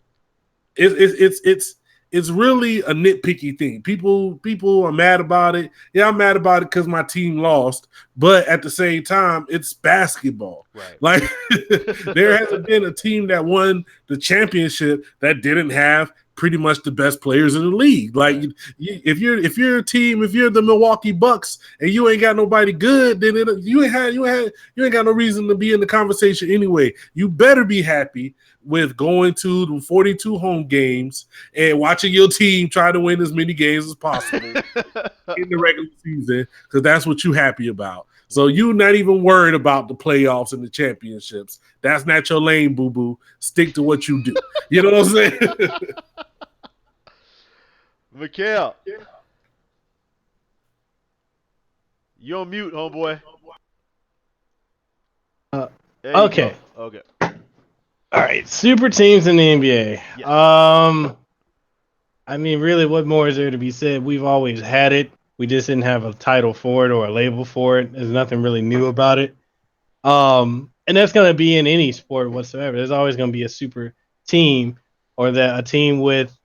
it's really a nitpicky thing. People are mad about it. Yeah, I'm mad about it because my team lost. But at the same time, it's basketball. Right. Like, there hasn't been a team that won the championship that didn't have pretty much the best players in the league. Like, if you're a team, if you're the Milwaukee Bucks and you ain't got nobody good, then you ain't got no reason to be in the conversation anyway. You better be happy with going to the 42 home games and watching your team try to win as many games as possible in the regular season, because that's what you're happy about. So you not even worried about the playoffs and the championships. That's not your lane, boo-boo. Stick to what you do. You know what I'm saying? Mekel. You're on mute, homeboy. There you Okay. go. Okay. All right. Super teams in the NBA. Yes. I mean, really, what more is there to be said? We've always had it. We just didn't have a title for it or a label for it. There's nothing really new about it. And that's going to be in any sport whatsoever. There's always going to be a super team or a team with,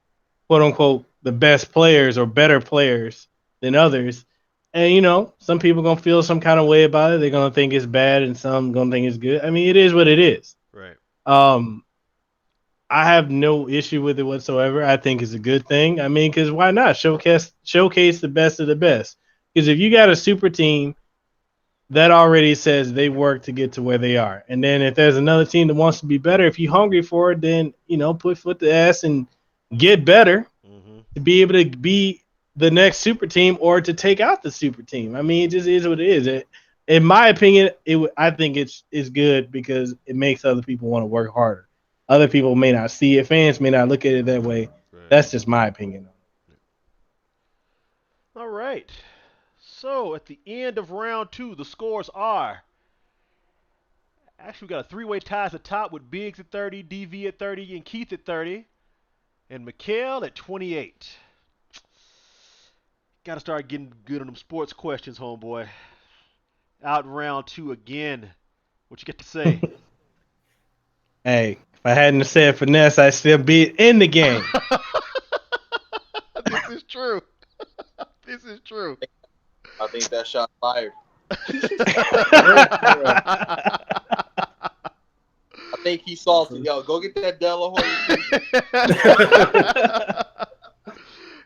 quote unquote, the best players or better players than others. And, you know, some people going to feel some kind of way about it. They're going to think it's bad and some going to think it's good. I mean, it is what it is. Right. I have no issue with it whatsoever. I think it's a good thing. I mean, because why not showcase the best of the best? Because if you got a super team, that already says they work to get to where they are. And then if there's another team that wants to be better, if you're hungry for it, then, you know, put foot to ass and get better to be able to be the next super team or to take out the super team. I mean, it just is what it is. In my opinion, I think it's good because it makes other people want to work harder. Other people may not see it. Fans may not look at it that way. Right. That's just my opinion. All right. So at the end of round 2, the scores are. Actually, we got a 3-way tie at the top with Biggs at 30, DV at 30, and Keith at 30, and Mekel at 28. Got to start getting good on them sports questions, homeboy. Out in round 2 again. What you got to say? Hey, if I hadn't said finesse, I'd still be in the game. This is true. This is true. I think that shot fired. I think he's salty. Yo, go get that De La Hoya.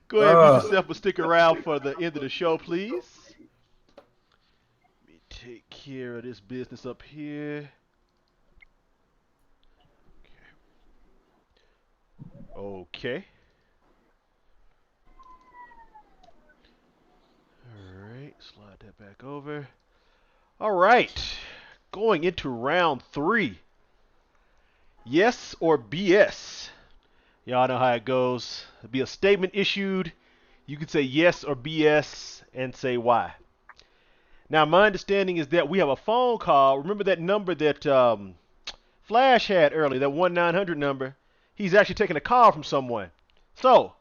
Go ahead and get yourself a stick around for the end of the show, please. Let me take care of this business up here. Okay. Alright, slide that back over. Alright, going into round 3. Yes or BS? Y'all know how it goes. There'll be a statement issued. You can say yes or BS and say why. Now, my understanding is that we have a phone call. Remember that number that Flash had earlier, that 1-900 number? He's actually taking a call from someone. So,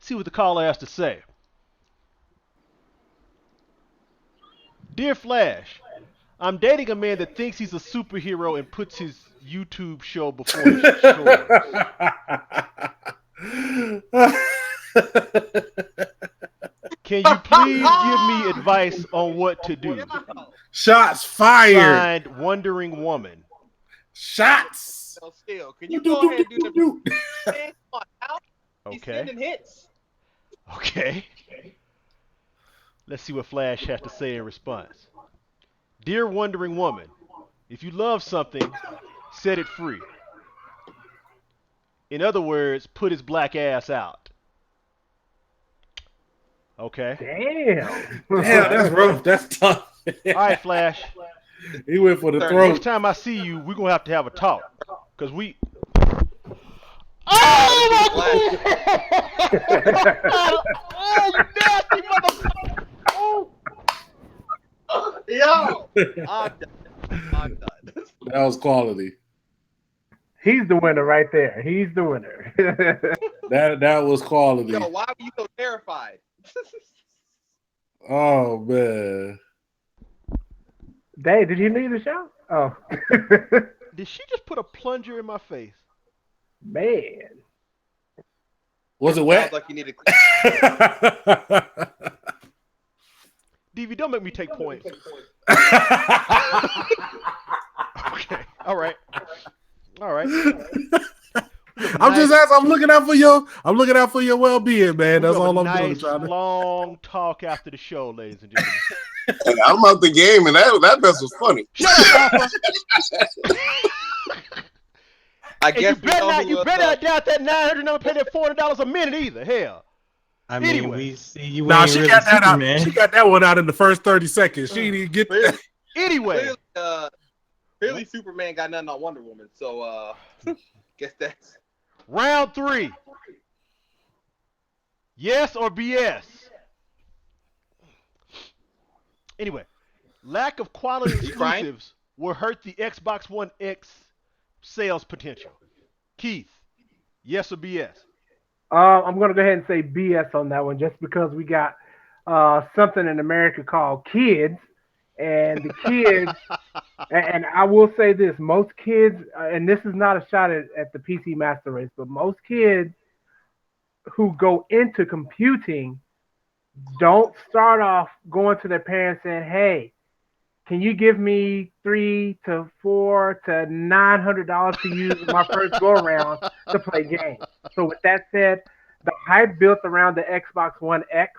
see what the caller has to say. Dear Flash, I'm dating a man that thinks he's a superhero and puts his YouTube show before his chores. Can you please give me advice on what to do? Shots fired. Signed, Wondering Woman. Shots. Still, can you go ahead and do the He's Okay. sending hits. Okay. Let's see what Flash has to say in response. Dear Wondering Woman, if you love something, set it free. In other words, put his black ass out. Okay. Damn. Damn, that's rough. That's tough. All right, Flash. He went for the Next throat. time I see you, we're going to have a talk. Because we... Oh, my God! Oh, you nasty motherfucker! Oh. Yo, I'm done. That was quality. He's the winner right there. He's the winner. That was quality. Yo, why were you so terrified? Oh man. Dave, did you leave the show? Oh. Did she just put a plunger in my face? Man. Was it wet? Sounds like you need to DV, don't make me take points. Okay. All right. I'm just asking. I'm looking out for your well-being, man. That's all I'm doing. Nice long talk after the show, ladies and gentlemen. Hey, I'm out the game, and that mess was funny. Shut up, Alpha. I guess You better not doubt that 900 number, pay that $400 a minute either. Hell. I mean, Anyway. we see you Nah, ain't she really got that out. Superman. She got that one out in the first 30 seconds. She didn't even get that. Anyway. Clearly, Superman got nothing on Wonder Woman, so guess that's Round 3. Yes or BS? Anyway, lack of quality exclusives will hurt the Xbox One X sales potential. Keith, yes or BS? I'm going to go ahead and say BS on that one just because we got something in America called kids. And the kids, and I will say this, most kids, and this is not a shot at the PC Master Race, but most kids who go into computing don't start off going to their parents saying, hey, can you give me $300 to $400 to $900 to use my first go around to play games? So with that said, the hype built around the Xbox One X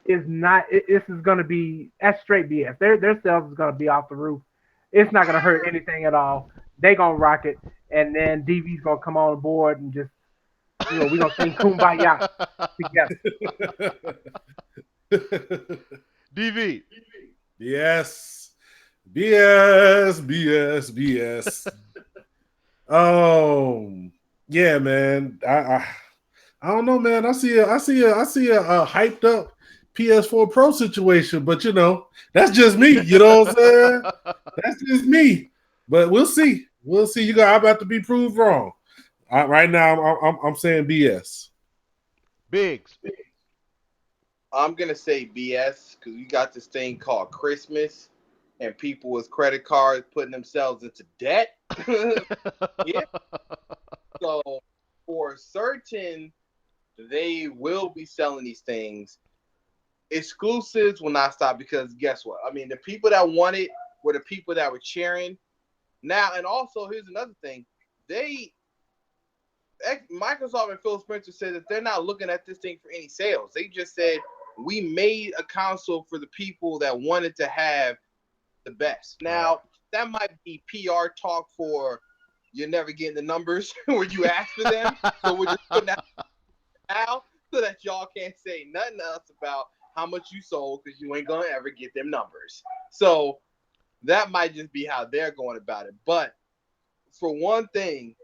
is not. This is going to be that's straight BS. Their sales is going to be off the roof. It's not going to hurt anything at all. They gonna rock it, and then DV's gonna come on board and just we're gonna sing Kumbaya together. DV. Yes. BS. Yeah, man. I don't know, man. I see a hyped up PS4 Pro situation, but that's just me. You know what I'm saying? That's just me. But we'll see. We'll see. I'm about to be proved wrong. Right now, I'm saying BS. Biggs. I'm gonna say BS because you got this thing called Christmas, and people with credit cards putting themselves into debt. Yeah. So for certain, they will be selling these things. Exclusives will not stop because guess what? I mean, the people that want it were the people that were cheering. Now, and also here's another thing: Microsoft and Phil Spencer said that they're not looking at this thing for any sales. They just said we made a console for the people that wanted to have the best. Now, that might be PR talk for you're never getting the numbers when you ask for them. So we're just putting that out so that y'all can't say nothing else about how much you sold because you ain't going to ever get them numbers. So that might just be how they're going about it. But for one thing,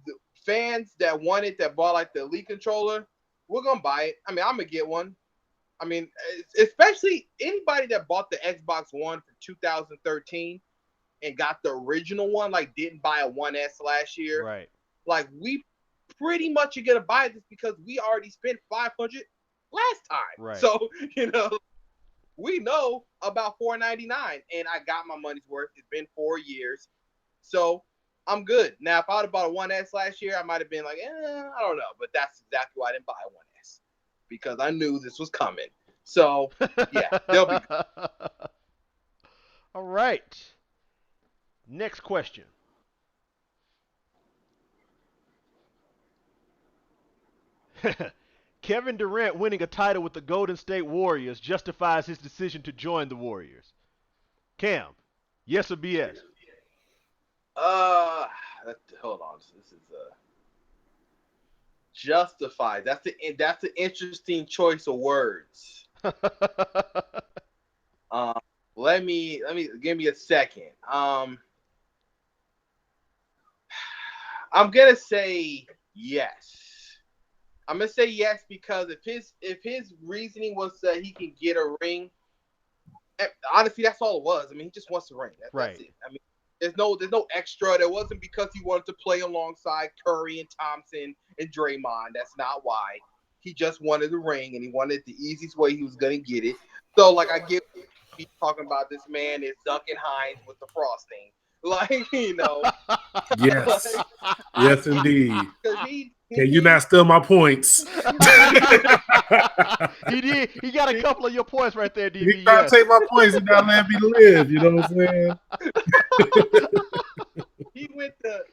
the fans that want it, that bought like the Elite controller, we're going to buy it. I mean, I'm going to get one. I mean, especially anybody that bought the Xbox One for 2013 and got the original one, like didn't buy a 1S last year. Right. Like we pretty much are going to buy this because we already spent $500 last time. Right. So, we know about $499 and I got my money's worth. It's been 4 years. So I'm good. Now, if I would have bought a 1S last year, I might have been like, I don't know. But that's exactly why I didn't buy a 1S. Because I knew this was coming. So, yeah, they'll be good. All right. Next question. Kevin Durant winning a title with the Golden State Warriors justifies his decision to join the Warriors. Cam, yes or BS? Hold on. This is justified. That's an interesting choice of words. Let me give me a second. I'm gonna say yes. I'm gonna say yes because if his reasoning was that he can get a ring, honestly, that's all it was. I mean, he just wants a ring. That's it. I mean, there's no extra. There wasn't because he wanted to play alongside Curry and Thompson and Draymond. That's not why. He just wanted the ring, and he wanted the easiest way he was gonna get it. So, like, I get he's talking about this man is Duncan Hines with the frosting, Yes, yes, indeed. Can you not steal my points? He did. He got a couple of your points right there, DV. He tried to take my points and not let me live. You know what I'm saying? He went the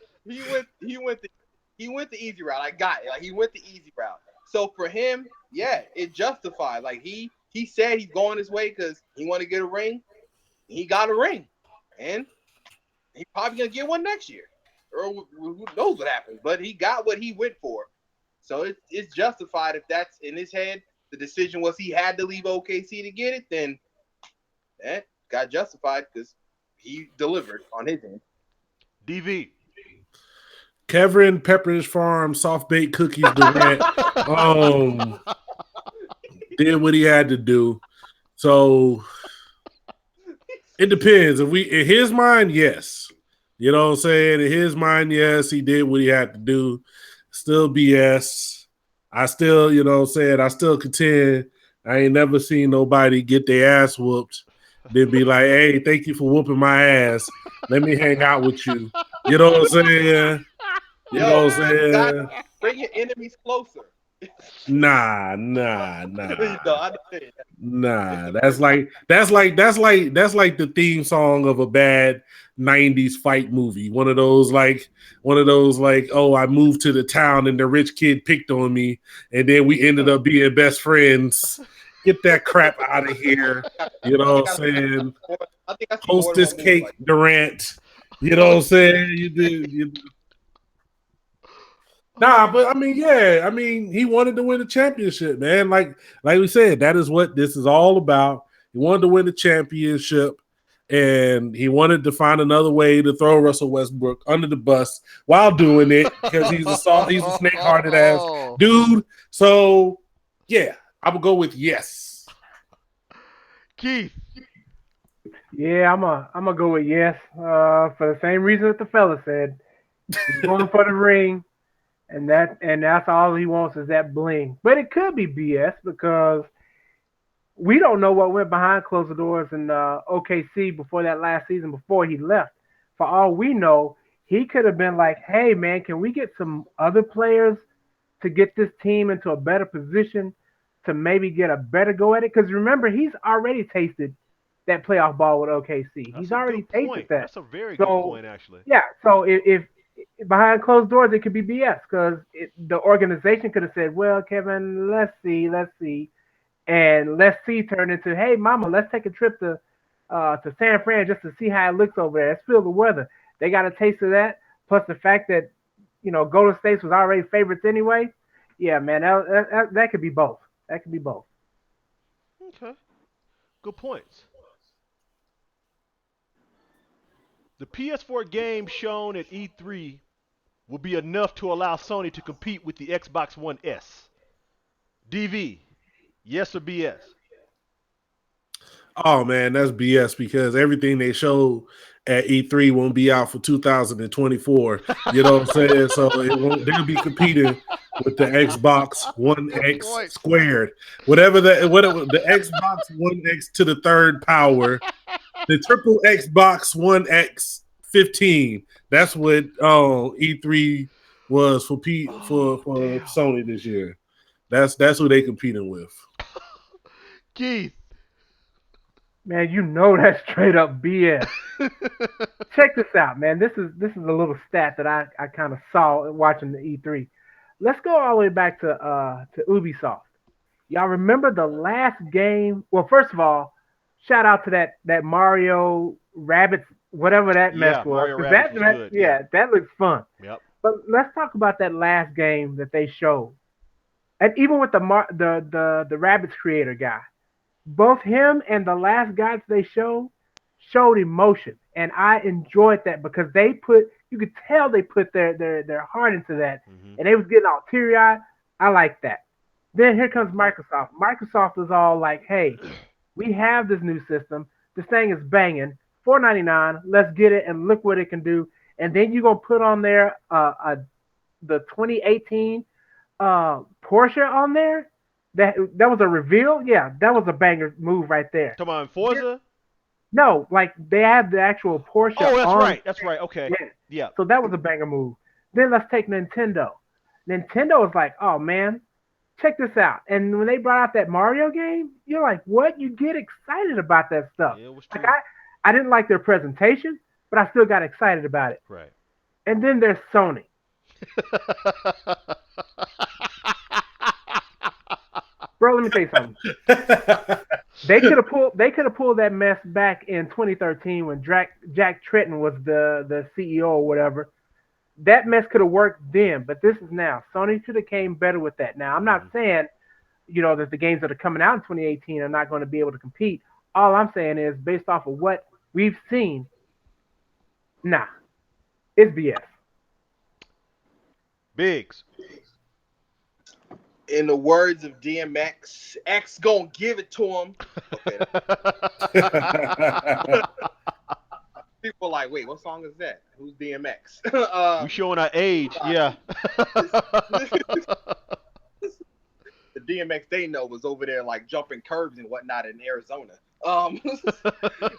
easy route. I got it. Like he went the easy route. So for him, yeah, it justified. Like he said he's going his way because he wanted to get a ring. He got a ring, and he's probably gonna get one next year, or who knows what happens. But he got what he went for. So it's justified if that's in his head. The decision was he had to leave OKC to get it. Then that got justified because he delivered on his end. DV. Kevin Pepperidge Farm soft baked cookies Durant did what he had to do. So it depends. If in his mind, yes. You know what I'm saying? In his mind, yes, he did what he had to do. Still BS. I still, you know what I'm saying, I still contend I ain't never seen nobody get their ass whooped, then be like, hey, thank you for whooping my ass. Let me hang out with you. You know what I'm saying? You know what I'm saying? Bring your enemies closer. Nah. No, I understand. Nah, that's like the theme song of a bad 90s fight movie. One of those like, oh, I moved to the town and the rich kid picked on me, and then we ended up being best friends. Get that crap out of here. You know what I'm saying? I think I see Hostess cake like Durant. You know what I'm saying? Nah, but I mean, yeah, I mean, he wanted to win the championship, man. Like we said, that is what this is all about. He wanted to win the championship, and he wanted to find another way to throw Russell Westbrook under the bus while doing it because he's a snake-hearted ass dude. So, yeah, I would go with yes. Keith. Yeah, I'm gonna go with yes. For the same reason that the fella said, he's going for the ring. And that's all he wants is that bling. But it could be BS because we don't know what went behind closed doors in OKC before that last season, before he left. For all we know, he could have been like, hey, man, can we get some other players to get this team into a better position to maybe get a better go at it? Because remember, he's already tasted that playoff ball with OKC. He's already tasted that. That's a very good point, actually. Yeah, so if behind closed doors, it could be BS because the organization could have said, well, Kevin, let's see. And let's see turned into, hey, mama, let's take a trip to San Fran just to see how it looks over there. Let's feel the weather. They got a taste of that. Plus the fact that, Golden State was already favorites anyway. Yeah, man, that could be both. That could be both. Okay. Good points. The PS4 game shown at E3 will be enough to allow Sony to compete with the Xbox One S. DV, yes or BS? Oh man, that's BS because everything they showed at E3 won't be out for 2024. You know what I'm saying? So they'll be competing with the Xbox One X squared. Whatever the Xbox One X to the third power, the triple Xbox One X 15. That's what E3 was for Sony this year. That's who they competing with. Keith. Man, that's straight up BS. Check this out, man. This is a little stat that I kind of saw watching the E3. Let's go all the way back to Ubisoft. Y'all remember the last game? Well, first of all, shout out to that Mario Rabbids, whatever that mess was. Mario Rabbids was good. Yeah, that looks fun. Yep. But let's talk about that last game that they showed. And even with the Rabbids creator guy, both him and the last guys they showed emotion, and I enjoyed that because you could tell they put their heart into that, and they was getting all teary-eyed. I like that. Then here comes Microsoft. Microsoft is all like, hey, we have this new system. This thing is banging. $4.99. Let's get it and look what it can do. And then you're gonna put on there the 2018 Porsche on there. That was a reveal. Yeah, that was a banger move right there. Come on, Forza? No, like they had the actual Porsche. Oh, that's right. That's right. Okay. Yeah. So that was a banger move. Then let's take Nintendo. Nintendo was like, oh man, check this out. And when they brought out that Mario game, you're like, what? You get excited about that stuff. Yeah, it was true. Like I didn't like their presentation, but I still got excited about it. Right. And then there's Sony. Bro, let me tell you something. They could have pulled that mess back in 2013 when Jack Tretton was the CEO or whatever. that mess could have worked then, but this is now. Sony should have came better with that. Now, I'm not saying, that the games that are coming out in 2018 are not going to be able to compete. All I'm saying is, based off of what we've seen, nah, it's BS. Biggs. In the words of DMX, X gonna give it to him. Okay. People are like, wait, what song is that? Who's DMX? We showing our age, yeah. The DMX they know was over there like jumping curbs and whatnot in Arizona.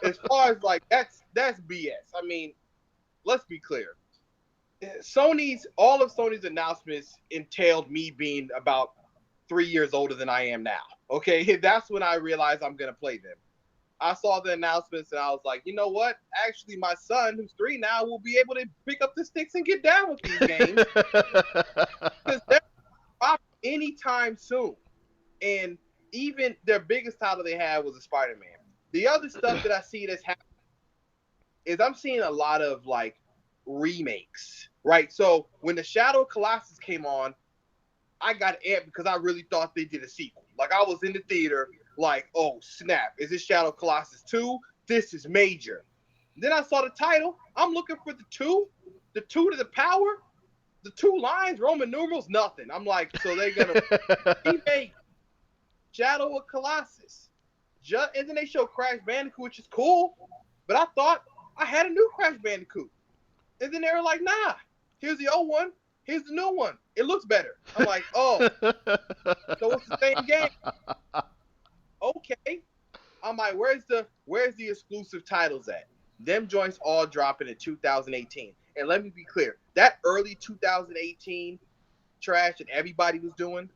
As far as like that's BS. I mean, let's be clear. All of Sony's announcements entailed me being about 3 years older than I am now. Okay, that's when I realized I'm gonna play them. I saw the announcements and I was like, you know what? Actually, my son, who's 3 now, will be able to pick up the sticks and get down with these games because they're dropping anytime soon. And even their biggest title they had was a Spider-Man. The other stuff that I see that's happening is I'm seeing a lot of like remakes, right? So when the Shadow of Colossus came on, I got amped because I really thought they did a sequel. Like I was in the theater, like, oh snap, is this Shadow of Colossus 2? This is major. Then I saw the title. I'm looking for the 2 to the power, the 2 lines, Roman numerals, nothing. I'm like, so they're gonna remake Shadow of Colossus. And then they show Crash Bandicoot, which is cool, but I thought I had a new Crash Bandicoot. And then they were like, nah, here's the old one, here's the new one. It looks better. I'm like, oh, so it's the same game. Okay. I'm like, where's the exclusive titles at? Them joints all dropping in 2018. And let me be clear, that early 2018 trash that everybody was doing,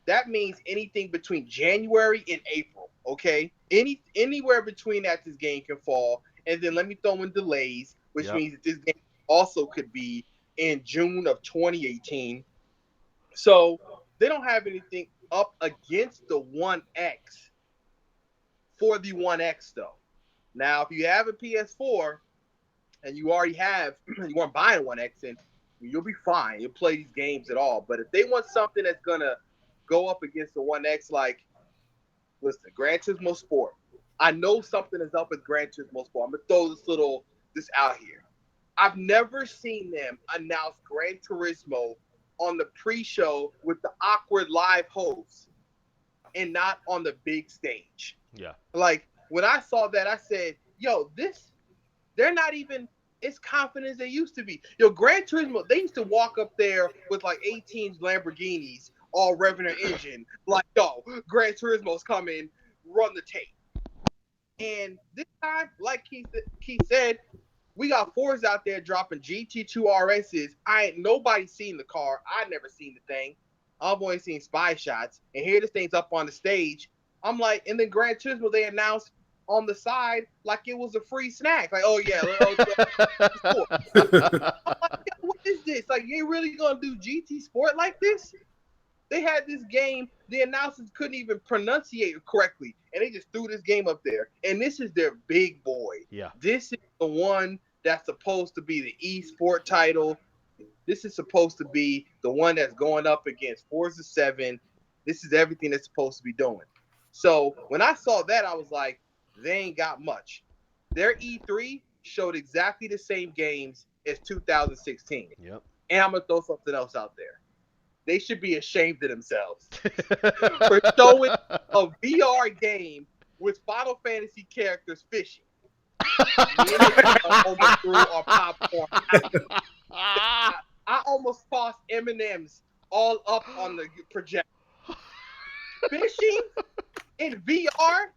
that means anything between January and April, okay? Anywhere between that, this game can fall. And then let me throw in delays, which means that this game also could be in June of 2018. So they don't have anything up against the One X for the One X though. Now, if you have a PS4 and you already have, you weren't buying One X, and you'll be fine. You'll play these games at all. But if they want something that's gonna go up against the One X, like, listen, Gran Turismo Sport. I know something is up with Gran Turismo Sport. I'm gonna throw this out here. I've never seen them announce Gran Turismo on the pre-show with the awkward live host and not on the big stage. Yeah. Like, when I saw that, I said, yo, they're not even as confident as they used to be. Yo, Gran Turismo, they used to walk up there with like 18 Lamborghinis, all revving their engine, like, yo, Gran Turismo's coming, run the tape. And this time, like Keith said, we got Fords out there dropping GT2 RSs. Nobody seen the car. I never seen the thing. I've only seen spy shots. And here this thing's up on the stage. I'm like, and then Gran Turismo, they announced on the side like it was a free snack. Like, oh yeah. I'm like, what is this? Like, you really gonna do GT Sport like this? They had this game, the announcers couldn't even pronunciate it correctly, and they just threw this game up there. And this is their big boy. Yeah. This is the one that's supposed to be the eSport title. This is supposed to be the one that's going up against Forza 7. This is everything it's supposed to be doing. So when I saw that, I was like, they ain't got much. Their E3 showed exactly the same games as 2016. Yep. And I'm going to throw something else out there. They should be ashamed of themselves for showing a VR game with Final Fantasy characters fishing. Almost threw our popcorn. I almost tossed M&Ms all up on the projector. Fishing in VR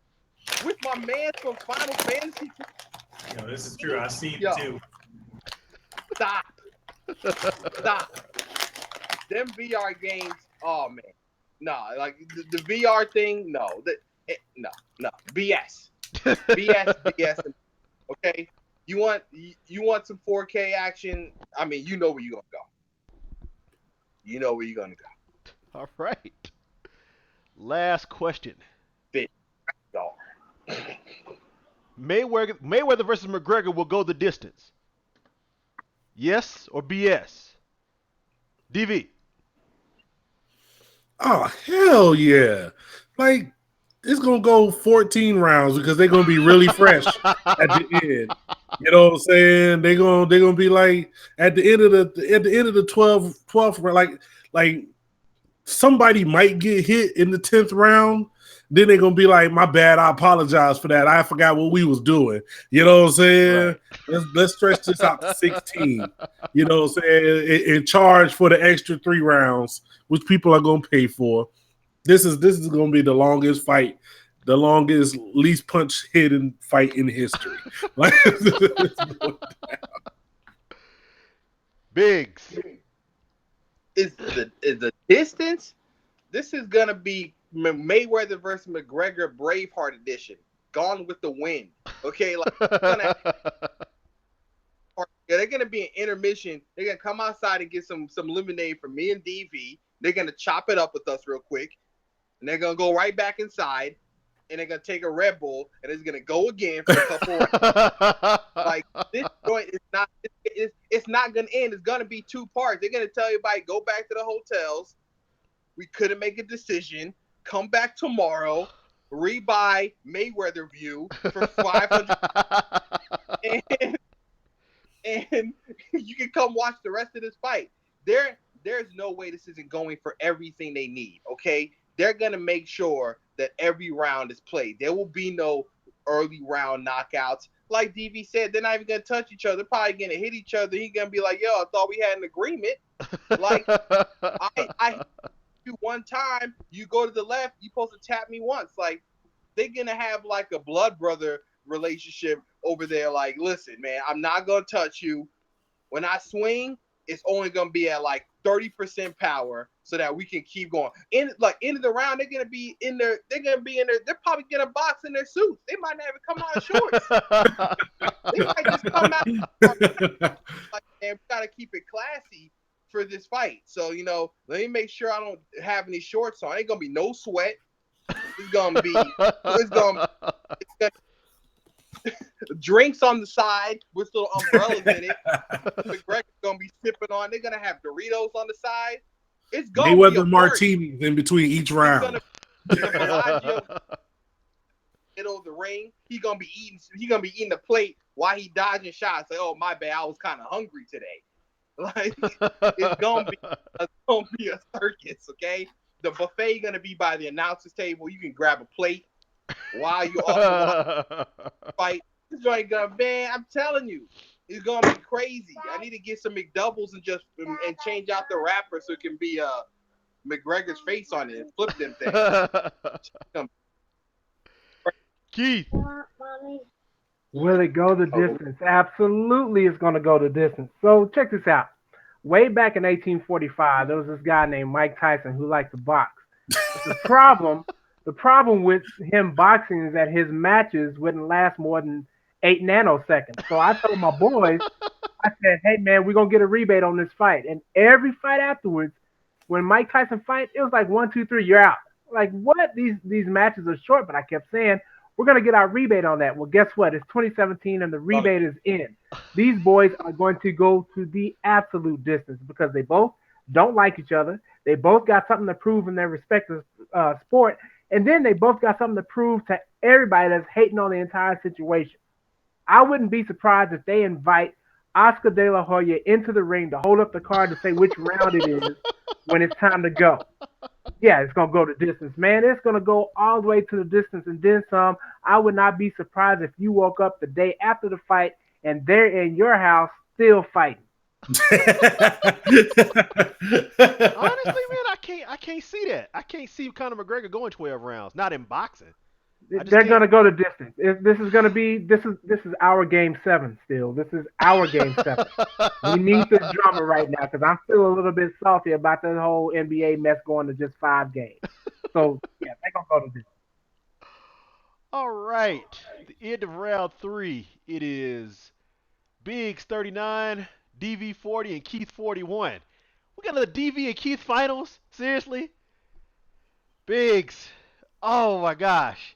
with my man from Final Fantasy. Yo, this is true. I've seen it too. Stop. Them VR games, oh man, like the VR thing, no, BS, BS. Okay, you want some 4K action? I mean, you know where you're gonna go. All right. Last question. Mayweather versus McGregor will go the distance. Yes or BS? DV. Oh hell yeah! Like it's gonna go 14 rounds because they're gonna be really fresh at the end. You know what I'm saying? They're gonna be like at the end of the 12th round, like somebody might get hit in the 10th round. Then they're gonna be like, my bad, I apologize for that. I forgot what we was doing. You know what I'm saying? Right. Let's stretch this out to 16. You know what I'm saying? And charge for the extra 3 rounds, which people are gonna pay for. This is gonna be the longest fight, the longest least punch hidden fight in history. Like, Biggs. Is the distance? This is gonna be Mayweather versus McGregor Braveheart edition. Gone with the Wind. Okay, like they're gonna be an intermission. They're gonna come outside and get some lemonade for me and DV. They're gonna chop it up with us real quick, and they're gonna go right back inside, and they're gonna take a Red Bull, and it's gonna go again for a couple rounds. Like this joint is not. It's not gonna end. It's gonna be 2 parts. They're gonna tell everybody go back to the hotels. We couldn't make a decision. Come back tomorrow. Rebuy Mayweather View for $500, and you can come watch the rest of this fight. There's no way this isn't going for everything they need. Okay, they're gonna make sure that every round is played. There will be no early round knockouts. Like DV said, they're not even gonna touch each other. They're probably gonna hit each other. He's gonna be like, "Yo, I thought we had an agreement." Like I you one time, you go to the left, you supposed to tap me once. Like they're gonna have like a blood brother relationship over there. Like, listen, man, I'm not gonna touch you. When I swing, it's only gonna be at like 30% power, so that we can keep going. In like end of the round, they're gonna be in there. They're probably gonna box in their suits. They might not even come out in shorts. They might just come out like, man, we gotta keep it classy for this fight. So, let me make sure I don't have any shorts on. Ain't gonna be no sweat. It's gonna be drinks on the side with little umbrellas in it. McGregor's gonna be sipping on. They're gonna have Doritos on the side. It's gonna be a martinis in between each round. Middle of the ring. He's gonna be eating the plate while he dodging shots. Like, oh my bad, I was kind of hungry today. Like it's gonna be a circus, okay? The buffet gonna be by the announcer's table. You can grab a plate while you also fight. This joint gonna, man, I'm telling you, it's gonna be crazy. I need to get some McDoubles and change out the wrapper so it can be McGregor's face on it and flip them things. Keith. Will it go the distance? Absolutely, it's going to go the distance. So check this out. Way back in 1845, there was this guy named Mike Tyson who liked to box. The problem with him boxing is that his matches wouldn't last more than 8 nanoseconds. So I told my boys, I said, hey, man, we're going to get a rebate on this fight. And every fight afterwards, when Mike Tyson fight, it was like 1, 2, 3, you're out. Like, what? These matches are short, but I kept saying, we're going to get our rebate on that. Well, guess what? It's 2017, and the rebate is in. These boys are going to go to the absolute distance because they both don't like each other. They both got something to prove in their respective sport. And then they both got something to prove to everybody that's hating on the entire situation. I wouldn't be surprised if they invite Oscar De La Hoya into the ring to hold up the card to say which round it is when it's time to go. Yeah, it's going to go the distance, man. It's going to go all the way to the distance and then some. I would not be surprised if you woke up the day after the fight and they're in your house still fighting. Honestly, man, I can't see that. I can't see Conor McGregor going 12 rounds. Not in boxing. They're going to go the distance. This is our game 7 still. This is our game 7. We need this drama right now because I'm still a little bit salty about the whole NBA mess going to just 5 games. So, yeah, they're going to go to distance. All right. The end of round 3. It is Biggs 39, DV 40, and Keith 41. We got another DV and Keith finals? Seriously? Biggs. Oh, my gosh.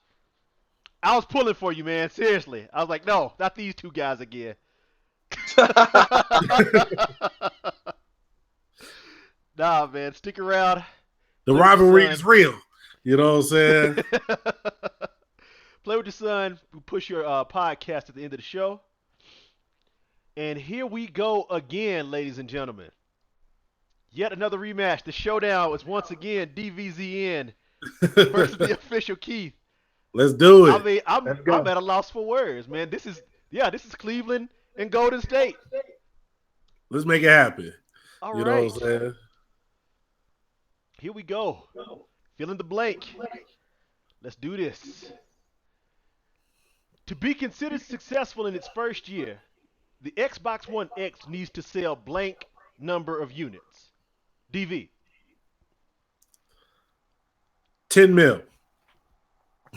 I was pulling for you, man. Seriously. I was like, no, not these 2 guys again. Nah, man, stick around. The Play with your rivalry son. is real. You know what I'm saying? Play with your son. We push your podcast at the end of the show. And here we go again, ladies and gentlemen. Yet another rematch. The showdown is once again DVZN versus the official Keith. Let's do I it. mean, Let's I'm go. at a loss for words, man. This is Cleveland and Golden State. Let's make it happen. All You know right, what I'm saying? here we go. Fill in the blank. Let's do this. To be considered successful in its first year, the Xbox One X needs to sell blank number of units. DV. 10 mil.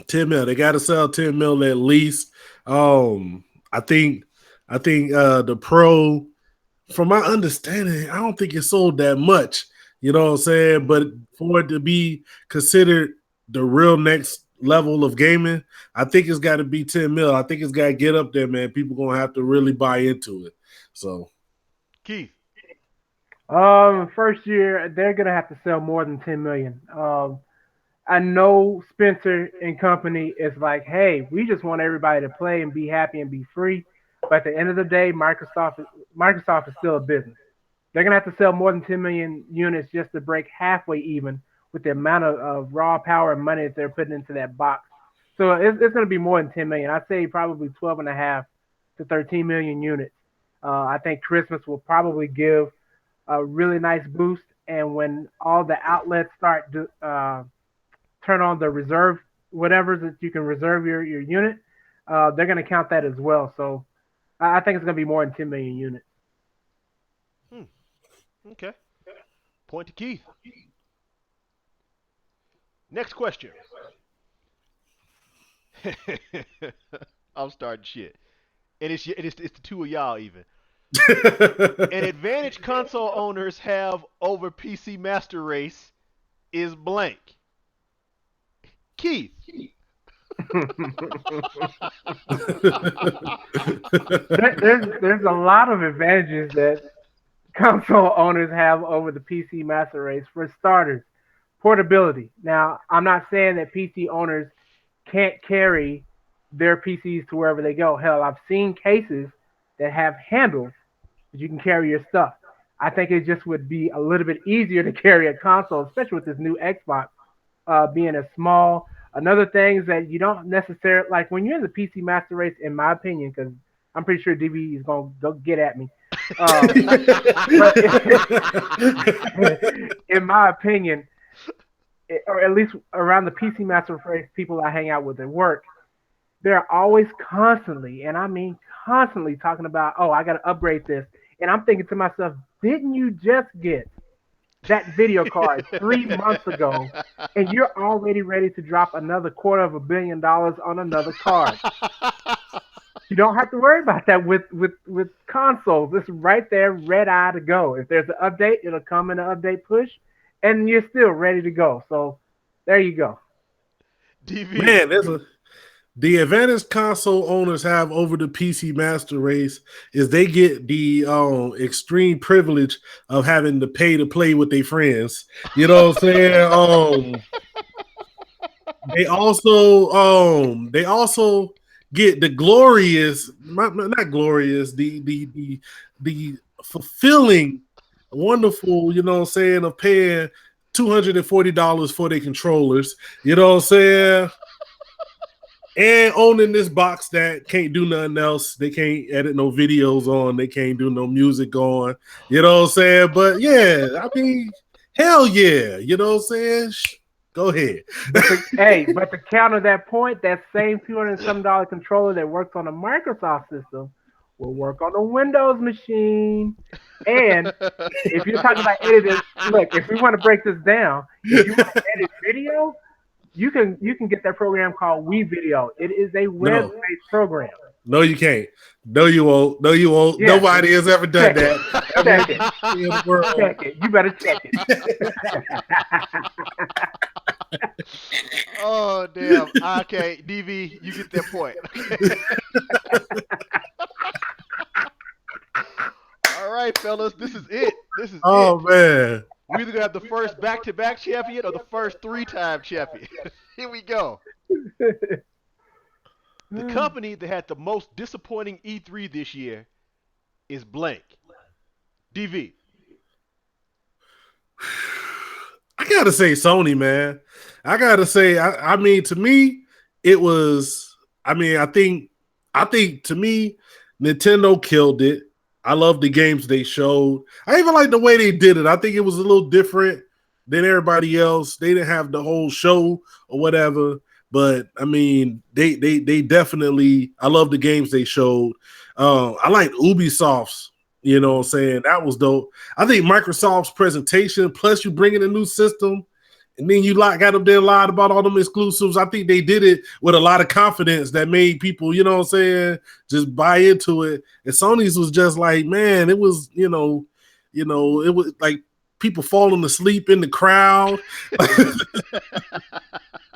10 mil. They got to sell 10 mil at least. I think the Pro, from my understanding, I don't think it sold that much. You know what I'm saying? But for it to be considered the real next level of gaming, I think it's got to be 10 mil. I think it's got to get up there, man. People going to have to really buy into it. So, Keith. First year they're gonna have to sell more than 10 million. I know Spencer and company is like, hey, we just want everybody to play and be happy and be free. But at the end of the day, Microsoft is still a business. They're gonna have to sell more than 10 million units just to break halfway even with the amount of raw power and money that they're putting into that box. So it's gonna be more than 10 million. I'd say probably 12 and a half to 13 million units. I think Christmas will probably give a really nice boost, and when all the outlets start to turn on the reserve, whatever that you can reserve your unit, they're going to count that as well. So I think it's going to be more than 10 million units. Okay. Point to Keith. Next question. I'm starting shit. And it's the two of y'all even. An advantage console owners have over PC Master Race is blank. Keith. There's a lot of advantages that console owners have over the PC Master Race. For starters, portability. Now, I'm not saying that PC owners can't carry their PCs to wherever they go. Hell, I've seen cases that have handles that you can carry your stuff. I think it just would be a little bit easier to carry a console, especially with this new Xbox being a small. Another thing is that you don't necessarily like when you're in the PC Master Race, in my opinion, because I'm pretty sure DV is gonna go get at me. But in my opinion, or at least around the PC Master Race people I hang out with at work, they're always constantly, and I mean constantly, talking about, oh, I got to upgrade this. And I'm thinking to myself, didn't you just get that video card 3 months ago, and you're already ready to drop another $250 million on another card? You don't have to worry about that with consoles. It's right there, red eye to go. If there's an update, it'll come in an update push, and you're still ready to go. So there you go. DV. Man, the advantage console owners have over the PC Master Race is they get the extreme privilege of having to pay to play with their friends. You know what I'm saying? They also get the glorious, not glorious, the fulfilling, wonderful, you know what I'm saying, of paying $240 for their controllers. You know what I'm saying? And owning this box that can't do nothing else. They can't edit no videos on. They can't do no music on. You know what I'm saying? But yeah, I mean, hell yeah. You know what I'm saying? Go ahead. But to counter that point, that same $200 controller that works on a Microsoft system will work on a Windows machine. And if you're talking about editing, look, if we want to break this down, if you want to edit video, you can get that program called WeVideo. It is a web-based program. No, you can't. No, you won't. No, you won't. Yeah. Nobody has ever done that. Check it. Check it. You better check it. Oh, damn. Okay, DV, you get that point. All right, fellas. This is it. Man. We either gonna have the first back-to-back champion or the first three-time champion. Here we go. The company that had the most disappointing E3 this year is blank. DV. I gotta say Sony, man. I gotta say, I mean, to me, it was. I mean, I think to me, Nintendo killed it. I love the games they showed. I even like the way they did it. I think it was a little different than everybody else. They didn't have the whole show or whatever, but I mean, they definitely. I love the games they showed. I like Ubisoft's. You know what I'm saying? That was dope. I think Microsoft's presentation, plus you bring in a new system, and then you got up there and lied about all them exclusives. I think they did it with a lot of confidence that made people, you know what I'm saying, just buy into it. And Sony's was just like, man, it was, it was like people falling asleep in the crowd.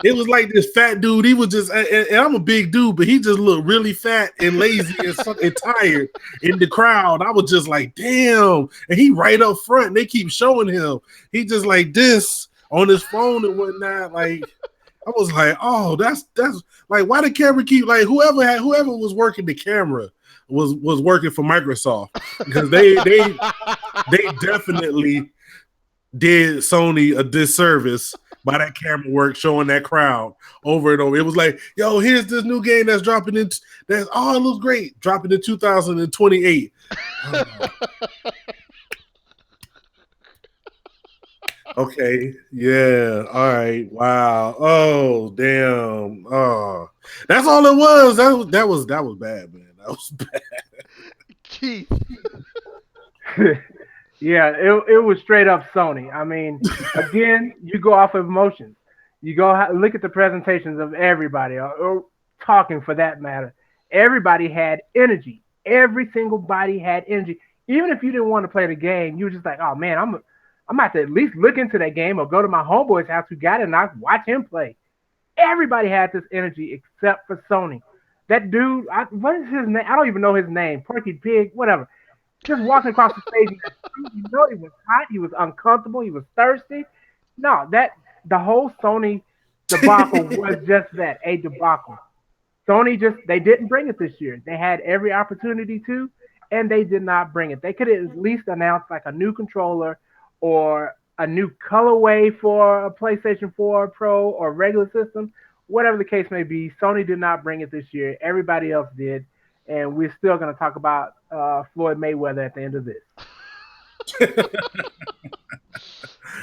It was like this fat dude. He was just, and I'm a big dude, but he just looked really fat and lazy and tired in the crowd. I was just like, damn. And he right up front, and they keep showing him. He just like this on his phone and whatnot. Like, I was like, oh, that's like, why the camera keep like whoever was working the camera was working for Microsoft, because they definitely did Sony a disservice by that camera work showing that crowd over and over. It was like, yo, here's this new game that's dropping in. It looks great. Dropping in 2028. Okay, yeah, all right, wow. Oh, damn. Oh, that's all it was. That was bad, man. That was bad. Keith. Yeah, it was straight up Sony. I mean, again, you go off of emotions. You go look at the presentations of everybody, or talking for that matter. Everybody had energy. Every single body had energy. Even if you didn't want to play the game, you were just like, oh man, I'm about to at least look into that game or go to my homeboy's house who got it and I watch him play. Everybody had this energy except for Sony. That dude, what is his name? I don't even know his name. Porky Pig, whatever. Just walking across the stage, you know he was hot, he was uncomfortable, he was thirsty. No, the whole Sony debacle was just that, a debacle. Sony they didn't bring it this year. They had every opportunity to, and they did not bring it. They could have at least announced like a new controller or a new colorway for a PlayStation 4 Pro or regular system, whatever the case may be. Sony did not bring it this year. Everybody else did. And we're still going to talk about Floyd Mayweather at the end of this.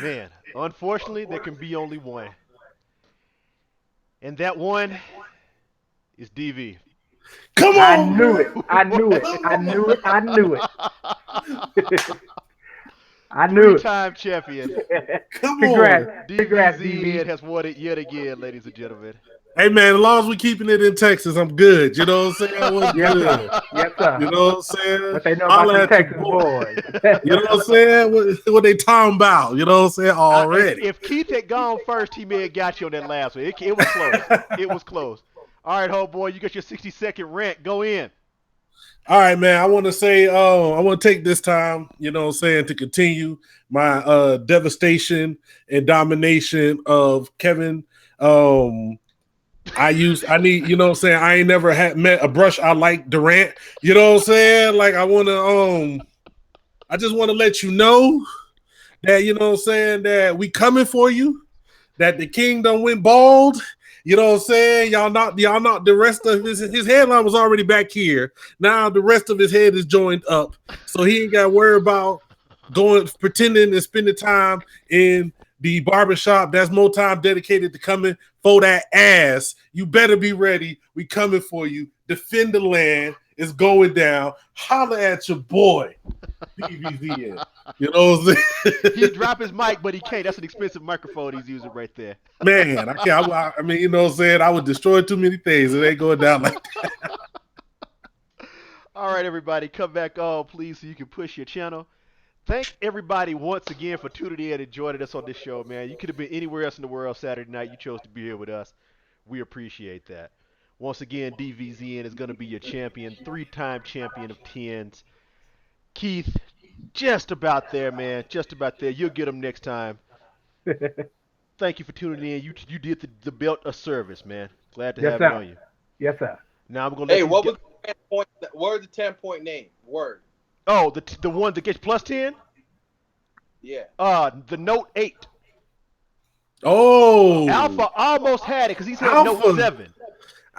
Man, unfortunately, there can be only one. And that one is DV. Come on! I knew it. I knew it. I knew it. I knew it. I knew it. Three-time champion. Congrats. Congrats, DVZN has won it yet again, ladies and gentlemen. Hey man, as long as we're keeping it in Texas, I'm good. You know what I'm saying? I was good. Yes, sir. You know what I'm saying? What they know about the Texas boys. You know what I'm saying? What they talking about? You know what I'm saying? Already. If Keith had gone first, he may have got you on that last one. It was close. It was close. All right, homeboy, you got your 60-second rant. Go in. All right, man. I want to say, I want to take this time, you know what I'm saying, to continue my devastation and domination of Kevin. I need, you know what I'm saying, I ain't never met a brush I like Durant. You know what I'm saying? Like, I just want to let you know that, you know what I'm saying, that we coming for you, that the king done went bald. You know what I'm saying? Y'all not the rest of his headline was already back here. Now the rest of his head is joined up. So he ain't got to worry about pretending and spending time in the barbershop. That's more time dedicated to coming for that ass. You better be ready. We coming for you. Defend the land. It's going down. Holla at your boy. DVZN. You know what I'm saying? He dropped his mic, but he can't. That's an expensive microphone he's using right there. Man, I can't. I mean, you know what I'm saying? I would destroy too many things. It ain't going down like that. All right, everybody. Come back on, please, so you can push your channel. Thanks, everybody, once again for tuning in and joining us on this show, man. You could have been anywhere else in the world Saturday night. You chose to be here with us. We appreciate that. Once again, DVZN is going to be your champion, three-time champion of T.E.N.S. Keith, Just about there, man. Just about there. You'll get them next time. Thank you for tuning in. You did the belt a service, man. Glad to Yes, have you sir. on you. Yes, sir. Now I'm gonna let Hey, these what get. was the 10 point? What was the 10-point name? Word. Oh, the one that gets plus 10. Yeah. The Note 8. Oh, Alpha almost had it because he's had Note Alpha. 7.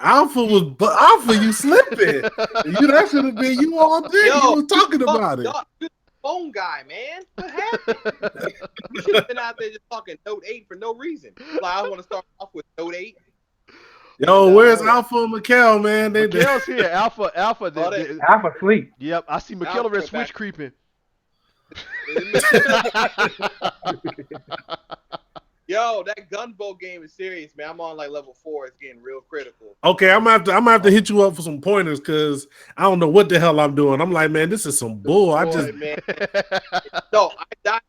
Alpha, you slipping. That should have been you all day. Yo, You was talking about it. Y'all, you're the phone guy, man. What happened? You should have been out there just talking Note 8 for no reason. Like, I want to start off with Note 8. Yo, where's Alpha and Mekel, man? Mekel's here. Alpha. Alpha sleep. Yep, I see Mekel over there switch creeping. Yo, that gunboat game is serious, man. I'm on like level 4. It's getting real critical. Okay, I'm gonna have to hit you up for some pointers because I don't know what the hell I'm doing. I'm like, man, this is some bull. Man. No, I died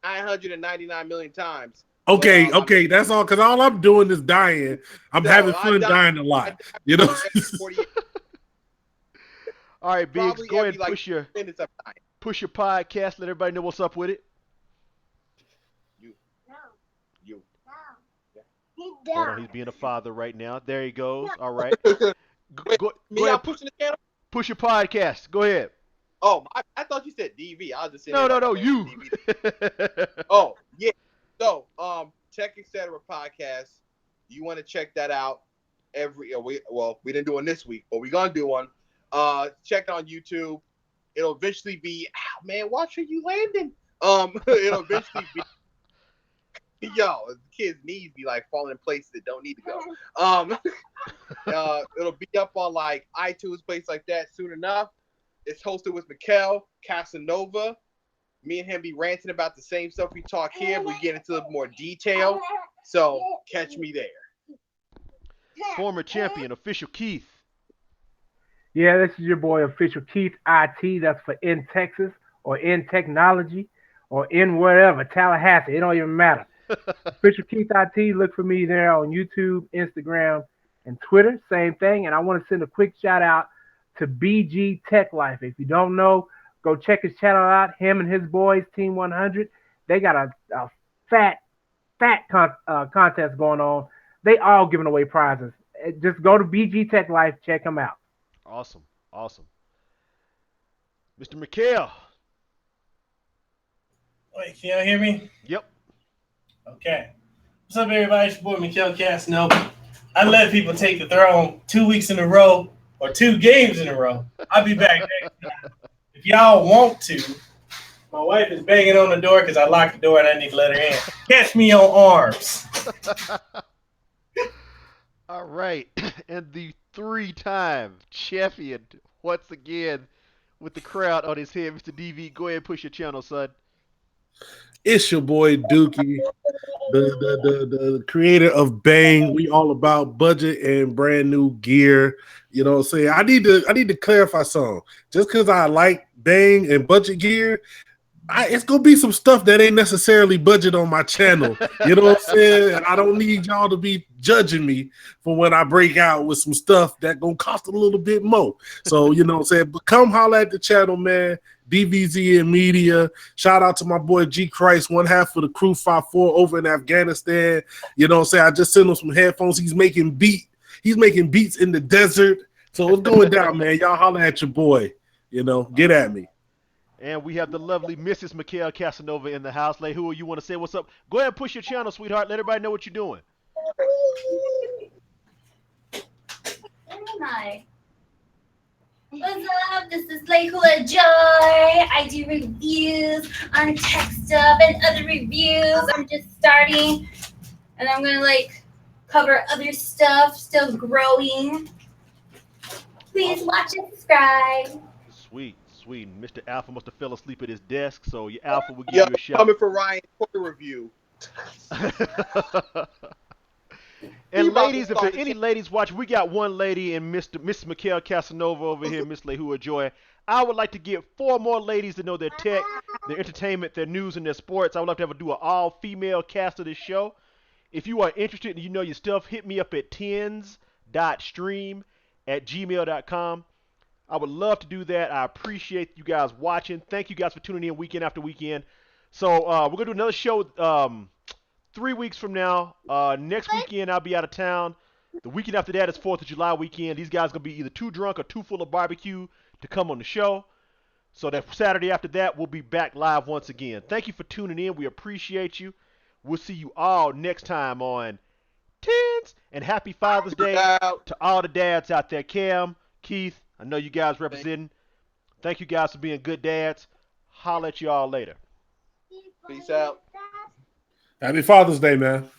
999 million times. Okay, But, that's all. Because all I'm doing is dying. I'm having fun dying a lot. You know. All right, Biggs, go ahead and like push your podcast. Let everybody know what's up with it. You. Hold on, he's being a father right now. There he goes. All right. Go ahead. Pushing the channel? Push your podcast. Go ahead. Oh, I thought you said DV. I was just saying. No, you. Oh, yeah. So, Tech Etc. podcast. You want to check that out? We didn't do one this week, but we're gonna do one. Check it on YouTube. It'll eventually be. Oh, man, watch where you landing. It'll eventually be. Yo, the kids' knees be like falling in places that don't need to go. It'll be up on like iTunes, places like that soon enough. It's hosted with Mekel Kasanova. Me and him be ranting about the same stuff we talk here. We get into more detail. So catch me there. Former champion, official Keith. Yeah, this is your boy, official Keith IT. That's for in Texas or in technology or in wherever, Tallahassee. It don't even matter. Official Keith IT. Look for me there on YouTube, Instagram, and Twitter. Same thing. And I want to send a quick shout out to BG Tech Life. If you don't know, go check his channel out. Him and his boys, Team 100. They got a fat contest going on. They all giving away prizes. Just go to BG Tech Life. Check them out. Awesome. Mr. Mekel. Wait, can y'all hear me? Yep. Okay. What's up, everybody? It's your boy, Mekel Kasanova. I let people take the throne 2 weeks in a row or 2 games in a row. I'll be back next time. If y'all want to, my wife is banging on the door because I locked the door and I need to let her in. Catch me on arms. All right. And the 3-time champion once again with the crowd on his head, Mr. DV. Go ahead and push your channel, son. It's your boy Dookie, the creator of Bang. We all about budget and brand new gear. You know what I'm saying? I need to clarify something. Just because I like Bang and budget gear, it's gonna be some stuff that ain't necessarily budget on my channel. You know what I'm saying? And I don't need y'all to be judging me for when I break out with some stuff that gonna cost a little bit more. So you know what I'm saying? But come holler at the channel, man. DVZN Media. Shout out to my boy G Christ, one half of the crew 5-4 over in Afghanistan. You know what I'm saying? I just sent him some headphones. He's making beats in the desert. So it's going down, man. Y'all holler at your boy. You know, get at me. And we have the lovely Mrs. Mekel Kasanova in the house. Like, who you want to say what's up? Go ahead and push your channel, sweetheart. Let everybody know what you're doing. Hi. What's up? This is Leihua Joy. I do reviews on tech stuff and other reviews. I'm just starting, and I'm gonna cover other stuff. Still growing. Please watch and subscribe. Sweet. Mr. Alpha must have fell asleep at his desk, so your Alpha will give you a shout. Coming for Ryan's Twitter review. And ladies, if there are any ladies watching, we got one lady and Miss Mekel Kasanova over here, Miss Leihua Joy. I would like to get 4 more ladies to know their tech, their entertainment, their news, and their sports. I would like to do an all-female cast of this show. If you are interested and you know your stuff, hit me up at Tens.Stream at gmail.com. I would love to do that. I appreciate you guys watching. Thank you guys for tuning in weekend after weekend. So we're gonna do another show 3 weeks from now. Next weekend I'll be out of town. The weekend after that is 4th of July weekend. These guys gonna be either too drunk or too full of barbecue to come on the show. So that Saturday after that, we'll be back live once again. Thank you for tuning in. We appreciate you. We'll see you all next time on Tens. And happy Father's Day to all the dads out there. Cam, Keith, I know you guys representing. Thank you guys for being good dads. Holler at you all later. Peace out. Happy Father's Day, man.